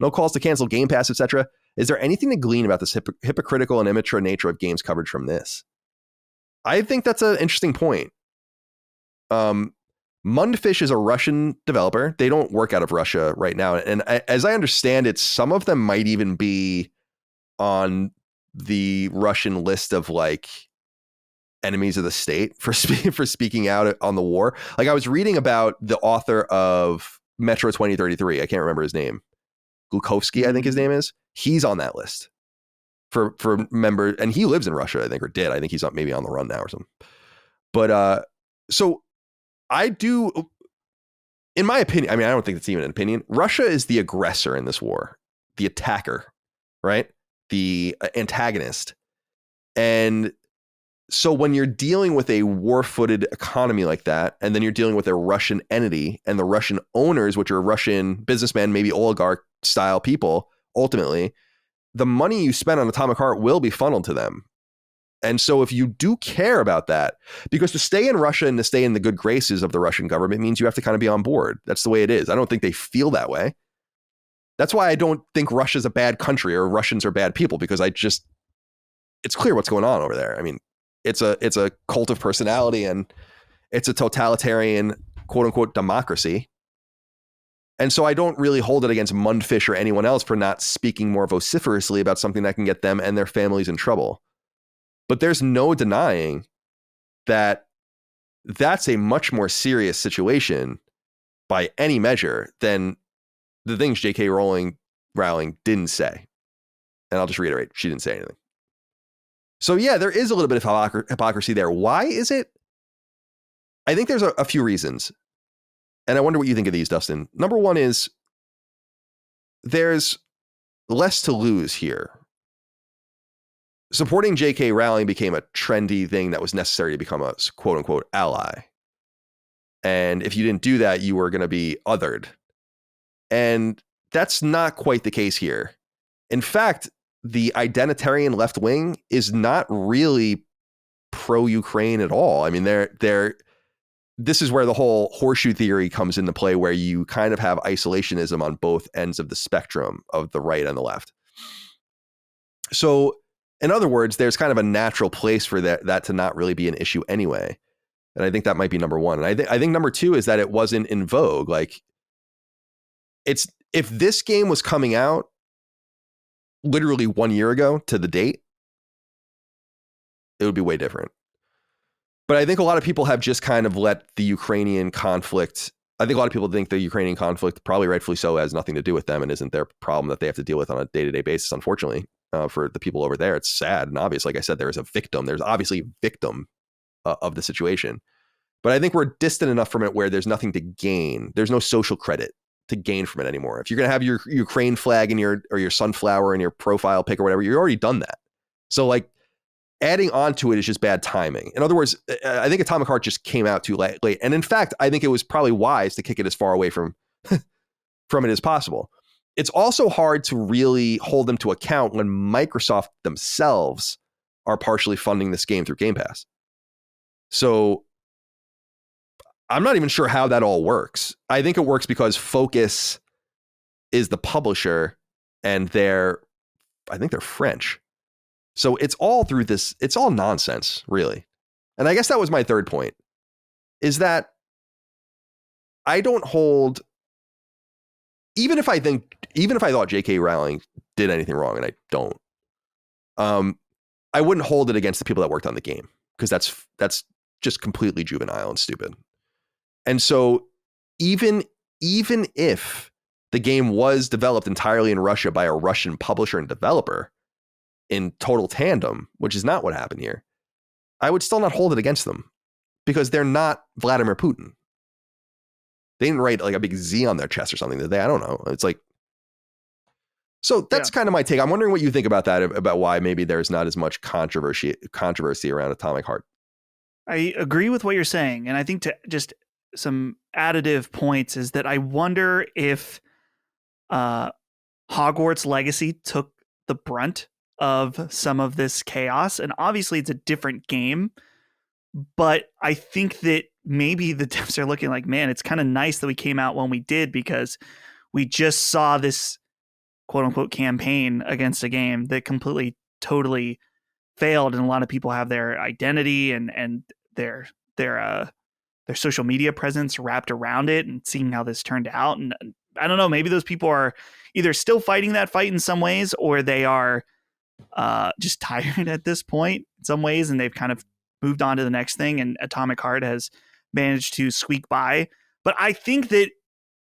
No calls to cancel Game Pass, etc. Is there anything to glean about this hypocritical and immature nature of games coverage from this? I think that's an interesting point. Mundfish is a Russian developer. They don't work out of Russia right now. And as I understand it, some of them might even be on the Russian list of like enemies of the state for speaking out on the war. Like I was reading about the author of Metro 2033. I can't remember his name. Glukovsky, I think his name is. He's on that list for members, and he lives in Russia, I think, or did. I think he's maybe on the run now or something. But so I do, in my opinion, I mean, I don't think it's even an opinion. Russia is the aggressor in this war, the attacker, right? The antagonist. And so when you're dealing with a war-footed economy like that, and then you're dealing with a Russian entity and the Russian owners, which are Russian businessmen, maybe oligarch style people, ultimately, the money you spend on Atomic Heart will be funneled to them. And so if you do care about that, because to stay in Russia and to stay in the good graces of the Russian government means you have to kind of be on board. That's the way it is. I don't think they feel that way. That's why I don't think Russia's a bad country or Russians are bad people, because it's clear what's going on over there. I mean, it's a cult of personality and it's a totalitarian, quote unquote, democracy. And so I don't really hold it against Mundfish or anyone else for not speaking more vociferously about something that can get them and their families in trouble. But there's no denying that that's a much more serious situation by any measure than the things J.K. Rowling didn't say. And I'll just reiterate, she didn't say anything. So yeah, there is a little bit of hypocrisy there. Why is it? I think there's a few reasons. And I wonder what you think of these, Dustin. Number one is there's less to lose here. Supporting J.K. Rowling became a trendy thing that was necessary to become a quote unquote ally. And if you didn't do that, you were going to be othered. And that's not quite the case here. In fact, the identitarian left wing is not really pro-Ukraine at all. I mean, this is where the whole horseshoe theory comes into play, where you kind of have isolationism on both ends of the spectrum of the right and the left. So, in other words, there's kind of a natural place for that to not really be an issue anyway. And I think that might be number one. And I think number two is that it wasn't in vogue. Like, if this game was coming out literally 1 year ago to the date, it would be way different. But I think a lot of people have just kind of let the Ukrainian conflict, I think a lot of people think the Ukrainian conflict, probably rightfully so, has nothing to do with them and isn't their problem that they have to deal with on a day-to-day basis, unfortunately. for the people over there. It's sad and obvious. Like I said, there's obviously a victim of the situation. But I think we're distant enough from it where there's nothing to gain. There's no social credit to gain from it anymore. If you're going to have your Ukraine flag in your sunflower in your profile pic or whatever, you've already done that. So like adding on to it is just bad timing. In other words, I think Atomic Heart just came out too late. And in fact, I think it was probably wise to kick it as far away from it as possible. It's also hard to really hold them to account when Microsoft themselves are partially funding this game through Game Pass. So I'm not even sure how that all works. I think it works because Focus is the publisher and I think they're French. So it's all through this. It's all nonsense, really. And I guess that was my third point, is that I don't hold, even if I thought J.K. Rowling did anything wrong, and I don't, I wouldn't hold it against the people that worked on the game, because that's just completely juvenile and stupid. And so even if the game was developed entirely in Russia by a Russian publisher and developer in total tandem, which is not what happened here, I would still not hold it against them, because they're not Vladimir Putin. They didn't write like a big Z on their chest or something, did they? I don't know. It's like, so that's kind of my take. I'm wondering what you think about that, about why maybe there's not as much controversy around Atomic Heart. I agree with what you're saying. And I think to just some additive points is that I wonder if Hogwarts Legacy took the brunt of some of this chaos. And obviously it's a different game, but I think that maybe the devs are looking like, man, it's kind of nice that we came out when we did, because we just saw this quote unquote campaign against a game that completely, totally failed. And a lot of people have their identity and their social media presence wrapped around it, and seeing how this turned out. And I don't know, maybe those people are either still fighting that fight in some ways, or they are just tired at this point in some ways, and they've kind of moved on to the next thing, and Atomic Heart has managed to squeak by. But I think that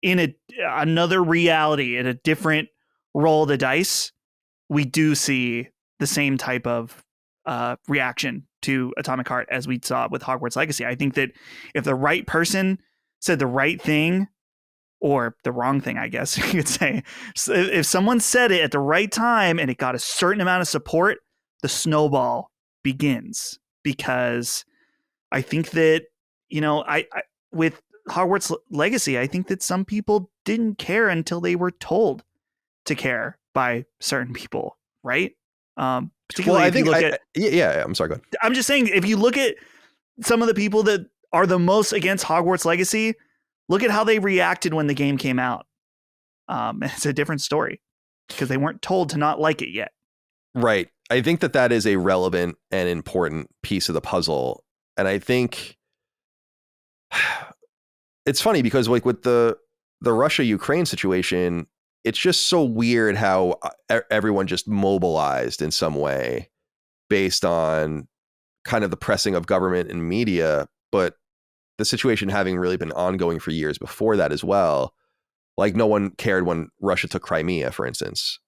in another reality, in a different roll of the dice, we do see the same type of reaction to Atomic Heart as we saw with Hogwarts Legacy. I think that if the right person said the right thing, or the wrong thing, I guess you could say, so if someone said it at the right time and it got a certain amount of support, the snowball begins. Because I think that, I with Hogwarts Legacy, I think that some people didn't care until they were told to care by certain people, right? Particularly, I think I'm sorry, go ahead. I'm just saying, if you look at some of the people that are the most against Hogwarts Legacy, look at how they reacted when the game came out. It's a different story, because they weren't told to not like it yet. Right. I think that is a relevant and important piece of the puzzle. And I think it's funny because like with the Russia-Ukraine situation, it's just so weird how everyone just mobilized in some way based on kind of the pressing of government and media, but the situation having really been ongoing for years before that as well. Like no one cared when Russia took Crimea, for instance.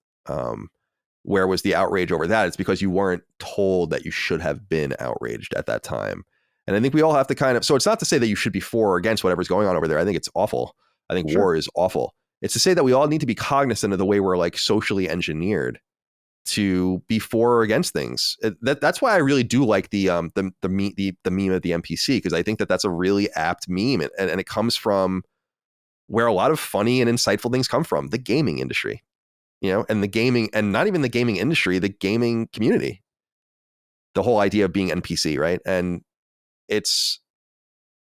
Where was the outrage over that? It's because you weren't told that you should have been outraged at that time. And I think we all have to so it's not to say that you should be for or against whatever's going on over there. I think it's awful. I think war is awful. It's to say that we all need to be cognizant of the way we're like socially engineered to be for or against things. That's why I really do like the meme of the NPC, because I think that that's a really apt meme, and it comes from where a lot of funny and insightful things come from, the gaming industry, and the gaming, and not even the gaming industry, the gaming community, the whole idea of being NPC, right? And it's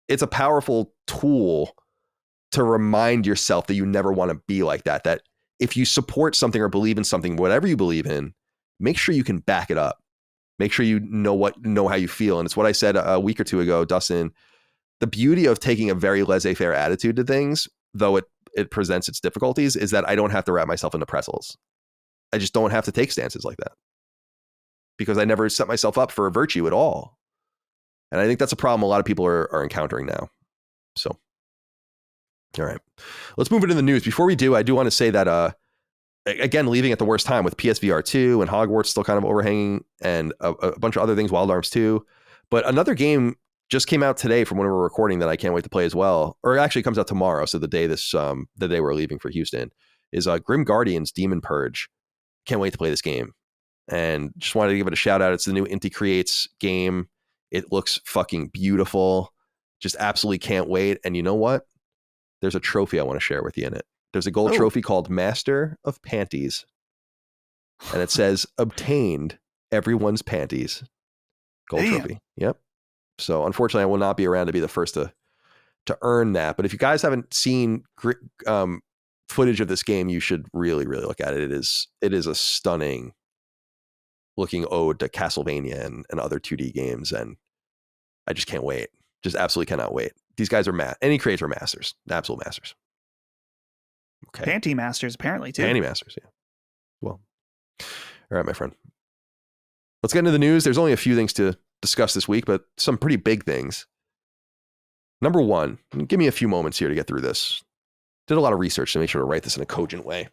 a powerful tool to remind yourself that you never want to be like that, that if you support something or believe in something, whatever you believe in, make sure you can back it up. Make sure you know how you feel. And it's what I said a week or two ago, Dustin. The beauty of taking a very laissez-faire attitude to things, though it presents its difficulties, is that I don't have to wrap myself into pretzels. I just don't have to take stances like that, because I never set myself up for a virtue at all. And I think that's a problem a lot of people are encountering now. So, all right, let's move into the news. Before we do, I do want to say that again, leaving at the worst time with PSVR 2 and Hogwarts still kind of overhanging and a bunch of other things, Wild Arms 2. But another game just came out today from when we were recording that I can't wait to play as well. Or it actually comes out tomorrow. So the day we're leaving for Houston is Grim Guardians Demon Purge. Can't wait to play this game. And just wanted to give it a shout out. It's the new Inti Creates game. It looks fucking beautiful. Just absolutely can't wait. And you know what? There's a trophy I want to share with you in it. There's a gold trophy called Master of Panties. And it says, obtained everyone's panties. Gold trophy. Yep. So unfortunately, I will not be around to be the first to earn that. But if you guys haven't seen footage of this game, you should really, really look at it. It is a stunning looking ode to Castlevania and other 2D games. And I just can't wait. Just absolutely cannot wait. These guys are any creators are masters, absolute masters. Okay. Panty masters, apparently, too. Panty masters, yeah. Well, all right, my friend. Let's get into the news. There's only a few things to discuss this week, but some pretty big things. Number one, give me a few moments here to get through this. Did a lot of research to make sure to write this in a cogent way.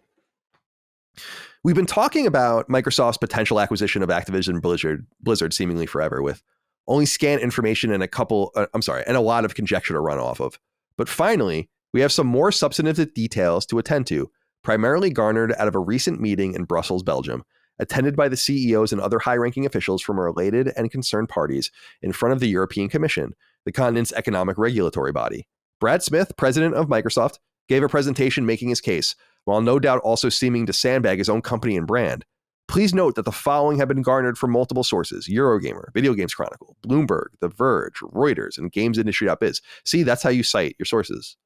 We've been talking about Microsoft's potential acquisition of Activision Blizzard seemingly forever, with only scant information and a lot of conjecture to run off of. But finally, we have some more substantive details to attend to, primarily garnered out of a recent meeting in Brussels, Belgium, attended by the CEOs and other high-ranking officials from related and concerned parties in front of the European Commission, the continent's economic regulatory body. Brad Smith, president of Microsoft, gave a presentation making his case, while no doubt also seeming to sandbag his own company and brand. Please note that the following have been garnered from multiple sources: Eurogamer, Video Games Chronicle, Bloomberg, The Verge, Reuters, and GamesIndustry.biz. See, that's how you cite your sources.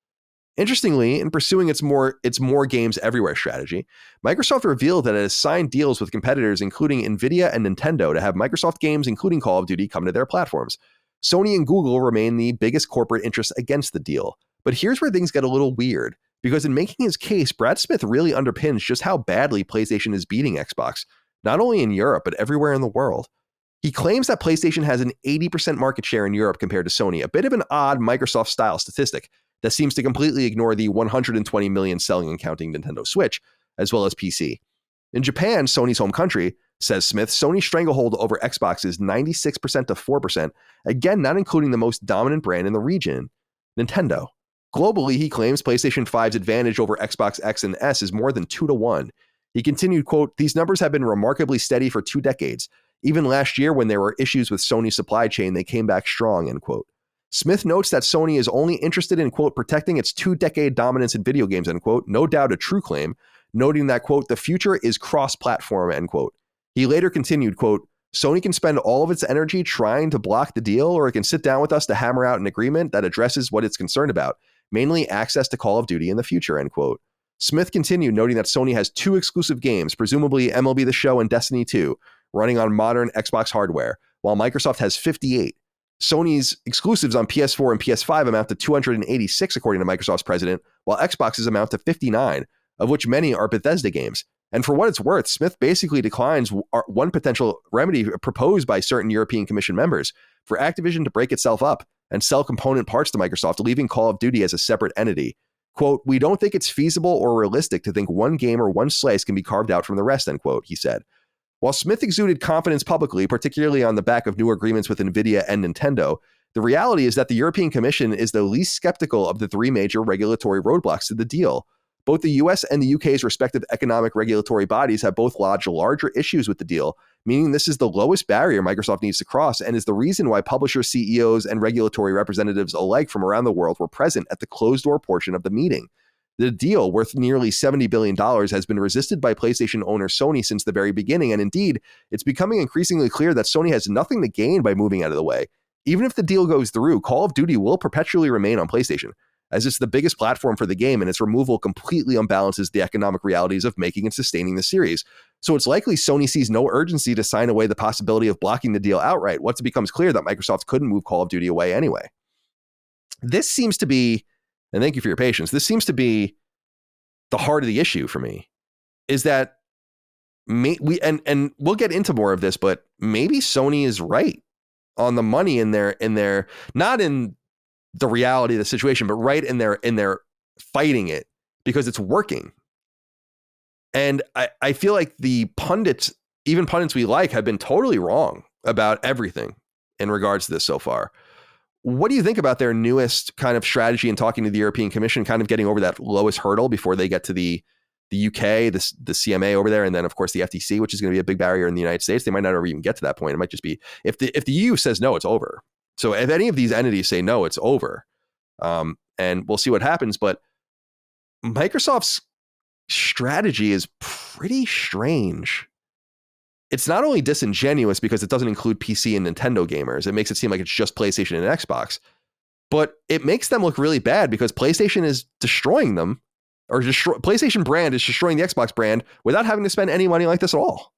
Interestingly, in pursuing its more games everywhere strategy, Microsoft revealed that it has signed deals with competitors including Nvidia and Nintendo to have Microsoft games, including Call of Duty, come to their platforms. Sony and Google remain the biggest corporate interests against the deal. But here's where things get a little weird, because in making his case, Brad Smith really underpins just how badly PlayStation is beating Xbox, not only in Europe, but everywhere in the world. He claims that PlayStation has an 80% market share in Europe compared to Sony, a bit of an odd Microsoft-style statistic that seems to completely ignore the 120 million selling and counting Nintendo Switch, as well as PC. In Japan, Sony's home country, says Smith, Sony's stranglehold over Xbox is 96% to 4%, again not including the most dominant brand in the region, Nintendo. Globally, he claims PlayStation 5's advantage over Xbox X and S is more than 2-1. He continued, quote, "These numbers have been remarkably steady for 2 decades. Even last year when there were issues with Sony's supply chain, they came back strong," end quote. Smith notes that Sony is only interested in, quote, protecting its 2-decade dominance in video games, end quote, no doubt a true claim, noting that, quote, the future is cross-platform, end quote. He later continued, quote, Sony can spend all of its energy trying to block the deal, or it can sit down with us to hammer out an agreement that addresses what it's concerned about, mainly access to Call of Duty in the future, end quote. Smith continued, noting that Sony has 2 exclusive games, presumably MLB The Show and Destiny 2, running on modern Xbox hardware, while Microsoft has 58. Sony's exclusives on PS4 and PS5 amount to 286, according to Microsoft's president, while Xbox's amount to 59, of which many are Bethesda games. And for what it's worth, Smith basically declines one potential remedy proposed by certain European Commission members for Activision to break itself up and sell component parts to Microsoft, leaving Call of Duty as a separate entity. Quote, "We don't think it's feasible or realistic to think one game or one slice can be carved out from the rest," end quote, he said. While Smith exuded confidence publicly, particularly on the back of new agreements with Nvidia and Nintendo, the reality is that the European Commission is the least skeptical of the 3 major regulatory roadblocks to the deal. Both the US and the UK's respective economic regulatory bodies have both lodged larger issues with the deal, meaning this is the lowest barrier Microsoft needs to cross and is the reason why publisher CEOs and regulatory representatives alike from around the world were present at the closed-door portion of the meeting. The deal, worth nearly $70 billion, has been resisted by PlayStation owner Sony since the very beginning, and indeed, it's becoming increasingly clear that Sony has nothing to gain by moving out of the way. Even if the deal goes through, Call of Duty will perpetually remain on PlayStation, as it's the biggest platform for the game, and its removal completely unbalances the economic realities of making and sustaining the series. So it's likely Sony sees no urgency to sign away the possibility of blocking the deal outright once it becomes clear that Microsoft couldn't move Call of Duty away anyway. This seems to be, and thank you for your patience, this seems to be the heart of the issue for me, is that and we'll get into more of this, but maybe Sony is right on the money in their not in the reality of the situation, but right in their fighting it because it's working. And I feel like the pundits, even pundits we like, have been totally wrong about everything in regards to this so far. What do you think about their newest kind of strategy in talking to the European Commission, kind of getting over that lowest hurdle before they get to the UK, the CMA over there, and then of course the FTC, which is going to be a big barrier in the United States? They might not ever even get to that point. It might just be if the EU says no, it's over. So if any of these entities say no, it's over. And we'll see what happens. But Microsoft's strategy is pretty strange. It's not only disingenuous because it doesn't include PC and Nintendo gamers. It makes it seem like it's just PlayStation and Xbox, but it makes them look really bad because PlayStation is destroying them, or PlayStation brand is destroying the Xbox brand without having to spend any money like this at all.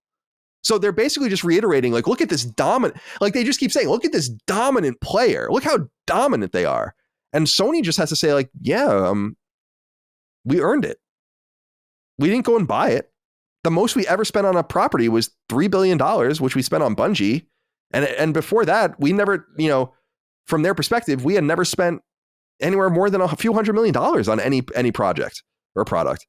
So they're basically just reiterating, like, look at this dominant, like they just keep saying, look at this dominant player. Look how dominant they are. And Sony just has to say, like, yeah, we earned it. We didn't go and buy it. The most we ever spent on a property was $3 billion, which we spent on Bungie. And before that, we never, from their perspective, we had never spent anywhere more than a few $100 million on any project or product.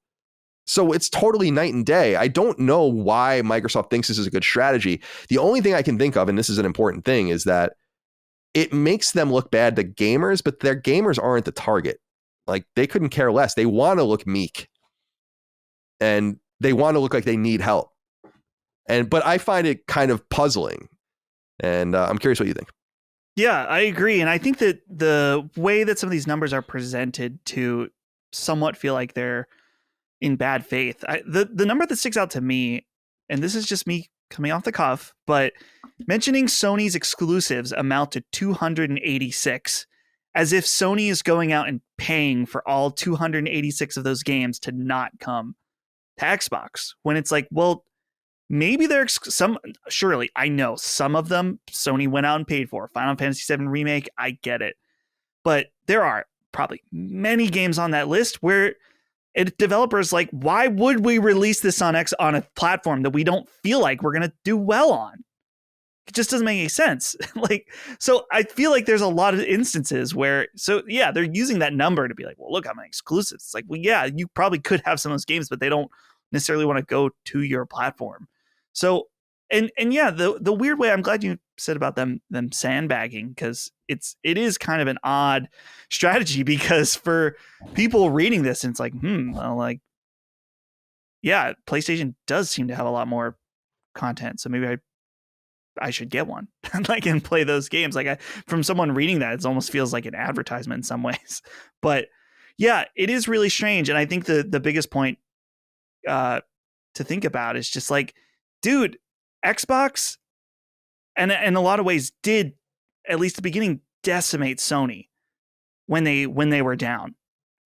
So it's totally night and day. I don't know why Microsoft thinks this is a good strategy. The only thing I can think of, and this is an important thing, is that it makes them look bad to gamers, but their gamers aren't the target. Like, they couldn't care less. They want to look meek. And they want to look like they need help. But I find it kind of puzzling. And I'm curious what you think. Yeah, I agree. And I think that the way that some of these numbers are presented to somewhat feel like they're in bad faith. The number that sticks out to me, and this is just me coming off the cuff, but mentioning Sony's exclusives amount to 286, as if Sony is going out and paying for all 286 of those games to not come to Xbox, when it's like, well, maybe they're surely, I know some of them Sony went out and paid for. Final Fantasy VII Remake, I get it. But there are probably many games on that list where developers like, why would we release this on a platform that we don't feel like we're going to do well on? It just doesn't make any sense. So I feel like there's a lot of instances where, they're using that number to be like, well, look, I'm an exclusive. It's like, well, yeah, you probably could have some of those games, but they don't necessarily want to go to your platform. So, and yeah, the weird way, I'm glad you said about them sandbagging, because it is kind of an odd strategy, because for people reading this, it's like, well, like, yeah, PlayStation does seem to have a lot more content. So maybe I should get one and play those games. From someone reading that, it almost feels like an advertisement in some ways. But yeah, it is really strange. And I think the biggest point to think about is just like, dude, Xbox, and in a lot of ways did, at least at the beginning, decimate Sony when they were down,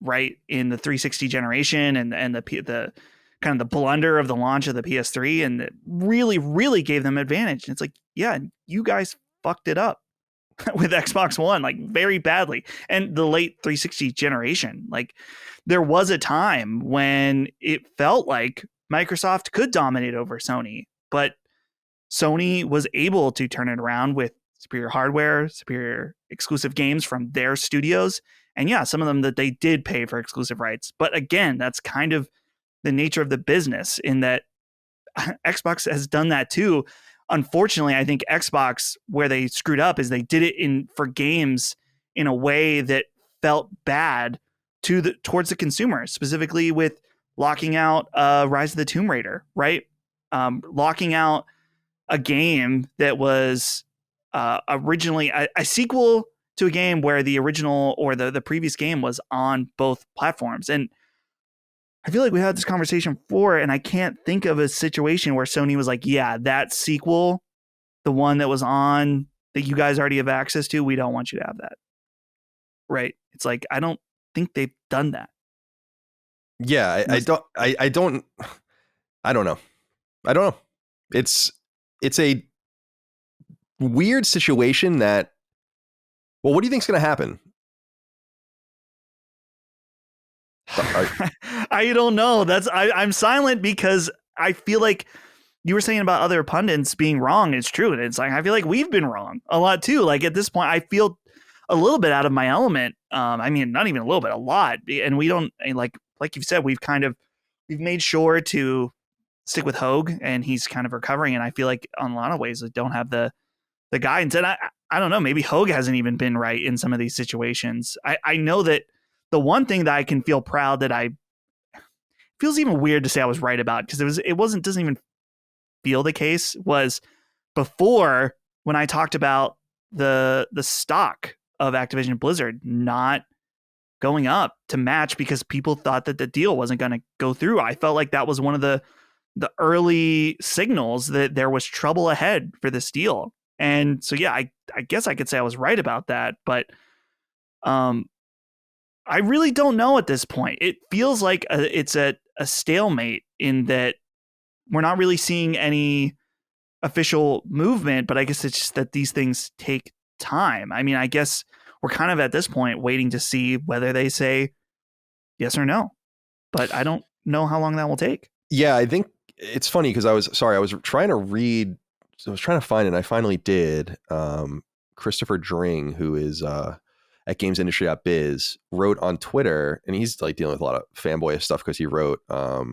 right, in the 360 generation and the kind of the blunder of the launch of the PS3, and it really, really gave them advantage. And it's like, yeah, you guys fucked it up with Xbox One, like, very badly. And the late 360 generation, like, there was a time when it felt like Microsoft could dominate over Sony, but Sony was able to turn it around with superior hardware, superior exclusive games from their studios. And yeah, some of them that they did pay for exclusive rights. But again, that's kind of the nature of the business, in that Xbox has done that too. Unfortunately, I think Xbox, where they screwed up, is they did it for games in a way that felt bad towards the consumer, specifically with locking out Rise of the Tomb Raider, right? Locking out a game that was originally a sequel to a game where the original or the previous game was on both platforms. And I feel like we had this conversation before, and I can't think of a situation where Sony was like, yeah, that sequel, the one that was on that you guys already have access to, we don't want you to have that. Right? It's like, I don't think they've done that. Yeah, I don't know. It's a weird situation that, well, what do you think is going to happen? I don't know. I'm silent because I feel like you were saying about other pundits being wrong. It's true. And it's like, I feel like we've been wrong a lot too. Like, at this point, I feel a little bit out of my element. I mean, not even a little bit, a lot. And we don't, like you've said, we've made sure to stick with Hogue, and he's kind of recovering. And I feel like on a lot of ways, they don't have the guidance. And I don't know, maybe Hogue hasn't even been right in some of these situations. I know that the one thing that I can feel proud that feels even weird to say I was right about, because doesn't even feel the case, was before when I talked about the stock of Activision Blizzard not going up to match because people thought that the deal wasn't going to go through. I felt like that was one of the early signals that there was trouble ahead for this deal. And so, yeah, I guess I could say I was right about that, but I really don't know at this point. It feels like it's a stalemate in that we're not really seeing any official movement, but I guess it's just that these things take time. I mean, I guess we're kind of at this point waiting to see whether they say yes or no, but I don't know how long that will take. Yeah, I think it's funny because I was trying to read, I was trying to find it, and I finally did. Christopher Dring, who is at gamesindustry.biz, wrote on Twitter, and he's like dealing with a lot of fanboy stuff because he wrote a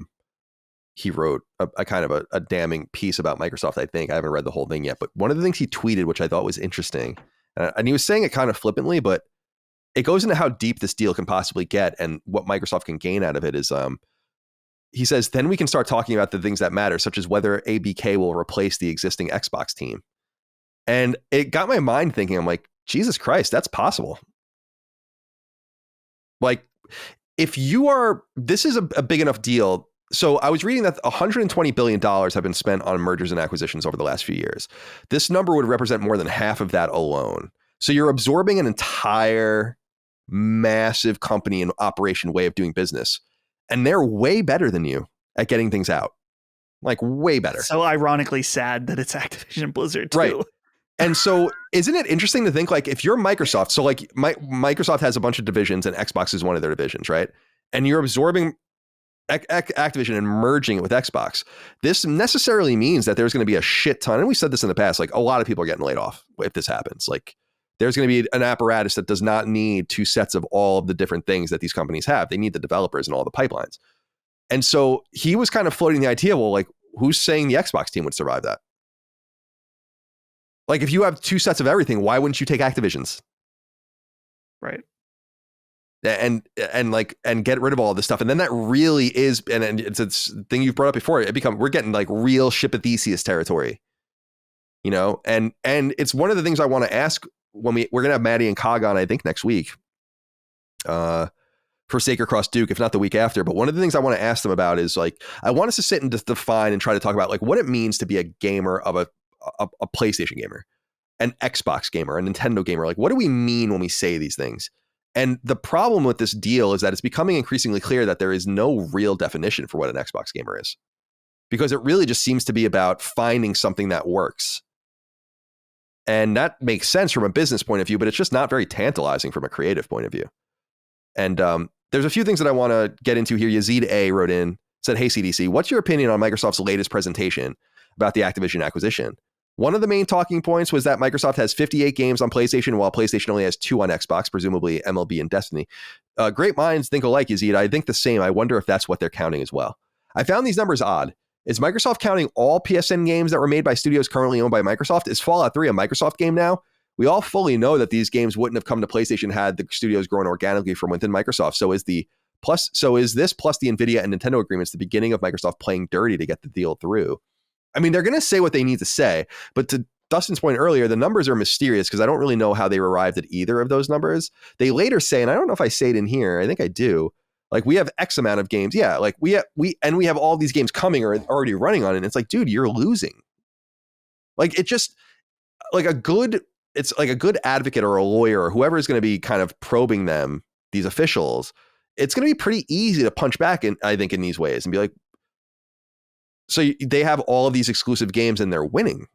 kind of a damning piece about Microsoft. I think I haven't read the whole thing yet, but one of the things he tweeted, which I thought was interesting, and he was saying it kind of flippantly, but it goes into how deep this deal can possibly get and what Microsoft can gain out of it. Is he says, then we can start talking about the things that matter, such as whether ABK will replace the existing Xbox team. And it got my mind thinking, I'm like, Jesus Christ, that's possible. Like, if you are, this is a big enough deal. So I was reading that $120 billion have been spent on mergers and acquisitions over the last few years. This number would represent more than half of that alone. So you're absorbing an entire massive company and operation way of doing business. And they're way better than you at getting things out. Like, way better. So ironically sad that it's Activision Blizzard too. Right. And so isn't it interesting to think, like, if you're Microsoft, so like Microsoft has a bunch of divisions and Xbox is one of their divisions, right? And you're absorbing Activision and merging it with Xbox. This necessarily means that there's going to be a shit ton. And we said this in the past, like, a lot of people are getting laid off if this happens. Like, there's going to be an apparatus that does not need two sets of all of the different things that these companies have. They need the developers and all the pipelines. And so he was kind of floating the idea, well, like, who's saying the Xbox team would survive that? Like, if you have two sets of everything, why wouldn't you take Activision's? Right. And get rid of all this stuff. And then that really is, and it's a thing you've brought up before. We're getting like real ship of Theseus territory, you know? And it's one of the things I want to ask when we're going to have Maddie and Cog on, I think next week, for Sacred Cross Duke, if not the week after. But one of the things I want to ask them about is, like, I want us to sit and just define and try to talk about, like, what it means to be a gamer of a PlayStation gamer, an Xbox gamer, a Nintendo gamer. Like, what do we mean when we say these things? And the problem with this deal is that it's becoming increasingly clear that there is no real definition for what an Xbox gamer is, because it really just seems to be about finding something that works. And that makes sense from a business point of view, but it's just not very tantalizing from a creative point of view. And there's a few things that I want to get into here. Yazid A wrote in, said, hey, CDC, what's your opinion on Microsoft's latest presentation about the Activision acquisition? One of the main talking points was that Microsoft has 58 games on PlayStation, while PlayStation only has 2 on Xbox, presumably MLB and Destiny. Great minds think alike, Yazid. I think the same. I wonder if that's what they're counting as well. I found these numbers odd. Is Microsoft counting all PSN games that were made by studios currently owned by Microsoft? Is Fallout 3 a Microsoft game now? We all fully know that these games wouldn't have come to PlayStation had the studios grown organically from within Microsoft. So is this plus the Nvidia and Nintendo agreements the beginning of Microsoft playing dirty to get the deal through? I mean, they're going to say what they need to say, but to Dustin's point earlier, the numbers are mysterious because I don't really know how they arrived at either of those numbers. They later say, and I don't know if I say it in here, I think I do, like, we have X amount of games. Yeah, like we have all these games coming or already running on it. And it's like, dude, you're losing. Like, it just, like, it's like a good advocate or a lawyer or whoever is going to be kind of probing them, these officials, it's going to be pretty easy to punch back in, I think, in these ways and be like, so they have all of these exclusive games and they're winning.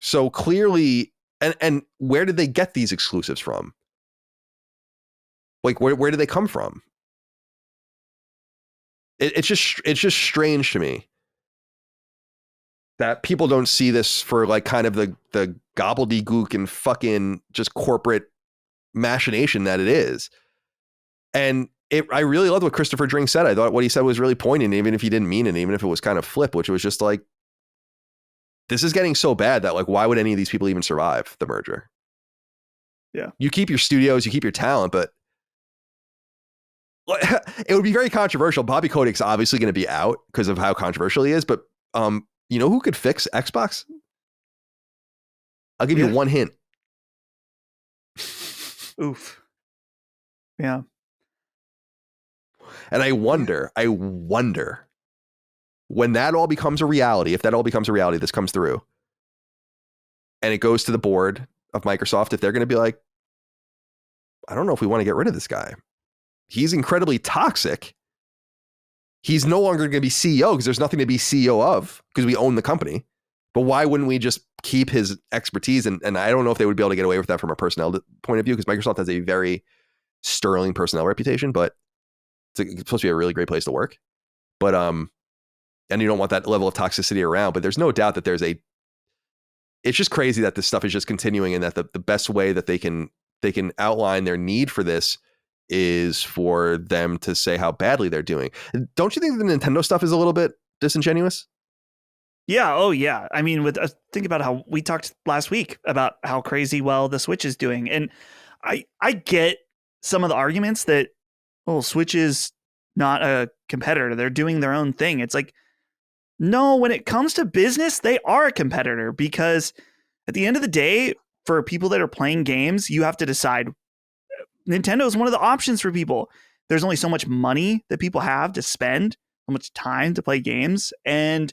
So clearly, and where did they get these exclusives from? Like, where did they come from? It's just strange to me that people don't see this for, like, kind of the gobbledygook and fucking just corporate machination that it is. And I really loved what Christopher Drink said. I thought what he said was really poignant, even if he didn't mean it, even if it was kind of flip, which was just like, this is getting so bad that like, why would any of these people even survive the merger? Yeah. You keep your studios, you keep your talent, but it would be very controversial. Bobby Kodak's obviously going to be out because of how controversial he is, but you know who could fix Xbox? I'll give you one hint. Oof. Yeah. And I wonder when that all becomes a reality, if that all becomes a reality, this comes through and it goes to the board of Microsoft, if they're going to be like, I don't know if we want to get rid of this guy. He's incredibly toxic. He's no longer going to be CEO because there's nothing to be CEO of because we own the company. But why wouldn't we just keep his expertise? And I don't know if they would be able to get away with that from a personnel point of view because Microsoft has a very sterling personnel reputation, but it's supposed to be a really great place to work. But and you don't want that level of toxicity around. But there's no doubt that it's just crazy that this stuff is just continuing and that the best way that they can outline their need for this is for them to say how badly they're doing. Don't you think the Nintendo stuff is a little bit disingenuous? Yeah. Oh, yeah. I mean, think about how we talked last week about how crazy well the Switch is doing. And I get some of the arguments that, Switch is not a competitor. They're doing their own thing. It's like, no, when it comes to business, they are a competitor because at the end of the day, for people that are playing games, you have to decide. Nintendo is one of the options for people. There's only so much money that people have to spend, so much time to play games. And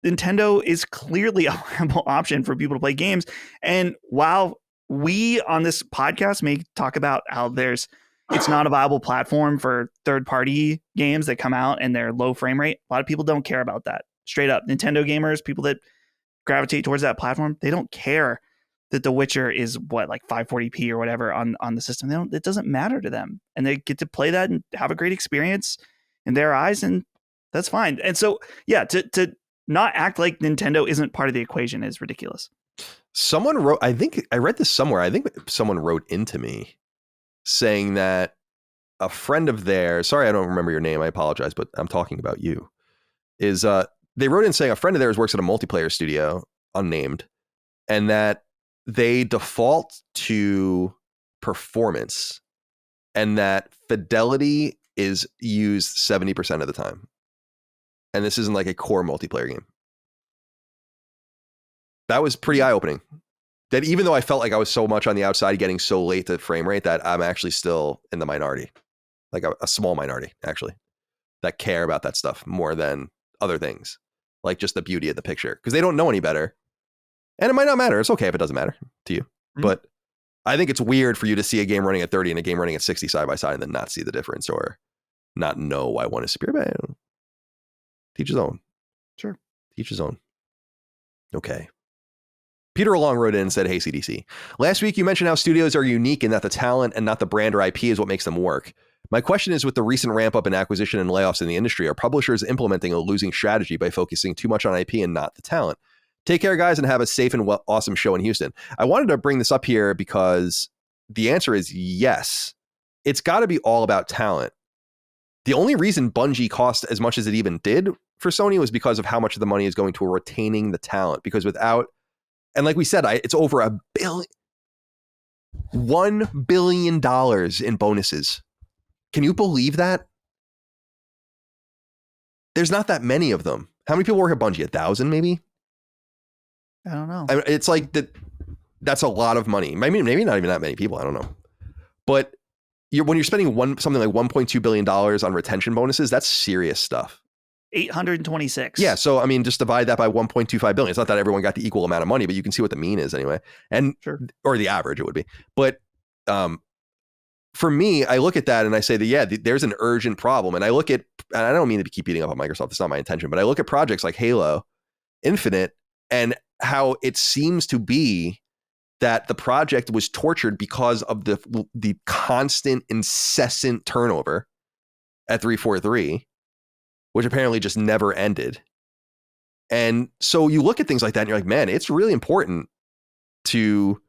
Nintendo is clearly a viable option for people to play games. And while we on this podcast may talk about how it's not a viable platform for third-party games that come out and they're low frame rate, a lot of people don't care about that. Straight up, Nintendo gamers, people that gravitate towards that platform, they don't care that The Witcher is like 540p or whatever on the system. It doesn't matter to them. And they get to play that and have a great experience in their eyes, and that's fine. And so, yeah, to not act like Nintendo isn't part of the equation is ridiculous. Someone wrote, I think I read this somewhere. I think someone wrote into me saying that a friend of theirs, sorry, I don't remember your name, I apologize, but I'm talking about you, is they wrote in saying a friend of theirs works at a multiplayer studio, unnamed, and that they default to performance and that fidelity is used 70% of the time. And this isn't like a core multiplayer game. That was pretty eye-opening. That even though I felt like I was so much on the outside getting so late to frame rate, that I'm actually still in the minority. Like a small minority, actually, that care about that stuff more than other things. Like just the beauty of the picture. Because they don't know any better. And it might not matter. It's okay if it doesn't matter to you. Mm-hmm. But I think it's weird for you to see a game running at 30 and a game running at 60 side by side and then not see the difference or not know why one is superior. But teach his own. Sure. Teach his own. Okay. Peter Long wrote in and said, hey, CDC. Last week you mentioned how studios are unique in that the talent and not the brand or IP is what makes them work. My question is, with the recent ramp up in acquisition and layoffs in the industry, are publishers implementing a losing strategy by focusing too much on IP and not the talent? Take care, guys, and have a safe and awesome show in Houston. I wanted to bring this up here because the answer is yes. It's got to be all about talent. The only reason Bungie cost as much as it even did for Sony was because of how much of the money is going to retaining the talent. Because without, and like we said, it's over $1 billion in bonuses. Can you believe that? There's not that many of them. How many people work at Bungie? 1,000 maybe? I don't know. It's like that's a lot of money. Maybe not even that many people. I don't know. But when you're spending something like $1.2 billion on retention bonuses, that's serious stuff. 826. Yeah. So, I mean, just divide that by 1.25 billion. It's not that everyone got the equal amount of money, but you can see what the mean is anyway. And, sure. Or the average it would be. But for me, I look at that and I say that, yeah, there's an urgent problem. And I look at, and I don't mean to keep beating up on Microsoft. It's not my intention, but I look at projects like Halo Infinite and how it seems to be that the project was tortured because of the constant, incessant turnover at 343, which apparently just never ended. And so you look at things like that and you're like, man, it's really important to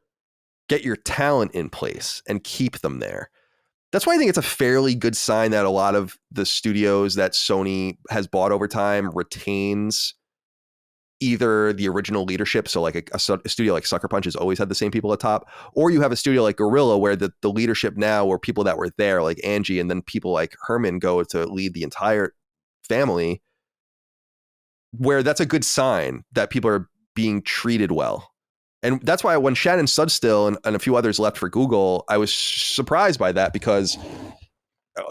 get your talent in place and keep them there. That's why I think it's a fairly good sign that a lot of the studios that Sony has bought over time retains either the original leadership. So like a studio like Sucker Punch has always had the same people at top, or you have a studio like Guerrilla where the leadership now were people that were there like Angie, and then people like Herman go to lead the entire family, where that's a good sign that people are being treated well. And that's why when Shannon Studstill and a few others left for Google, I was surprised by that, because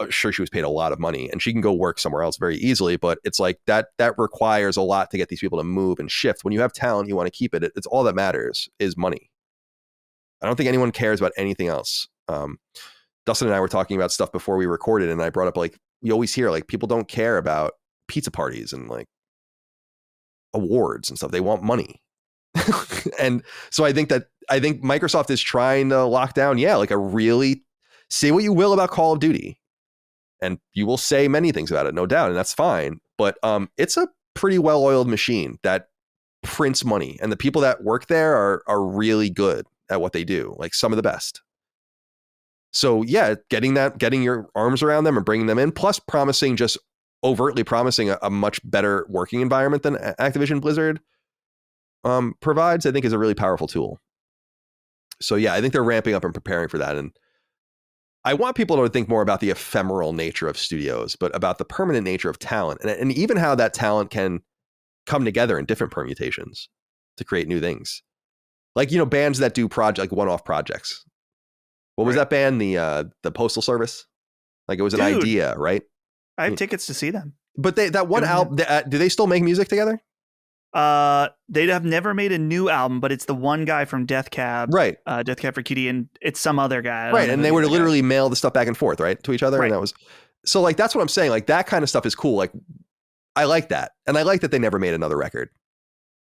sure, she was paid a lot of money and she can go work somewhere else very easily, but it's like that requires a lot to get these people to move and shift. When you have talent, you want to keep it. It's all that matters is money. I don't think anyone cares about anything else. Dustin and I were talking about stuff before we recorded, and I brought up, like, you always hear like people don't care about pizza parties and like awards and stuff. They want money. And so I think Microsoft is trying to lock down, like a really, say what you will about Call of Duty, and you will say many things about it, no doubt, and that's fine. But it's a pretty well-oiled machine that prints money, and the people that work there are really good at what they do, like some of the best. So yeah, getting your arms around them and bringing them in, plus just overtly promising a much better working environment than Activision Blizzard provides, I think is a really powerful tool. So yeah, I think they're ramping up and preparing for that. And I want people to think more about the ephemeral nature of studios, but about the permanent nature of talent, and even how that talent can come together in different permutations to create new things. Like, bands that do like one-off projects. What was that band? The Postal Service? Like, it was an idea, right? I have tickets to see them. But that one album, do they still make music together? They have never made a new album, but it's the one guy from Death Cab, right? Death Cab for Cutie, and it's some other guy, right? And they were to literally mail the stuff back and forth, right, to each other, right. And that was so, like, that's what I'm saying. Like, that kind of stuff is cool. Like, I like that, and I like that they never made another record.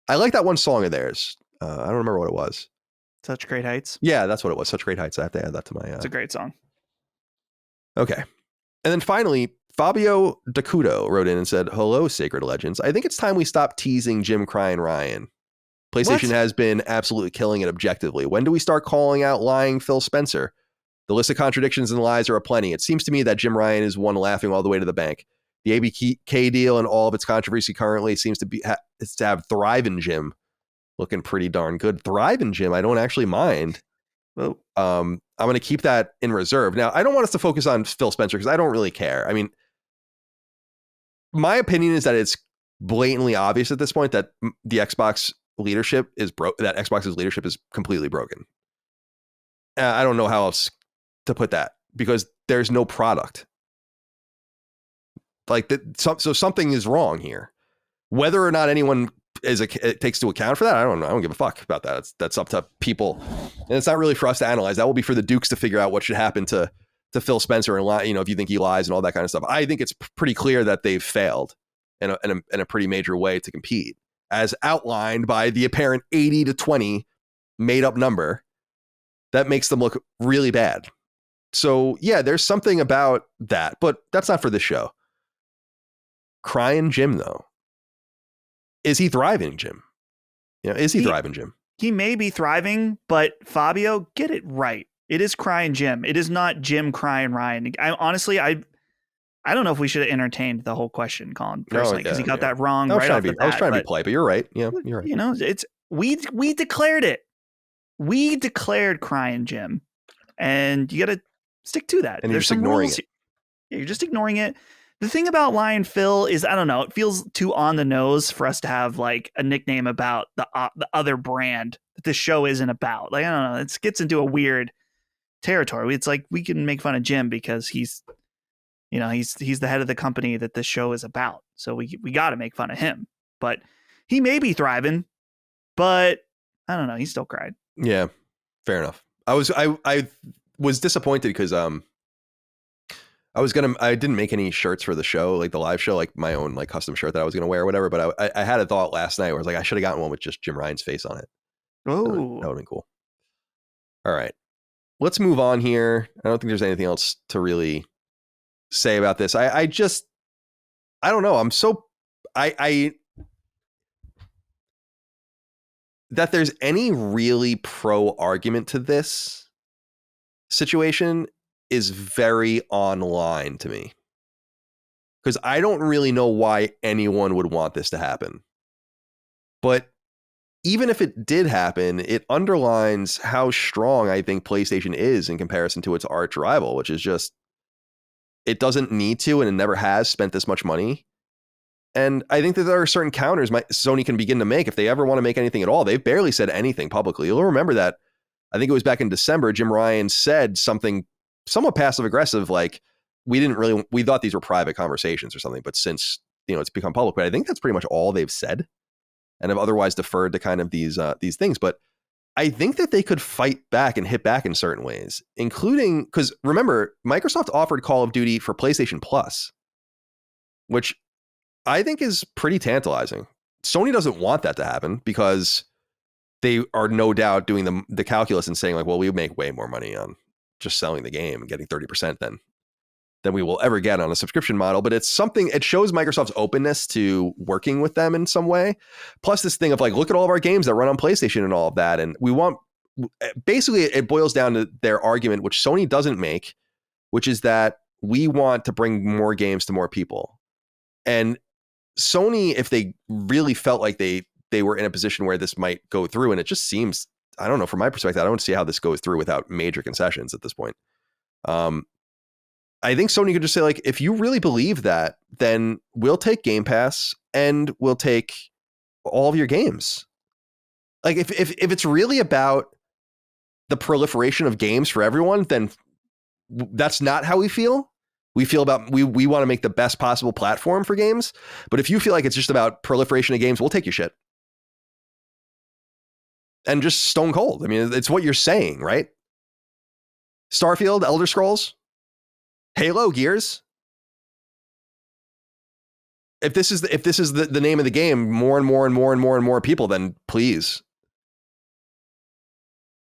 I like that one song of theirs. I don't remember what it was. Such Great Heights. Yeah, that's what it was. Such Great Heights. I have to add that to my. It's a great song. Okay, and then finally, Fabio Dacudo wrote in and said, "Hello, Sacred Legends. I think it's time we stop teasing Jim Crying Ryan. PlayStation has been absolutely killing it objectively. When do we start calling out lying Phil Spencer? The list of contradictions and lies are aplenty. It seems to me that Jim Ryan is one laughing all the way to the bank. The ABK deal and all of its controversy currently seems to have Thriving Jim looking pretty darn good. Thriving Jim, I don't actually mind. Whoa. I'm going to keep that in reserve. Now, I don't want us to focus on Phil Spencer because I don't really care. I mean, my opinion is that it's blatantly obvious at this point that the Xbox leadership is that Xbox's leadership is completely broken. I don't know how else to put that, because there's no product. Like, so something is wrong here. Whether or not anyone takes to account for that, I don't know. I don't give a fuck about that. That's up to people, and it's not really for us to analyze. That will be for the Dukes to figure out what should happen to Phil Spencer, and if you think he lies and all that kind of stuff. I think it's pretty clear that they've failed in a pretty major way to compete, as outlined by the apparent 80-20 made up number that makes them look really bad. So yeah, there's something about that, but that's not for this show. Crying Jim, though. Is he thriving, Jim? Is he thriving, Jim? He may be thriving, but Fabio, get it right. It is Crying Jim. It is not Jim Crying Ryan. I don't know if we should have entertained the whole question, Colin, personally, because he got that wrong right off the bat. I was trying to be polite, but you're right. Yeah, you're right. It's we declared it. We declared Crying Jim, and you got to stick to that. And you're just ignoring it. Yeah, you're just ignoring it. The thing about Lion Phil is, I don't know, it feels too on the nose for us to have like a nickname about the other brand that the show isn't about. Like, I don't know, it gets into a weird territory. It's like we can make fun of Jim because he's the head of the company that this show is about. So we got to make fun of him. But he may be thriving, but I don't know, he still cried. Yeah, fair enough. I was disappointed because I didn't make any shirts for the show, like the live show, like my own like custom shirt that I was gonna wear or whatever. But I had a thought last night where I was like, I should have gotten one with just Jim Ryan's face on it. Oh, that would have been cool. All right, let's move on here. I don't think there's anything else to really say about this. I don't know. I'm so that there's any really pro argument to this situation is very online to me. Because I don't really know why anyone would want this to happen. But even if it did happen, it underlines how strong I think PlayStation is in comparison to its arch rival, which is just, it doesn't need to, and it never has spent this much money. And I think that there are certain counters Sony can begin to make if they ever want to make anything at all. They've barely said anything publicly. You'll remember that, I think it was back in December, Jim Ryan said something somewhat passive aggressive, like, we thought these were private conversations or something, but since, it's become public. But I think that's pretty much all they've said, and have otherwise deferred to kind of these things. But I think that they could fight back and hit back in certain ways, including, because remember, Microsoft offered Call of Duty for PlayStation Plus, which I think is pretty tantalizing. Sony doesn't want that to happen because they are no doubt doing the calculus and saying, like, well, we make way more money on just selling the game and getting 30% than we will ever get on a subscription model. But it's something, it shows Microsoft's openness to working with them in some way. Plus this thing of like, look at all of our games that run on PlayStation and all of that. And basically it boils down to their argument, which Sony doesn't make, which is that we want to bring more games to more people. And Sony, if they really felt like they were in a position where this might go through, and it just seems, I don't know, from my perspective, I don't see how this goes through without major concessions at this point. I think Sony could just say, like, if you really believe that, then we'll take Game Pass and we'll take all of your games. Like, if it's really about the proliferation of games for everyone, then that's not how we feel. We feel about, we want to make the best possible platform for games. But if you feel like it's just about proliferation of games, we'll take your shit. And just stone cold. I mean, it's what you're saying, right? Starfield, Elder Scrolls, Halo, Gears. If this is the name of the game, more and more people, then please.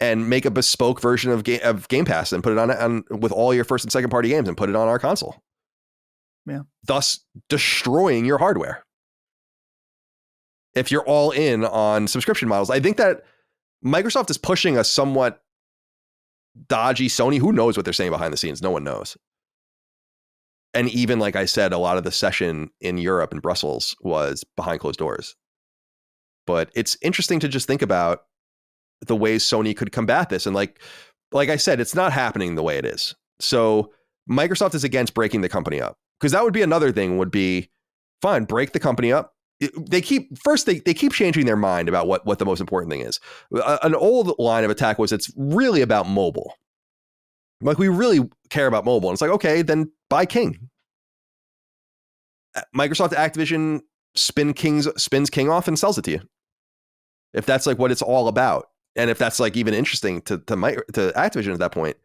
And make a bespoke version of Game Pass and put it on with all your first and second party games and put it on our console. Yeah. Thus destroying your hardware. If you're all in on subscription models, I think that Microsoft is pushing a somewhat dodgy Sony. Who knows what they're saying behind the scenes? No one knows. And even, like I said, a lot of the session in Europe and Brussels was behind closed doors. But it's interesting to just think about the ways Sony could combat this. And like I said, it's not happening the way it is. So Microsoft is against breaking the company up, because that would be another thing, would be fine, break the company up. They keep changing their mind about what the most important thing is. An old line of attack was, it's really about mobile. Like, we really care about mobile. And it's like, okay, then buy King. Microsoft Activision spins King off and sells it to you. If that's like what it's all about. And if that's like even interesting to Activision at that point.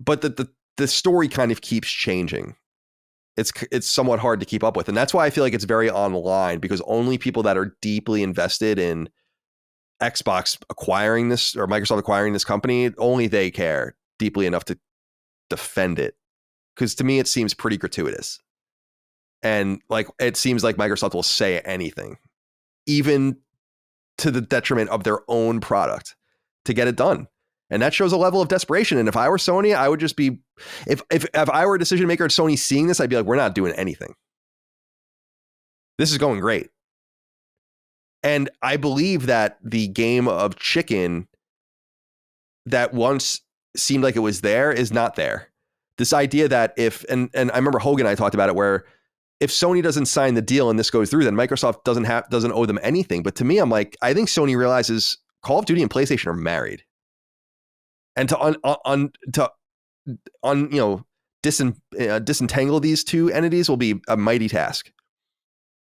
But the story kind of keeps changing. It's somewhat hard to keep up with. And that's why I feel like it's very online, because only people that are deeply invested in Xbox acquiring this, or Microsoft acquiring this company, only they care deeply enough to defend it. Because to me, it seems pretty gratuitous. And like, it seems like Microsoft will say anything, even to the detriment of their own product, to get it done. And that shows a level of desperation. And if I were Sony, I would just be, if I were a decision maker at Sony seeing this, I'd be like, we're not doing anything. This is going great. And I believe that the game of chicken that once seemed like it was there is not there. This idea that if, and I remember Hogan and I talked about it, where if Sony doesn't sign the deal and this goes through, then Microsoft doesn't owe them anything. But to me, I'm like, I think Sony realizes Call of Duty and PlayStation are married. And to disentangle these two entities will be a mighty task,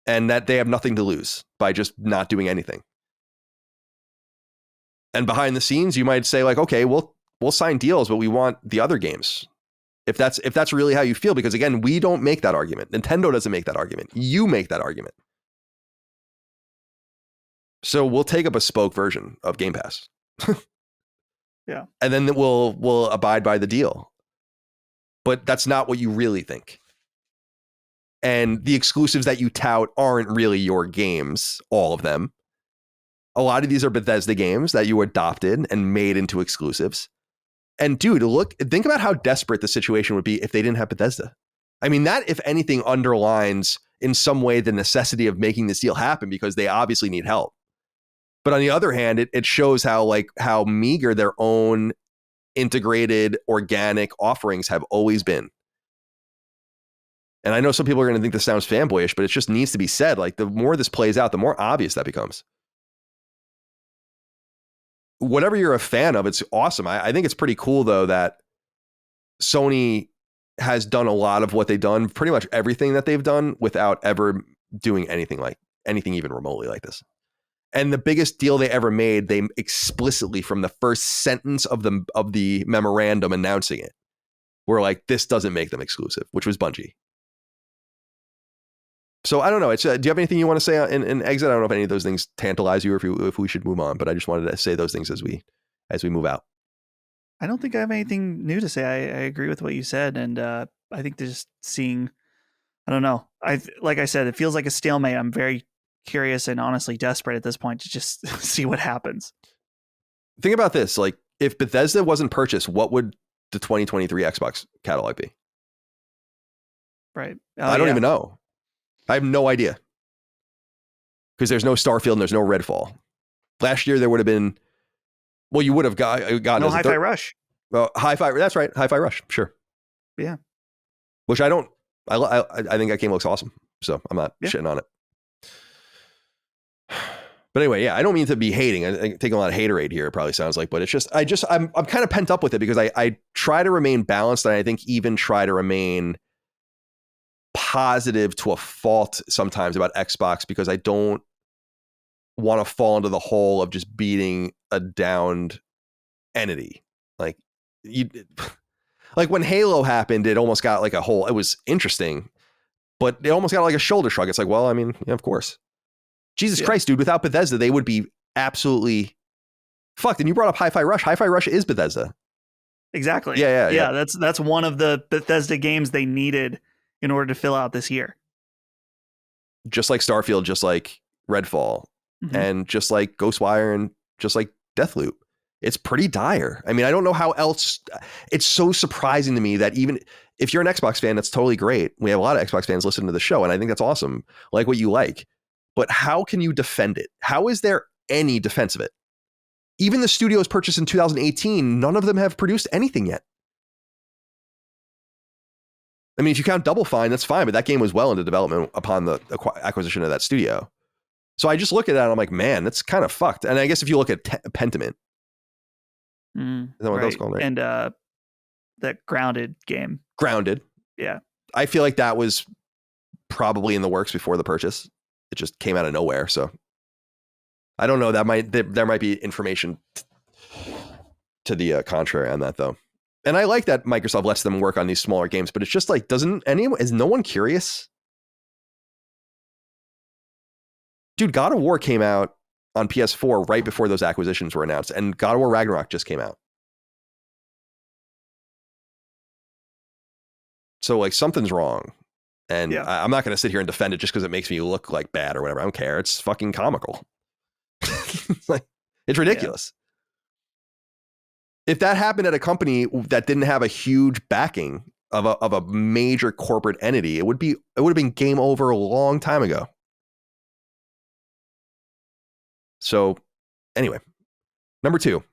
and that they have nothing to lose by just not doing anything. And behind the scenes, you might say like, okay, we'll sign deals, but we want the other games. If that's really how you feel, because again, we don't make that argument. Nintendo doesn't make that argument. You make that argument. So we'll take a bespoke version of Game Pass. Yeah. And then we'll abide by the deal. But that's not what you really think. And the exclusives that you tout aren't really your games, all of them. A lot of these are Bethesda games that you adopted and made into exclusives. And dude, think about how desperate the situation would be if they didn't have Bethesda. I mean, that, if anything, underlines in some way the necessity of making this deal happen, because they obviously need help. But on the other hand, it shows how meager their own integrated organic offerings have always been. And I know some people are going to think this sounds fanboyish, but it just needs to be said. Like, the more this plays out, the more obvious that becomes. Whatever you're a fan of, it's awesome. I think it's pretty cool, though, that Sony has done a lot of what they've done, pretty much everything that they've done, without ever doing anything even remotely like this. And the biggest deal they ever made, they explicitly, from the first sentence of the memorandum announcing it, were like, this doesn't make them exclusive, which was Bungie. So I don't know. Do you have anything you want to say in exit? I don't know if any of those things tantalize you, or if we should move on, but I just wanted to say those things as we move out. I don't think I have anything new to say. I agree with what you said. And I think just seeing, I don't know. Like I said, it feels like a stalemate. I'm very curious and honestly desperate at this point to just see what happens. Think about this. Like, if Bethesda wasn't purchased, what would the 2023 Xbox catalog be? Right. I don't even know. I have no idea. Because there's no Starfield and there's no Redfall. Last year there would have been, well, you would have gotten no Hi-Fi Rush. Well, Hi-Fi, that's right. Hi-Fi Rush, sure. Yeah. Which I think that game looks awesome. So I'm not shitting on it. But anyway, yeah, I don't mean to be hating. I'm taking a lot of haterade here, it probably sounds like, but it's just, I'm kind of pent up with it, because I try to remain balanced, and I think even try to remain positive to a fault sometimes about Xbox, because I don't want to fall into the hole of just beating a downed entity. Like when Halo happened, it almost got like it was interesting, but it almost got like a shoulder shrug. It's like, well, I mean, yeah, of course. Jesus Christ, dude, without Bethesda, they would be absolutely fucked. And you brought up Hi-Fi Rush. Hi-Fi Rush is Bethesda. Exactly. Yeah. That's one of the Bethesda games they needed in order to fill out this year. Just like Starfield, just like Redfall, and just like Ghostwire, and just like Deathloop. It's pretty dire. I mean, I don't know how else. It's so surprising to me that even if you're an Xbox fan, that's totally great. We have a lot of Xbox fans listening to the show, and I think that's awesome. Like what you like. But how can you defend it? How is there any defense of it? Even the studios purchased in 2018, none of them have produced anything yet. I mean, if you count Double Fine, that's fine, but that game was well into development upon the acquisition of that studio. So I just look at that and I'm like, man, that's kind of fucked. And I guess if you look at Pentiment, is that what that's called, right? And that Grounded game. Grounded. Yeah. I feel like that was probably in the works before the purchase. It just came out of nowhere. So I don't know. There might be information to the contrary on that, though. And I like that Microsoft lets them work on these smaller games, but it's just like, is no one curious? Dude, God of War came out on PS4 right before those acquisitions were announced, and God of War Ragnarok just came out. So like, something's wrong. And I'm not going to sit here and defend it just because it makes me look like bad or whatever. I don't care. It's fucking comical. It's ridiculous. If that happened at a company that didn't have a huge backing of a major corporate entity, it would have been game over a long time ago. So anyway, number 2,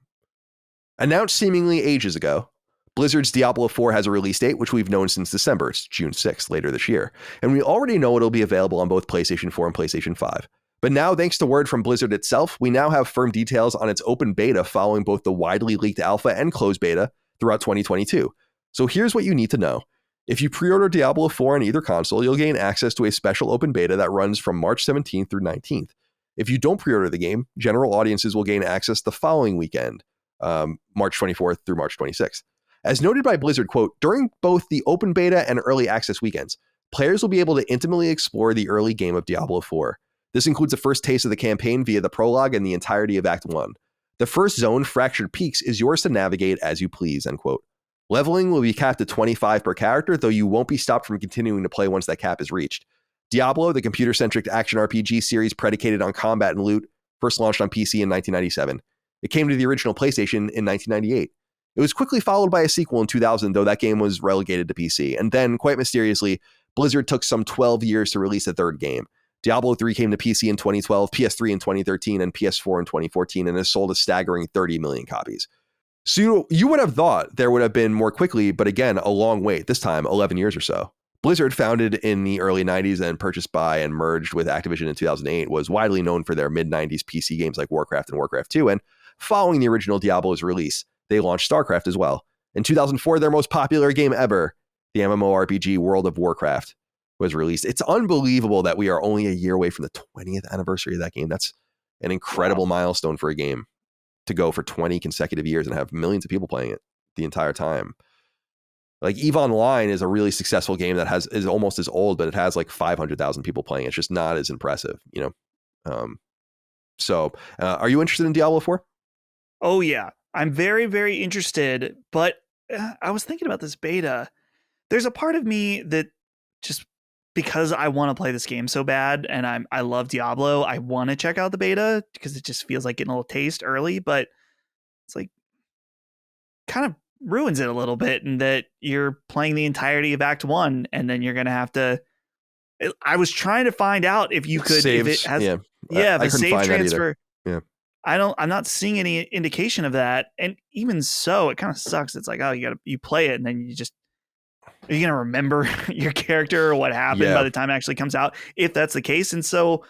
announced seemingly ages ago, Blizzard's Diablo IV has a release date, which we've known since December. It's June 6th, later this year. And we already know it'll be available on both PlayStation 4 and PlayStation 5. But now, thanks to word from Blizzard itself, we now have firm details on its open beta following both the widely leaked alpha and closed beta throughout 2022. So here's what you need to know. If you pre-order Diablo IV on either console, you'll gain access to a special open beta that runs from March 17th through 19th. If you don't pre-order the game, general audiences will gain access the following weekend, March 24th through March 26th. As noted by Blizzard, quote, during both the open beta and early access weekends, players will be able to intimately explore the early game of Diablo IV. This includes the first taste of the campaign via the prologue and the entirety of Act 1. The first zone, Fractured Peaks, is yours to navigate as you please, end quote. Leveling will be capped at 25 per character, though you won't be stopped from continuing to play once that cap is reached. Diablo, the computer-centric action RPG series predicated on combat and loot, first launched on PC in 1997. It came to the original PlayStation in 1998. It was quickly followed by a sequel in 2000, though that game was relegated to PC. And then, quite mysteriously, Blizzard took some 12 years to release a third game. Diablo 3 came to PC in 2012, PS3 in 2013, and PS4 in 2014, and has sold a staggering 30 million copies. So you would have thought there would have been more quickly, but again, a long wait, this time 11 years or so. Blizzard, founded in the early 90s and purchased by and merged with Activision in 2008, was widely known for their mid-90s PC games like Warcraft and Warcraft 2, and following the original Diablo's release, they launched StarCraft as well. In 2004, their most popular game ever, the MMORPG World of Warcraft, was released. It's unbelievable that we are only a year away from the 20th anniversary of that game. That's an incredible milestone for a game to go for 20 consecutive years and have millions of people playing it the entire time. Like EVE Online is a really successful game that is almost as old, but it has like 500,000 people playing. It's just not as impressive, you know? So are you interested in Diablo 4? Oh yeah, I'm very, very interested, but I was thinking about this beta. There's a part of me that just, because I want to play this game so bad and I love Diablo, I want to check out the beta because it just feels like getting a little taste early, but it's like kind of ruins it a little bit in that you're playing the entirety of Act 1 and then you're going to have to. I was trying to find out if you could, Saves, if it has, I the save transfer. Yeah. I'm not seeing any indication of that. And even so, it kind of sucks. It's like, oh, you play it and then are you going to remember your character or what happened by the time it actually comes out, if that's the case? And so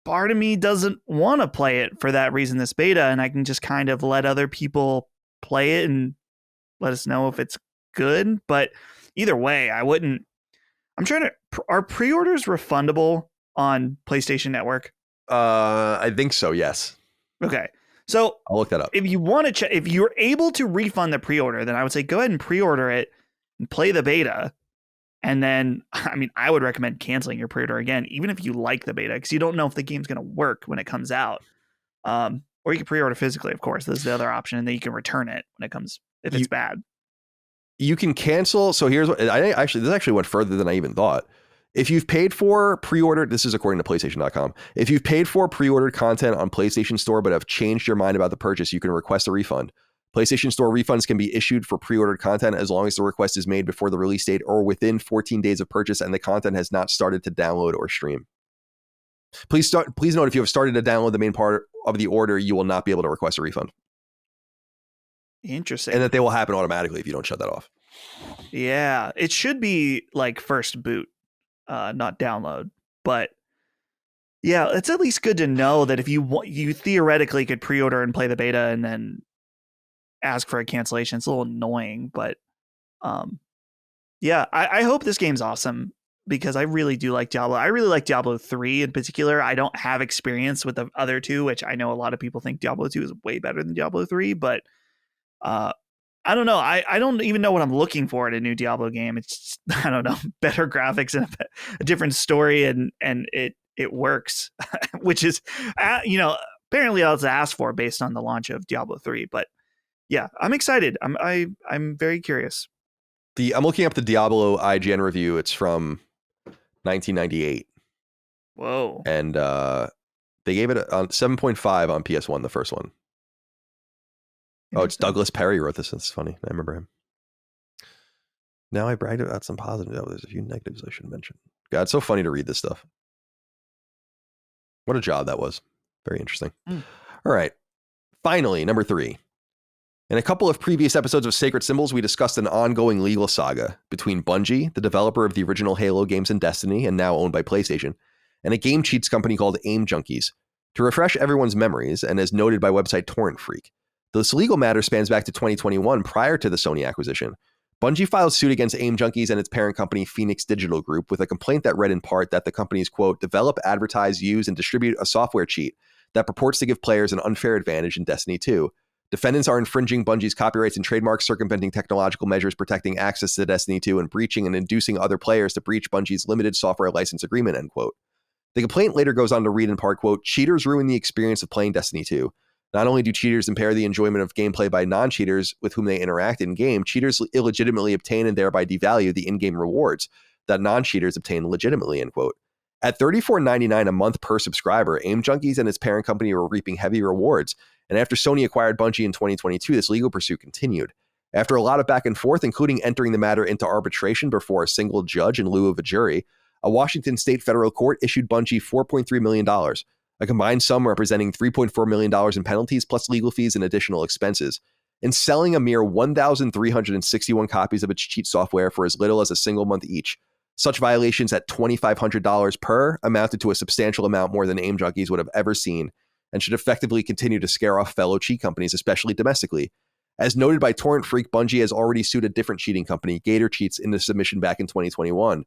part of me doesn't want to play it for that reason, this beta, and I can just kind of let other people play it and let us know if it's good. But either way, I wouldn't. I'm trying to. Are pre-orders refundable on PlayStation Network? I think so. Yes. Okay. So I'll look that up. If you want to check, if you're able to refund the pre-order, then I would say go ahead and pre-order it and play the beta. And then, I mean, I would recommend canceling your pre-order again, even if you like the beta, because you don't know if the game's going to work when it comes out. Or you can pre-order physically, of course. This is the other option, and then you can return it when it comes, if it's bad. You can cancel. So here's what this actually went further than I even thought. If you've paid for pre-ordered, this is according to PlayStation.com. If you've paid for pre-ordered content on PlayStation Store but have changed your mind about the purchase, you can request a refund. PlayStation Store refunds can be issued for pre-ordered content as long as the request is made before the release date or within 14 days of purchase and the content has not started to download or stream. Please note, if you have started to download the main part of the order, you will not be able to request a refund. Interesting. And that they will happen automatically if you don't shut that off. Yeah, it should be like first boot, not download. But yeah, it's at least good to know that if you theoretically could pre-order and play the beta and then ask for a cancellation. It's a little annoying, but yeah, I hope this game's awesome because I really do like Diablo. I really like Diablo 3 in particular. I don't have experience with the other two, which I know a lot of people think Diablo 2 is way better than Diablo 3, but I don't know. I don't even know what I'm looking for in a new Diablo game. It's just, I don't know, better graphics and a different story, and it works, which is apparently all it's asked for based on the launch of Diablo 3. But yeah, I'm excited. I'm very curious. I'm looking up the Diablo IGN review. It's from 1998. Whoa! And they gave it on 7.5 on PS1, the first one. Oh, it's Douglas Perry wrote this. That's funny. I remember him. Now I bragged about some positives. Oh, there's a few negatives I should mention. God, it's so funny to read this stuff. What a job that was. Very interesting. All right. Finally, number 3. In a couple of previous episodes of Sacred Symbols, we discussed an ongoing legal saga between Bungie, the developer of the original Halo games and Destiny, and now owned by PlayStation, and a game cheats company called Aim Junkies. To refresh everyone's memories, and as noted by website Torrent Freak, this legal matter spans back to 2021 prior to the Sony acquisition. Bungie filed suit against Aim Junkies and its parent company Phoenix Digital Group with a complaint that read in part that the companies, quote, develop, advertise, use, and distribute a software cheat that purports to give players an unfair advantage in Destiny 2. Defendants are infringing Bungie's copyrights and trademarks, circumventing technological measures protecting access to Destiny 2, and breaching and inducing other players to breach Bungie's limited software license agreement, end quote. The complaint later goes on to read in part, quote, cheaters ruin the experience of playing Destiny 2. Not only do cheaters impair the enjoyment of gameplay by non-cheaters with whom they interact in-game, cheaters illegitimately obtain and thereby devalue the in-game rewards that non-cheaters obtain legitimately, end quote. At $34.99 a month per subscriber, Aim Junkies and its parent company were reaping heavy rewards. And after Sony acquired Bungie in 2022, this legal pursuit continued. After a lot of back and forth, including entering the matter into arbitration before a single judge in lieu of a jury, a Washington state federal court issued Bungie $4.3 million, a combined sum representing $3.4 million in penalties plus legal fees and additional expenses. In selling a mere 1,361 copies of its cheat software for as little as a single month each. Such violations at $2,500 per amounted to a substantial amount more than Aim Junkies would have ever seen and should effectively continue to scare off fellow cheat companies, especially domestically. As noted by Torrent Freak, Bungie has already sued a different cheating company, Gator Cheats, into submission back in 2021.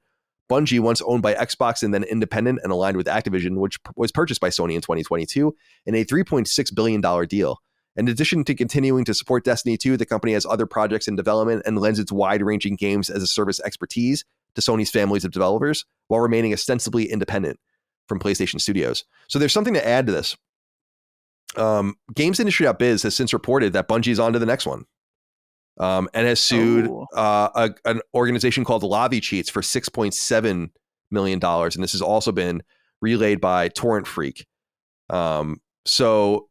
Bungie, once owned by Xbox and then independent and aligned with Activision, which was purchased by Sony in 2022 in a $3.6 billion deal. In addition to continuing to support Destiny 2, the company has other projects in development and lends its wide-ranging games as a service expertise to Sony's families of developers while remaining ostensibly independent from PlayStation Studios. So there's something to add to this. GamesIndustry.biz has since reported that Bungie's on to the next one and has sued an organization called Lavi Cheats for $6.7 million. And this has also been relayed by Torrent Freak. So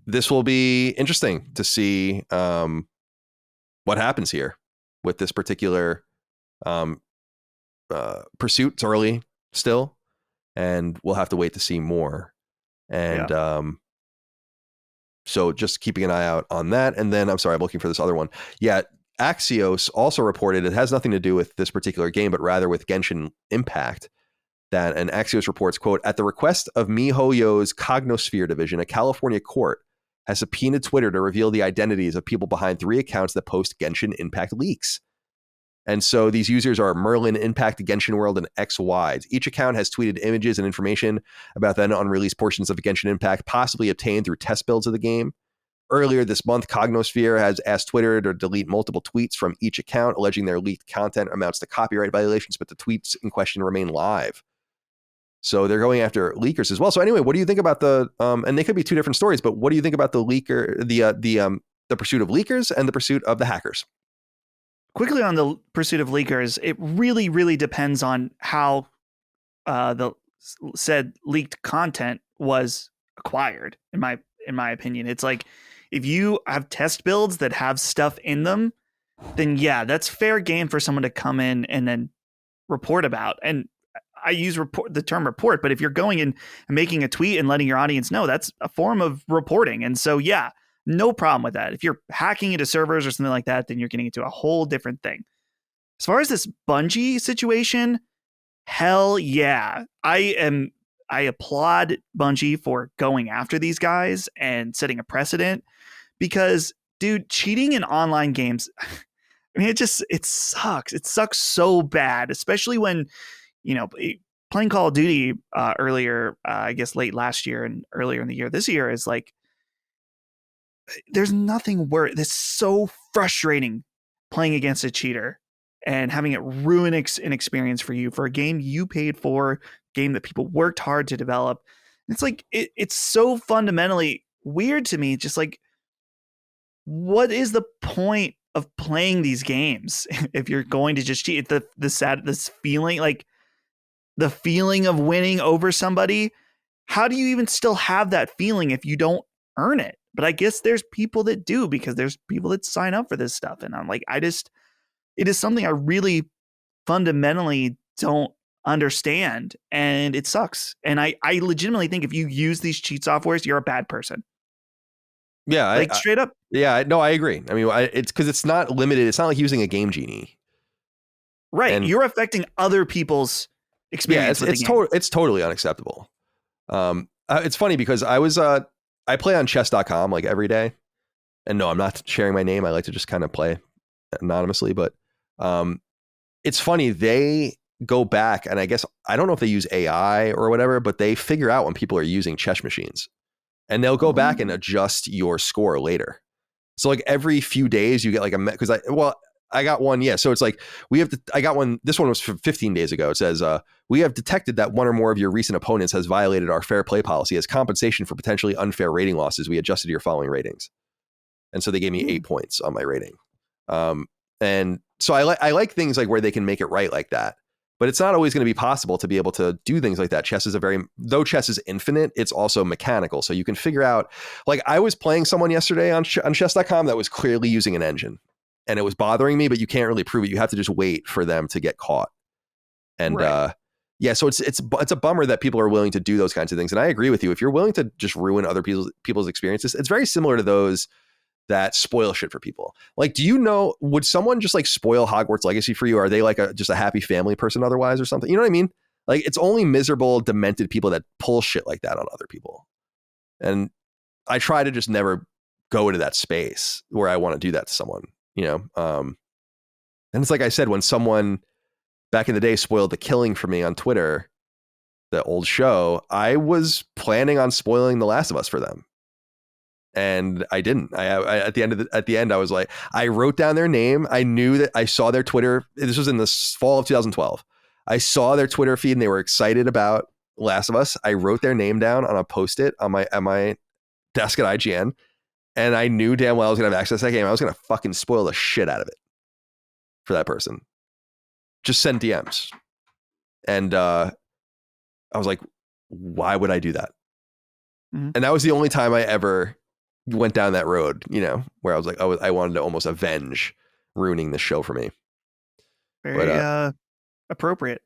this will be interesting to see what happens here with this particular pursuit. It's early still, and we'll have to wait to see more. And so just keeping an eye out on that. And then, I'm sorry, I'm looking for this other one. Yeah, Axios also reported, it has nothing to do with this particular game, but rather with Genshin Impact. That, and Axios reports, quote, at the request of MiHoYo's Cognosphere division, a California court has subpoenaed Twitter to reveal the identities of people behind 3 accounts that post Genshin Impact leaks. And so these users are Merlin, Impact, Genshin World, and XY. Each account has tweeted images and information about then unreleased portions of Genshin Impact, possibly obtained through test builds of the game. Earlier this month, Cognosphere has asked Twitter to delete multiple tweets from each account, alleging their leaked content amounts to copyright violations, but the tweets in question remain live. So they're going after leakers as well. So anyway, what do you think about the, and they could be two different stories, but what do you think about the leaker, the pursuit of leakers and the pursuit of the hackers? Quickly on the pursuit of leakers, it really, really depends on how the said leaked content was acquired. In my opinion, it's like if you have test builds that have stuff in them, then yeah, that's fair game for someone to come in and then report about. And I use the term report, but if you're going in and making a tweet and letting your audience know, that's a form of reporting. And so yeah. No problem with that. If you're hacking into servers or something like that, then you're getting into a whole different thing. As far as this Bungie situation, hell yeah. I applaud Bungie for going after these guys and setting a precedent because, dude, cheating in online games, I mean, it sucks. It sucks so bad, especially when, playing Call of Duty earlier, I guess late last year and earlier in the year, this year is like, there's nothing worse. It's so frustrating playing against a cheater and having it ruin an experience for you for a game you paid for, game that people worked hard to develop. It's like, it's so fundamentally weird to me. Just like, what is the point of playing these games if you're going to just cheat? This feeling, like the feeling of winning over somebody. How do you even still have that feeling if you don't earn it? But I guess there's people that do, because there's people that sign up for this stuff. And I'm like, it is something I really fundamentally don't understand. And it sucks. And I legitimately think if you use these cheat softwares, you're a bad person. Yeah. Straight up. Yeah, no, I agree. I mean, it's because it's not limited. It's not like using a Game Genie. Right. And you're affecting other people's experience. Yeah, it's totally unacceptable. It's funny because I play on chess.com like every day. And no, I'm not sharing my name. I like to just kind of play anonymously. But it's funny. They go back, and I guess, I don't know if they use AI or whatever, but they figure out when people are using chess machines. And they'll go back and adjust your score later. So like every few days you get like I got one. Yeah. So it's like, I got one. This one was 15 days ago. It says, we have detected that one or more of your recent opponents has violated our fair play policy. As compensation for potentially unfair rating losses, we adjusted your following ratings. And so they gave me 8 points on my rating. And so I like things like where they can make it right like that. But it's not always going to be possible to be able to do things like that. Though chess is infinite, it's also mechanical. So you can figure out, like I was playing someone yesterday on chess.com that was clearly using an engine and it was bothering me, but you can't really prove it. You have to just wait for them to get caught. And yeah, so it's a bummer that people are willing to do those kinds of things. And I agree with you. If you're willing to just ruin other people's experiences, it's very similar to those that spoil shit for people. Like, do you know, would someone just like spoil Hogwarts Legacy for you? Are they like just a happy family person otherwise or something? You know what I mean? Like, it's only miserable, demented people that pull shit like that on other people. And I try to just never go into that space where I want to do that to someone, you know? And it's like I said, when someone back in the day spoiled The Killing for me on Twitter, the old show, I was planning on spoiling The Last of Us for them. And I didn't. I at the end, I was like, I wrote down their name. I knew that I saw their Twitter. This was in the fall of 2012. I saw their Twitter feed and they were excited about Last of Us. I wrote their name down on a Post-it on my desk at IGN. And I knew damn well I was going to have access to that game. I was going to fucking spoil the shit out of it for that person. Just send DMs. And I was like, why would I do that? Mm-hmm. And that was the only time I ever went down that road, you know, where I was like, I wanted to almost avenge ruining the show for me. Very appropriate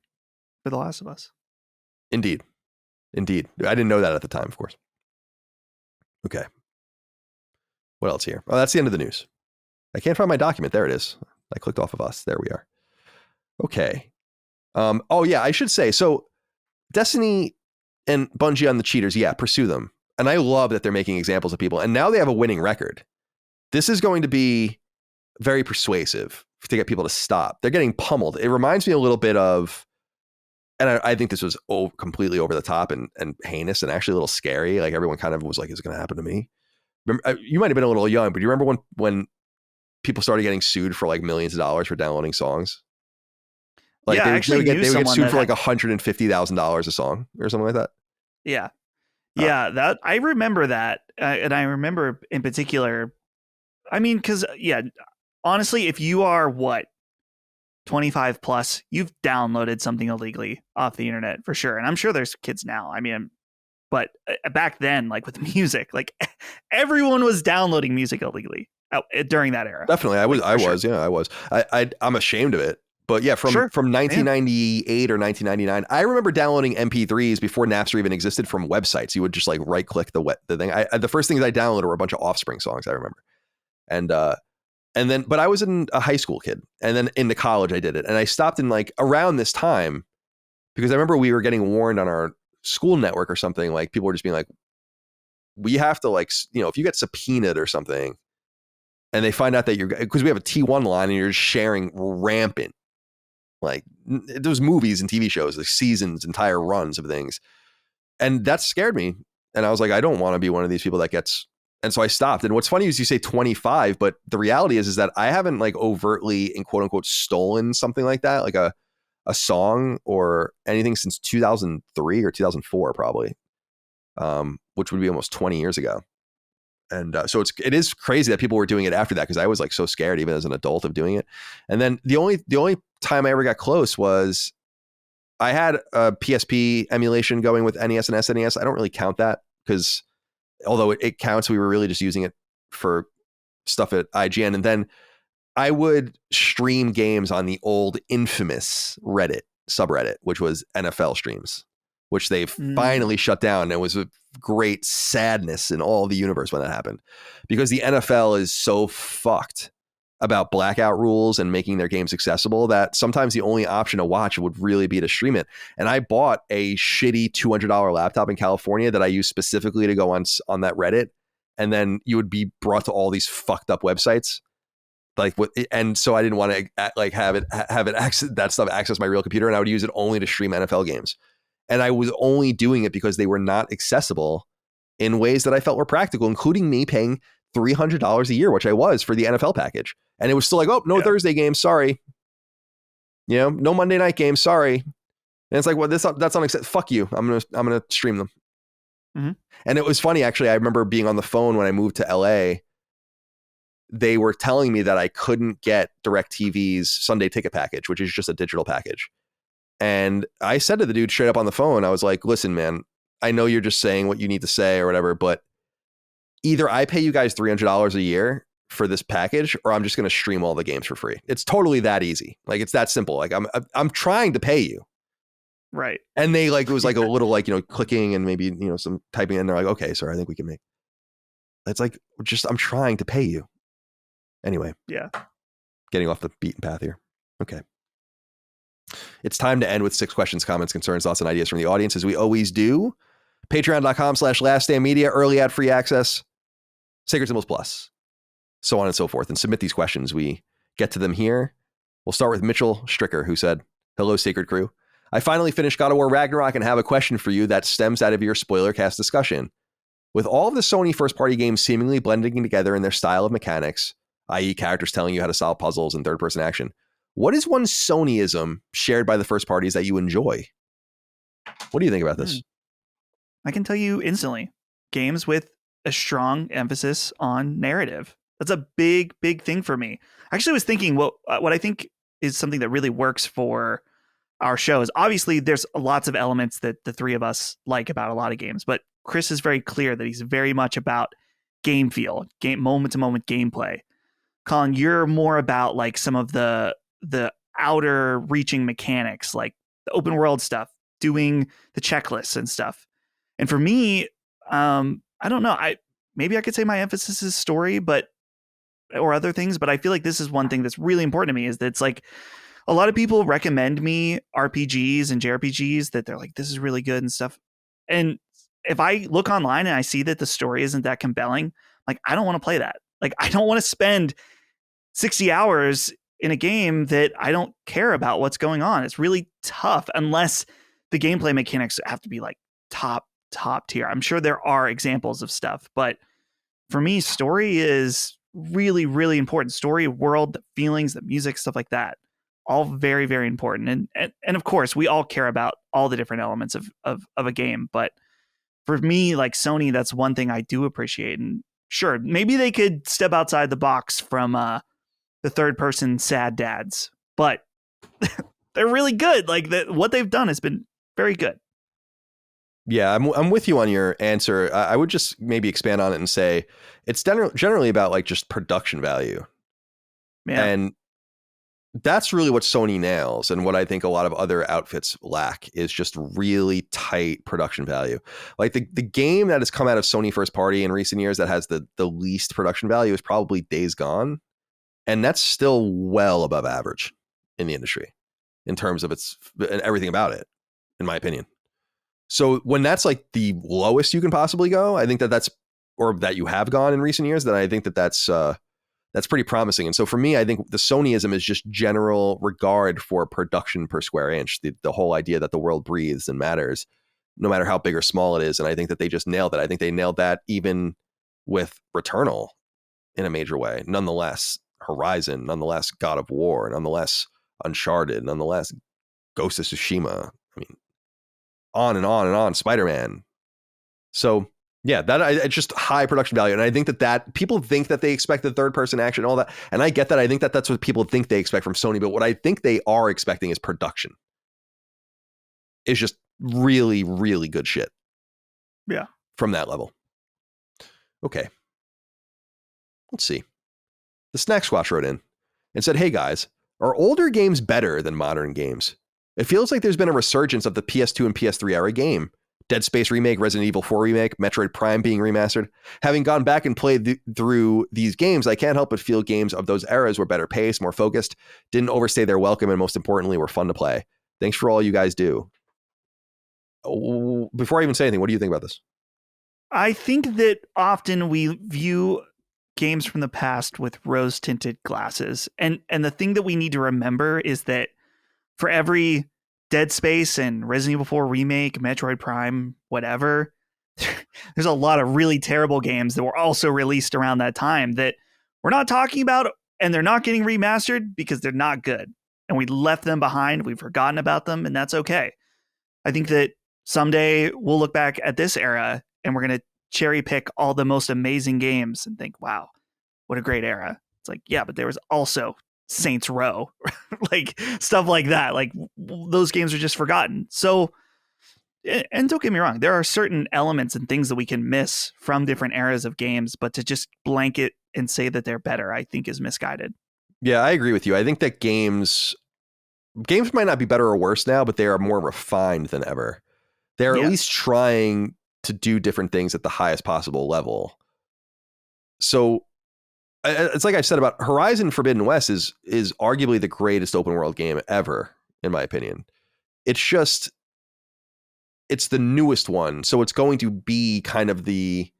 for The Last of Us. Indeed. I didn't know that at the time, of course. Okay. What else here? Oh, that's the end of the news. I can't find my document. There it is. I clicked off of us. There we are. Okay. Oh yeah, I should say, so Destiny and Bungie on the cheaters, yeah, pursue them. And I love that they're making examples of people. And now they have a winning record. This is going to be very persuasive to get people to stop. They're getting pummeled. It reminds me a little bit of, and I think this was completely over the top and heinous and actually a little scary. Like everyone kind of was like, is it going to happen to me? Remember, you might have been a little young, but do you remember when people started getting sued for like millions of dollars for downloading songs? Like yeah, they would get sued for like $150,000 a song or something like that. Yeah. Yeah, that I remember that. And I remember in particular, I mean, because, yeah, honestly, if you are 25 plus, you've downloaded something illegally off the internet for sure. And I'm sure there's kids now. I mean, but back then, like with music, like everyone was downloading music illegally during that era. Definitely. I was. I'm ashamed of it. But yeah, from 1998 or 1999, I remember downloading MP3s before Napster even existed from websites. You would just like right click the thing. The first things I downloaded were a bunch of Offspring songs, I remember. And then, but I was a high school kid, and then into college I did it. And I stopped in like around this time because I remember we were getting warned on our school network or something. Like people were just being like, we have to like, you know, if you get subpoenaed or something and they find out that because we have a T1 line and you're just sharing rampant, like those movies and TV shows, like seasons, entire runs of things. And that scared me. And I was like, I don't want to be one of these people that gets, and so I stopped. And what's funny is you say 25, but the reality is that I haven't like overtly in quote unquote stolen something like that, like a song or anything since 2003 or 2004, probably, which would be almost 20 years ago. And so it is crazy that people were doing it after that, because I was like so scared even as an adult of doing it. And then the only time I ever got close was I had a PSP emulation going with NES and SNES. I don't really count that because although it counts, we were really just using it for stuff at IGN. And then I would stream games on the old infamous Reddit subreddit, which was NFL streams, which they've finally shut down. It was a great sadness in all the universe when that happened, because the NFL is so fucked about blackout rules and making their games accessible that sometimes the only option to watch would really be to stream it. And I bought a shitty $200 laptop in California that I used specifically to go on that Reddit. And then you would be brought to all these fucked up websites. And so I didn't want to like have it access my real computer, and I would use it only to stream NFL games. And I was only doing it because they were not accessible in ways that I felt were practical, including me paying $300 a year, which I was for the NFL package. And it was still like, oh, no Thursday games, sorry. You know, no Monday night games, sorry. And it's like, well, that's unacceptable. Fuck you. I'm gonna stream them. Mm-hmm. And it was funny, actually. I remember being on the phone when I moved to LA. They were telling me that I couldn't get DirecTV's Sunday Ticket package, which is just a digital package. And I said to the dude straight up on the phone, I was like, listen, man, I know you're just saying what you need to say or whatever, but either I pay you guys $300 a year for this package, or I'm just going to stream all the games for free. It's totally that easy. Like, it's that simple. Like, I'm trying to pay you. Right. And they like, it was like a little like, clicking and maybe, some typing, and they're like, okay, sir, I think we can make. It's like, I'm trying to pay you. Anyway. Yeah. Getting off the beaten path here. Okay. It's time to end with 6 questions, comments, concerns, thoughts, and ideas from the audience, as we always do. Patreon.com/laststandmedia, early ad free access, Sacred Symbols Plus, so on and so forth. And submit these questions. We get to them here. We'll start with Mitchell Stricker, who said, hello, Sacred Crew. I finally finished God of War Ragnarok and have a question for you that stems out of your spoiler cast discussion. With all of the Sony first-party games seemingly blending together in their style of mechanics, i.e. characters telling you how to solve puzzles and third-person action, what is one Sony-ism shared by the first parties that you enjoy? What do you think about this? I can tell you instantly, games with a strong emphasis on narrative. That's a big, big thing for me. I actually was thinking what I think is something that really works for our shows. Obviously, there's lots of elements that the three of us like about a lot of games, but Chris is very clear that he's very much about game feel, moment-to-moment gameplay. Colin, you're more about like some of the outer reaching mechanics, like the open world stuff, doing the checklists and stuff. And for me, I don't know. Maybe I could say my emphasis is story, or other things, but I feel like this is one thing that's really important to me, is that it's like a lot of people recommend me RPGs and JRPGs that they're like, this is really good and stuff. And if I look online and I see that the story isn't that compelling, like, I don't want to play that. Like, I don't want to spend 60 hours in a game that I don't care about what's going on. It's really tough unless the gameplay mechanics have to be like top tier. I'm sure there are examples of stuff, but for me, story is really, really important. Story, world, the feelings, the music, stuff like that. All very, very important. And of course, we all care about all the different elements of a game. But for me, like Sony, that's one thing I do appreciate. And sure, maybe they could step outside the box from the third person sad dads, but they're really good. Like what they've done has been very good. Yeah, I'm with you on your answer. I would just maybe expand on it and say it's generally about like just production value. Yeah. And that's really what Sony nails, and what I think a lot of other outfits lack is just really tight production value. Like the game that has come out of Sony first party in recent years that has the least production value is probably Days Gone. And that's still well above average in the industry in terms of its and everything about it, in my opinion. So when that's like the lowest you can possibly go, I think that you have gone in recent years, then I think that's pretty promising. And so for me, I think the Sony-ism is just general regard for production per square inch, the whole idea that the world breathes and matters, no matter how big or small it is. And I think that they just nailed it. I think they nailed that even with Returnal in a major way. Nonetheless, Horizon, nonetheless, God of War, nonetheless, Uncharted, nonetheless, Ghost of Tsushima. I mean, on and on and on, Spider-Man. So yeah, it's just high production value. And I think that people think that they expect the third person action and all that. And I get that. I think that that's what people think they expect from Sony. But what I think they are expecting is production. It's just really, really good shit. Yeah. From that level. Okay. Let's see. The Snack Squatch wrote in and said, hey guys, are older games better than modern games? It feels like there's been a resurgence of the PS2 and PS3 era game. Dead Space remake, Resident Evil 4 remake, Metroid Prime being remastered. Having gone back and played through these games, I can't help but feel games of those eras were better paced, more focused, didn't overstay their welcome, and most importantly, were fun to play. Thanks for all you guys do. Before I even say anything, what do you think about this? I think that often we view games from the past with rose-tinted glasses. And the thing that we need to remember is that for every Dead Space and Resident Evil 4 remake, Metroid Prime, whatever, there's a lot of really terrible games that were also released around that time that we're not talking about, and they're not getting remastered because they're not good. And we left them behind. We've forgotten about them, and that's okay. I think that someday we'll look back at this era and we're going to cherry pick all the most amazing games and think, wow, what a great era. It's like, yeah, but there was also Saints Row, like stuff like that. Like those games are just forgotten. So, and don't get me wrong, there are certain elements and things that we can miss from different eras of games, but to just blanket and say that they're better, I think is misguided. Yeah, I agree with you. I think that games might not be better or worse now, but they are more refined than ever. They're at least trying to do different things at the highest possible level. So it's like I've said about Horizon Forbidden West is arguably the greatest open world game ever, in my opinion. It's the newest one. So it's going to be kind of the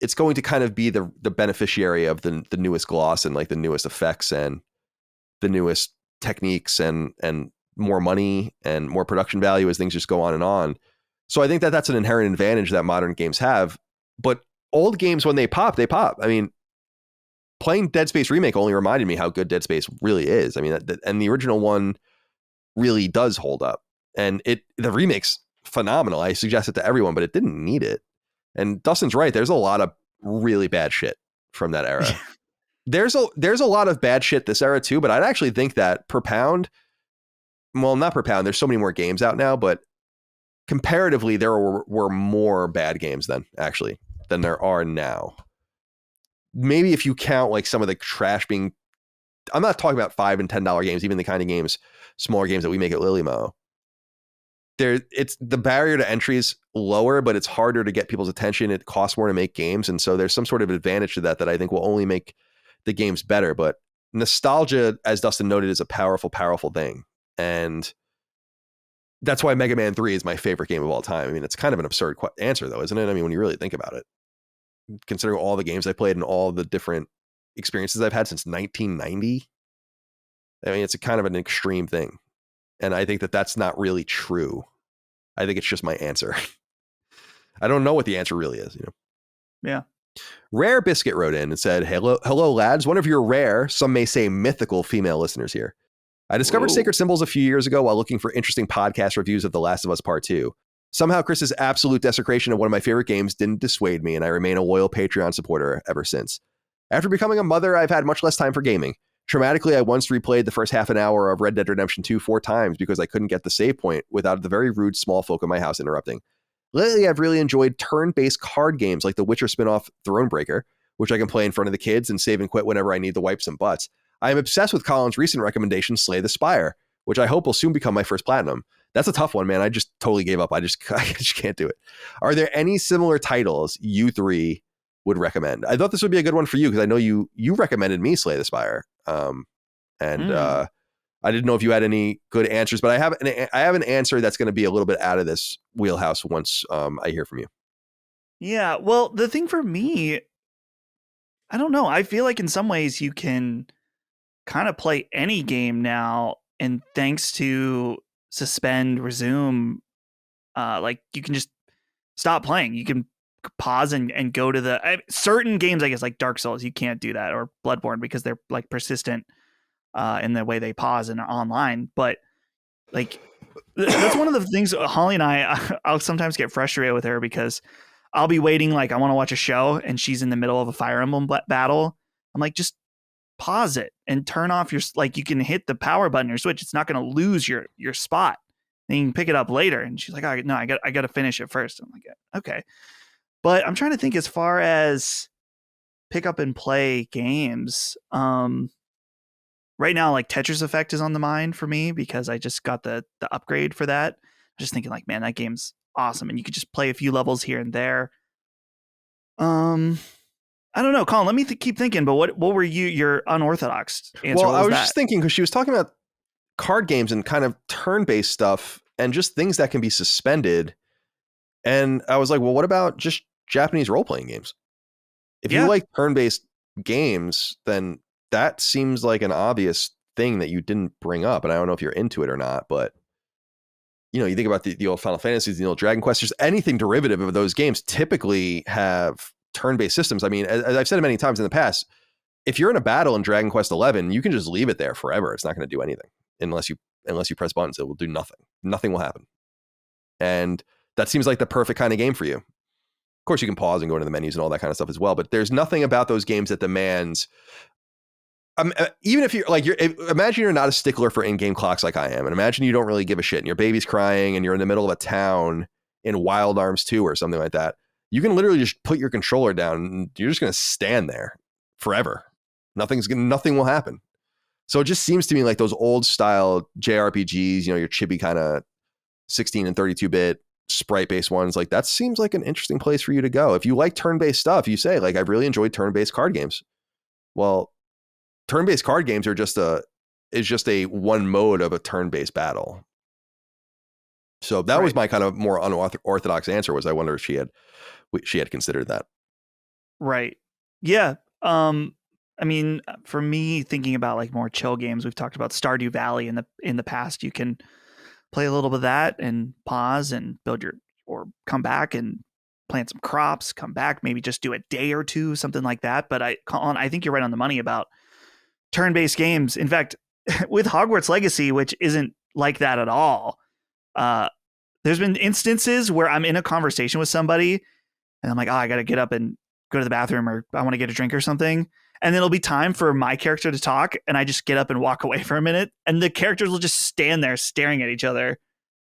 beneficiary of the newest gloss and like the newest effects and the newest techniques and more money and more production value as things just go on and on. So I think that that's an inherent advantage that modern games have. But old games, when they pop, they pop. I mean, playing Dead Space Remake only reminded me how good Dead Space really is. I mean, and the original one really does hold up. And the remake's phenomenal. I suggest it to everyone, but it didn't need it. And Dustin's right. There's a lot of really bad shit from that era. There's a lot of bad shit this era too, but I'd actually think that per pound, well, not per pound, there's so many more games out now, but comparatively, there were more bad games then, actually, than there are now. Maybe if you count like some of the trash being, I'm not talking about $5 and $10 games, even the kind of games, smaller games that we make at Lilymo. It's the barrier to entry is lower, but it's harder to get people's attention. It costs more to make games. And so there's some sort of advantage to that I think will only make the games better. But nostalgia, as Dustin noted, is a powerful, powerful thing. And that's why Mega Man 3 is my favorite game of all time. I mean, it's kind of an absurd answer, though, isn't it? I mean, when you really think about it, considering all the games I played and all the different experiences I've had since 1990, I mean, it's a kind of an extreme thing. And I think that that's not really true. I think it's just my answer. I don't know what the answer really is, Yeah. Rare Biscuit wrote in and said, hello, lads. One of your rare, some may say mythical female listeners here. I discovered Sacred Symbols a few years ago while looking for interesting podcast reviews of The Last of Us Part 2. Somehow Chris's absolute desecration of one of my favorite games didn't dissuade me, and I remain a loyal Patreon supporter ever since. After becoming a mother, I've had much less time for gaming. Traumatically, I once replayed the first half an hour of Red Dead Redemption 2 4 times because I couldn't get the save point without the very rude small folk in my house interrupting. Lately, I've really enjoyed turn-based card games like the Witcher spin-off Thronebreaker, which I can play in front of the kids and save and quit whenever I need to wipe some butts. I am obsessed with Colin's recent recommendation, Slay the Spire, which I hope will soon become my first platinum. That's a tough one, man. I just totally gave up. I just can't do it. Are there any similar titles you three would recommend? I thought this would be a good one for you because I know you recommended me Slay the Spire. I didn't know if you had any good answers, but I have an answer that's going to be a little bit out of this wheelhouse once I hear from you. Yeah, well, the thing for me, I don't know. I feel like in some ways you can kind of play any game now, and thanks to suspend, resume, like you can just stop playing. You can pause and go to the certain games, I guess, like Dark Souls. You can't do that, or Bloodborne, because they're like persistent in the way they pause and are online. But like that's one of the things Holly and I'll sometimes get frustrated with her because I'll be waiting, like I want to watch a show and she's in the middle of a Fire Emblem battle. I'm like, just pause it and turn off your, like you can hit the power button or switch. It's not going to lose your spot. Then you can pick it up later. And she's like, oh, no, I got to finish it first. I'm like, okay. But I'm trying to think as far as pick up and play games. Right now, like Tetris Effect is on the mind for me because I just got the upgrade for that. I'm just thinking like, man, that game's awesome. And you could just play a few levels here and there. I don't know, Colin, let me keep thinking, but what were your unorthodox answer? Well, I was just thinking because she was talking about card games and kind of turn-based stuff and just things that can be suspended. And I was like, well, what about just Japanese role-playing games? If you like turn-based games, then that seems like an obvious thing that you didn't bring up. And I don't know if you're into it or not, but you think about the old Final Fantasies, the old Dragon Quest, just anything derivative of those games typically have turn-based systems. I mean, as I've said many times in the past, if you're in a battle in Dragon Quest 11, you can just leave it there forever. It's not going to do anything unless you press buttons. It will do nothing. Nothing will happen. And that seems like the perfect kind of game for you. Of course, you can pause and go into the menus and all that kind of stuff as well. But there's nothing about those games that demands even if you're like, imagine you're not a stickler for in-game clocks like I am, and imagine you don't really give a shit and your baby's crying and you're in the middle of a town in Wild Arms 2 or something like that. You can literally just put your controller down and you're just going to stand there forever. Nothing will happen. So it just seems to me like those old style JRPGs, your chibi kind of 16 and 32-bit sprite-based ones, like that seems like an interesting place for you to go. If you like turn-based stuff, you say like, I've really enjoyed turn-based card games. Well, turn-based card games are just a one mode of a turn-based battle. So that was my kind of more unorthodox answer. Was I wonder if she had considered that. Right. Yeah. I mean, for me, thinking about like more chill games, we've talked about Stardew Valley in the past. You can play a little bit of that and pause and or come back and plant some crops, come back, maybe just do a day or two, something like that. But Colin, I think you're right on the money about turn-based games. In fact, with Hogwarts Legacy, which isn't like that at all, there's been instances where I'm in a conversation with somebody and I'm like, oh, I got to get up and go to the bathroom, or I want to get a drink or something. And then it'll be time for my character to talk. And I just get up and walk away for a minute. And the characters will just stand there staring at each other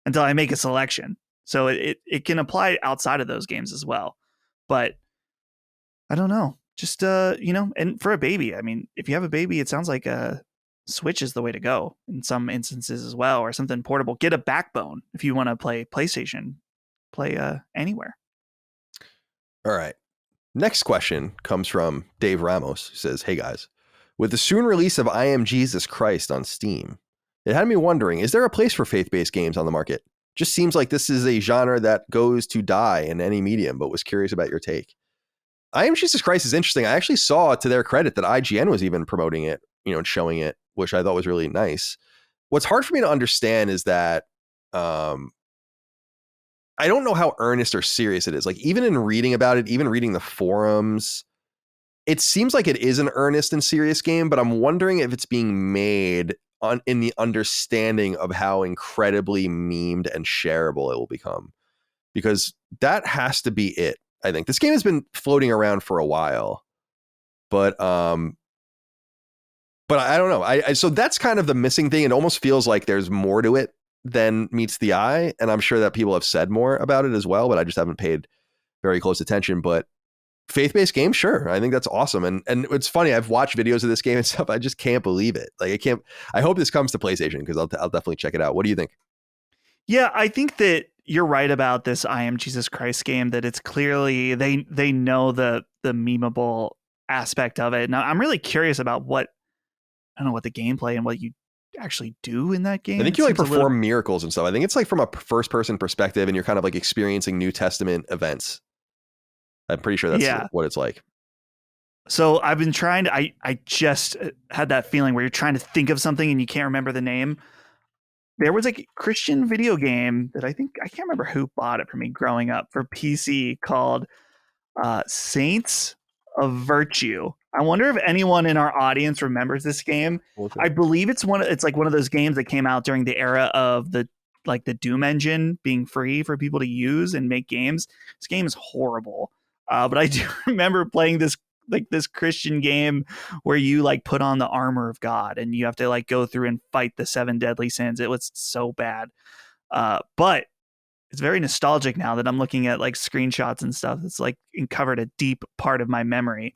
until I make a selection. So it can apply outside of those games as well. But I don't know. Just, and for a baby, I mean, if you have a baby, it sounds like a Switch is the way to go in some instances as well, or something portable. Get a backbone if you want to play PlayStation, play anywhere. All right. Next question comes from Dave Ramos, who says, hey guys, with the soon release of I Am Jesus Christ on Steam, it had me wondering, is there a place for faith-based games on the market? Just seems like this is a genre that goes to die in any medium, but was curious about your take. I Am Jesus Christ is interesting. I actually saw, to their credit, that IGN was even promoting it, and showing it, which I thought was really nice. What's hard for me to understand is that I don't know how earnest or serious it is. Like, even in reading about it, even reading the forums, it seems like it is an earnest and serious game, but I'm wondering if it's being made in the understanding of how incredibly memed and shareable it will become. Because that has to be it. I think this game has been floating around for a while, but I don't know. So that's kind of the missing thing. It almost feels like there's more to it than meets the eye. And I'm sure that people have said more about it as well, but I just haven't paid very close attention. But faith-based games, sure. I think that's awesome. And it's funny. I've watched videos of this game and stuff. I just can't believe it. Like, I hope this comes to PlayStation, because I'll definitely check it out. What do you think? Yeah, I think that you're right about this I Am Jesus Christ game, that it's clearly they know the memeable aspect of it. Now, I'm really curious about what the gameplay and what you actually do in that game. I think you like perform miracles and stuff. I think it's like from a first person perspective, and you're kind of like experiencing New Testament events. I'm pretty sure that's what it's like. So I've been trying to, I just had that feeling where you're trying to think of something and you can't remember the name. There was a Christian video game that I can't remember who bought it for me growing up for PC, called Saints of Virtue. I wonder if anyone in our audience remembers this game. I believe it's like one of those games that came out during the era of the Doom engine being free for people to use and make games. This game is horrible. But I do remember playing this Christian game where you like put on the armor of God and you have to like go through and fight the 7 deadly sins. It was so bad. But it's very nostalgic now that I'm looking at like screenshots and stuff. It's like uncovered a deep part of my memory.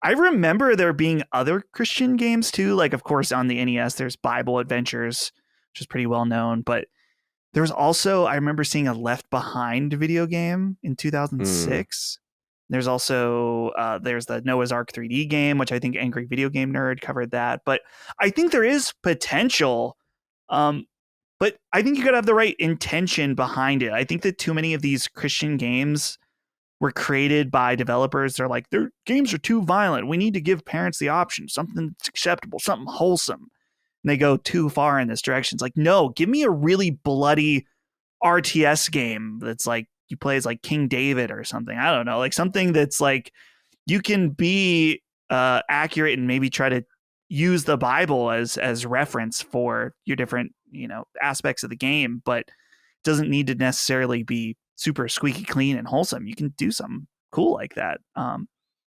I remember there being other Christian games too. Like, of course, on the NES, there's Bible Adventures, which is pretty well known. But there's also, I remember seeing a Left Behind video game in 2006. There's also, there's the Noah's Ark 3D game, which I think Angry Video Game Nerd covered that. But I think there is potential. But I think you got to have the right intention behind it. I think that too many of these Christian games were created by developers. They're like, their games are too violent. We need to give parents the option, something that's acceptable, something wholesome. And they go too far in this direction. It's like, no, give me a really bloody RTS game that's like, you play as like King David or something. I don't know, like something that's like, you can be accurate and maybe try to use the Bible as reference for your different, aspects of the game, but it doesn't need to necessarily be super squeaky clean and wholesome. You can do something cool like that.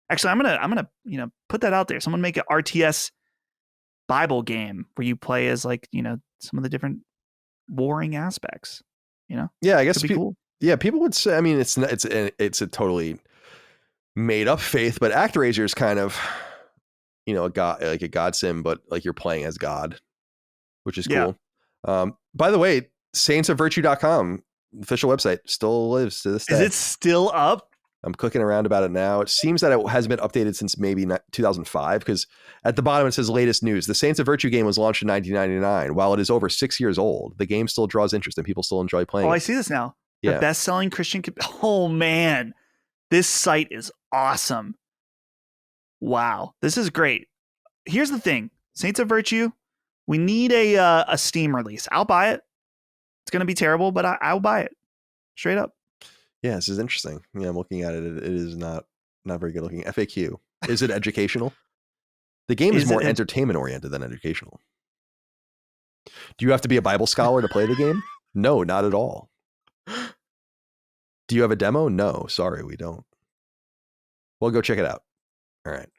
Actually, I'm gonna put that out there. Someone make an RTS Bible game where you play as like, some of the different warring aspects, Yeah, I guess Could be cool. yeah, people would say, I mean, it's a totally made up faith, but ActRaiser is kind of, a god, like a god sim, but like you're playing as God, which is Yeah. cool. By the way, saintsofvirtue.com official website still lives to this day. Is it still up? I'm clicking around about it now. It seems that it hasn't been updated since maybe 2005, because at the bottom it says latest news. The Saints of Virtue game was launched in 1999. While it is over 6 years old, the game still draws interest and people still enjoy playing Oh, it. I see this now. Yeah. The best-selling Christian. Oh man, this site is awesome. Wow, this is great. Here's the thing, Saints of Virtue, we need a Steam release. I'll buy it. It's gonna be terrible, but I'll buy it straight up. Yeah, this is interesting. Yeah, I'm looking at it. It is not very good looking. FAQ. Is it educational? The game is more entertainment oriented than educational. Do you have to be a Bible scholar to play the game? No, not at all. Do you have a demo? No, sorry, we don't. Well, go check it out. All right.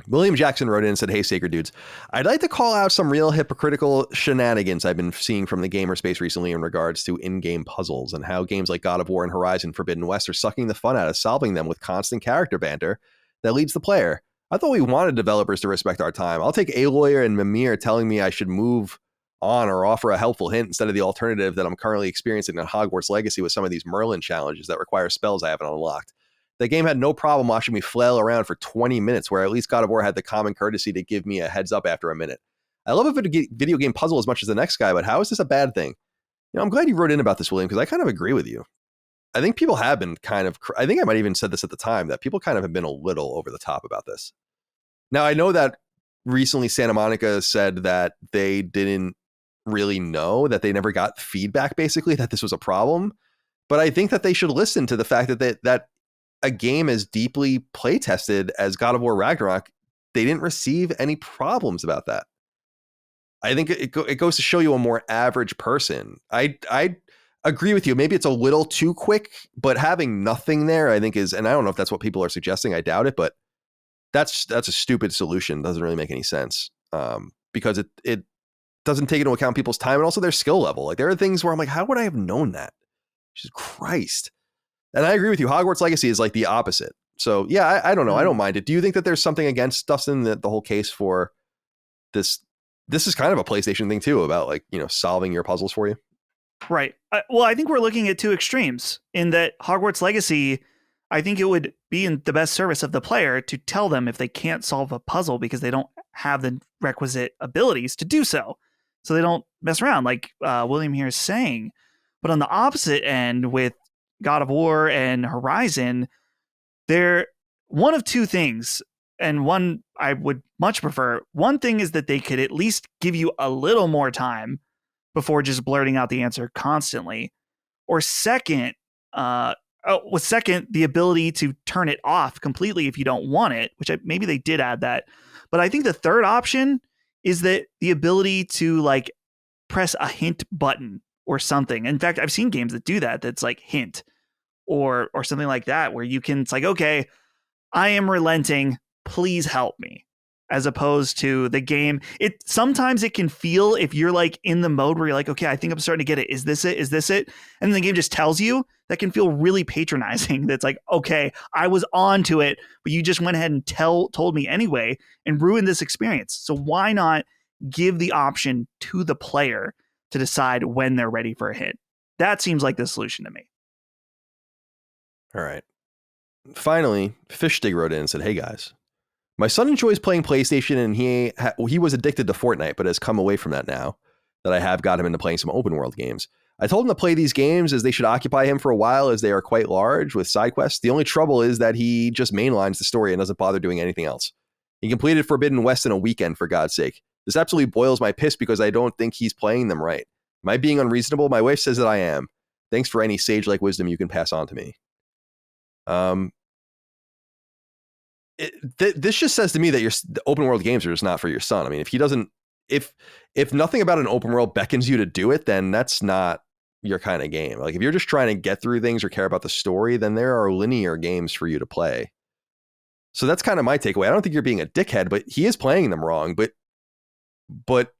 William Jackson wrote in and said, "Hey, Sacred Dudes, I'd like to call out some real hypocritical shenanigans I've been seeing from the gamer space recently in regards to in-game puzzles and how games like God of War and Horizon Forbidden West are sucking the fun out of solving them with constant character banter that leads the player. I thought we wanted developers to respect our time. I'll take Aloy and Mimir telling me I should move on or offer a helpful hint instead of the alternative that I'm currently experiencing in Hogwarts Legacy with some of these Merlin challenges that require spells I haven't unlocked. The game had no problem watching me flail around for 20 minutes, where at least God of War had the common courtesy to give me a heads up after a minute. I love a video game puzzle as much as the next guy, but how is this a bad thing?" I'm glad you wrote in about this, William, because I kind of agree with you. I think people have been I think I might even said this at the time, that people kind of have been a little over the top about this. Now, I know that recently Santa Monica said that they didn't really know, that they never got feedback, basically, that this was a problem. But I think that they should listen to the fact that a game as deeply play tested as God of War Ragnarok, they didn't receive any problems about that. I think it goes to show you a more average person. I agree with you. Maybe it's a little too quick, but having nothing there, I think is, and I don't know if that's what people are suggesting. I doubt it, but that's a stupid solution. Doesn't really make any sense, because it doesn't take into account people's time and also their skill level. Like, there are things where I'm like, how would I have known that? Jesus Christ. And I agree with you. Hogwarts Legacy is like the opposite. So yeah, I don't know. I don't mind it. Do you think that there's something against Dustin, that the whole case for this is kind of a PlayStation thing too, about like, solving your puzzles for you? Right. Well, I think we're looking at two extremes in that Hogwarts Legacy, I think it would be in the best service of the player to tell them if they can't solve a puzzle because they don't have the requisite abilities to do so. So they don't mess around, like William here is saying. But on the opposite end, with God of War and Horizon, they're one of two things. And one I would much prefer. One thing is that they could at least give you a little more time before just blurting out the answer constantly. Or second, the ability to turn it off completely if you don't want it, which maybe they did add that. But I think the third option is that the ability to like press a hint button or something. In fact, I've seen games that do that. That's like hint or something like that, where you can, it's like, okay, I am relenting. Please help me. As opposed to the game. Sometimes it can feel, if you're like in the mode where you're like, okay, I think I'm starting to get it. Is this it? Is this it? And the game just tells you, that can feel really patronizing. That's like, okay, I was on to it, but you just went ahead and told me anyway and ruined this experience. So why not give the option to the player to decide when they're ready for a hit? That seems like the solution to me. All right. Finally, Fishstig wrote in and said, "Hey guys, my son enjoys playing PlayStation and he was addicted to Fortnite, but has come away from that now that I have got him into playing some open world games. I told him to play these games as they should occupy him for a while, as they are quite large with side quests. The only trouble is that he just mainlines the story and doesn't bother doing anything else. He completed Forbidden West in a weekend, for God's sake. This absolutely boils my piss because I don't think he's playing them right. Am I being unreasonable? My wife says that I am. Thanks for any sage-like wisdom you can pass on to me." This just says to me that the open world games are just not for your son. I mean, if he doesn't, if nothing about an open world beckons you to do it, then that's not your kind of game. Like, if you're just trying to get through things or care about the story, then there are linear games for you to play. So that's kind of my takeaway. I don't think you're being a dickhead, but he is playing them wrong. But but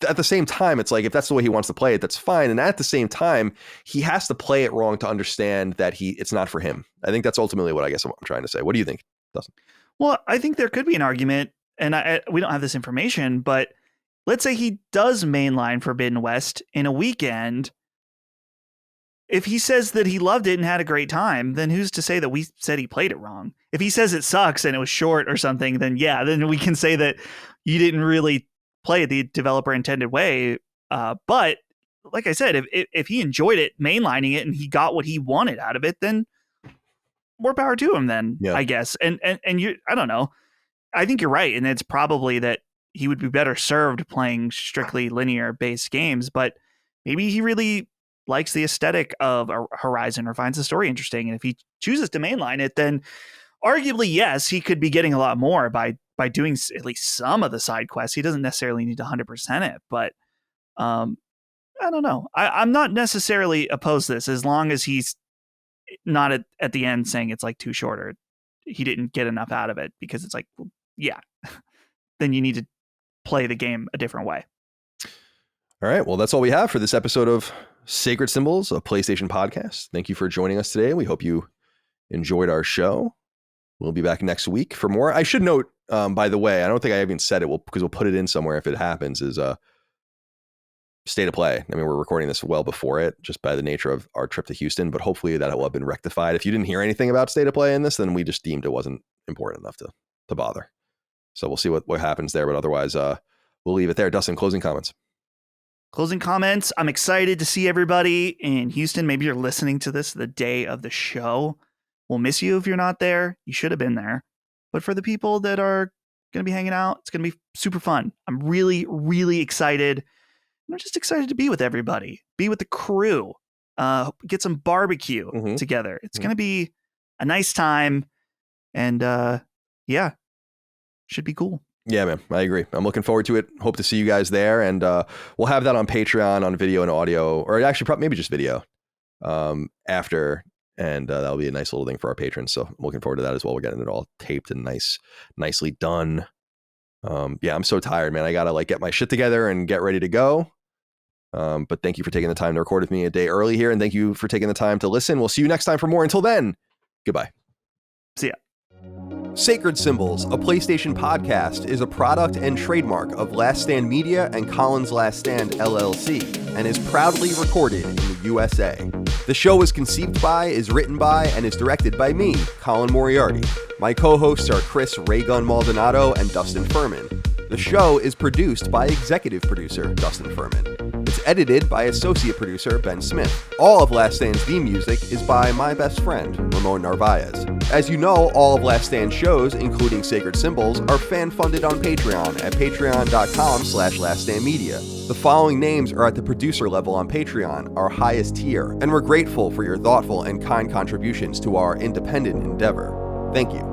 at the same time, it's like, if that's the way he wants to play it, that's fine. And at the same time, he has to play it wrong to understand that it's not for him. I think that's ultimately what I guess I'm trying to say. What do you think, Dustin? Well, I think there could be an argument, and we don't have this information, but let's say he does mainline Forbidden West in a weekend. If he says that he loved it and had a great time, then who's to say that we said he played it wrong? If he says it sucks and it was short or something, then yeah, then we can say that you didn't really play it the developer intended way. But like I said, if he enjoyed it, mainlining it, and he got what he wanted out of it, then more power to him then, yeah. I guess. And you, I don't know. I think you're right. And it's probably that he would be better served playing strictly linear based games, but maybe he really likes the aesthetic of Horizon or finds the story interesting. And if he chooses to mainline it, then arguably, yes, he could be getting a lot more by doing at least some of the side quests. He doesn't necessarily need to 100% it, but I don't know. I'm not necessarily opposed to this as long as he's not at the end saying it's like too short or he didn't get enough out of it, because it's like, well, yeah, then you need to play the game a different way. All right. Well, that's all we have for this episode of Sacred Symbols, a PlayStation podcast. Thank you for joining us today. We hope you enjoyed our show. We'll be back next week for more. I should note, by the way, I don't think I even said it, because we'll put it in somewhere if it happens, is State of Play. I mean, we're recording this well before it, just by the nature of our trip to Houston, but hopefully that will have been rectified. If you didn't hear anything about State of Play in this, then we just deemed it wasn't important enough to bother. So we'll see what happens there, but otherwise we'll leave it there. Dustin, closing comments. Closing comments. I'm excited to see everybody in Houston. Maybe you're listening to this the day of the show. We'll miss you if you're not there. You should have been there. But for the people that are going to be hanging out, it's going to be super fun. I'm really, really excited. I'm just excited to be with everybody, be with the crew, get some barbecue together. It's going to be a nice time. And yeah, should be cool. Yeah, man, I agree. I'm looking forward to it. Hope to see you guys there. And we'll have that on Patreon on video and audio, or actually maybe just video after. And that'll be a nice little thing for our patrons. So I'm looking forward to that as well. We're getting it all taped and nicely done. Yeah, I'm so tired, man. I got to get my shit together and get ready to go. But thank you for taking the time to record with me a day early here. And thank you for taking the time to listen. We'll see you next time for more. Until then, goodbye. See ya. Sacred Symbols, a PlayStation podcast, is a product and trademark of Last Stand Media and Collins Last Stand LLC, and is proudly recorded in the USA. The show was conceived by, is written by, and is directed by me, Colin Moriarty. My co-hosts are Chris Raygun Maldonado and Dustin Furman. The show is produced by executive producer Dustin Furman. It's edited by associate producer Ben Smith. All of Last Stand's theme music is by my best friend, Ramon Narvaez. As you know, all of Last Stand shows, including Sacred Symbols, are fan-funded on Patreon at patreon.com/laststandmedia. The following names are at the producer level on Patreon, our highest tier, and we're grateful for your thoughtful and kind contributions to our independent endeavor. Thank you.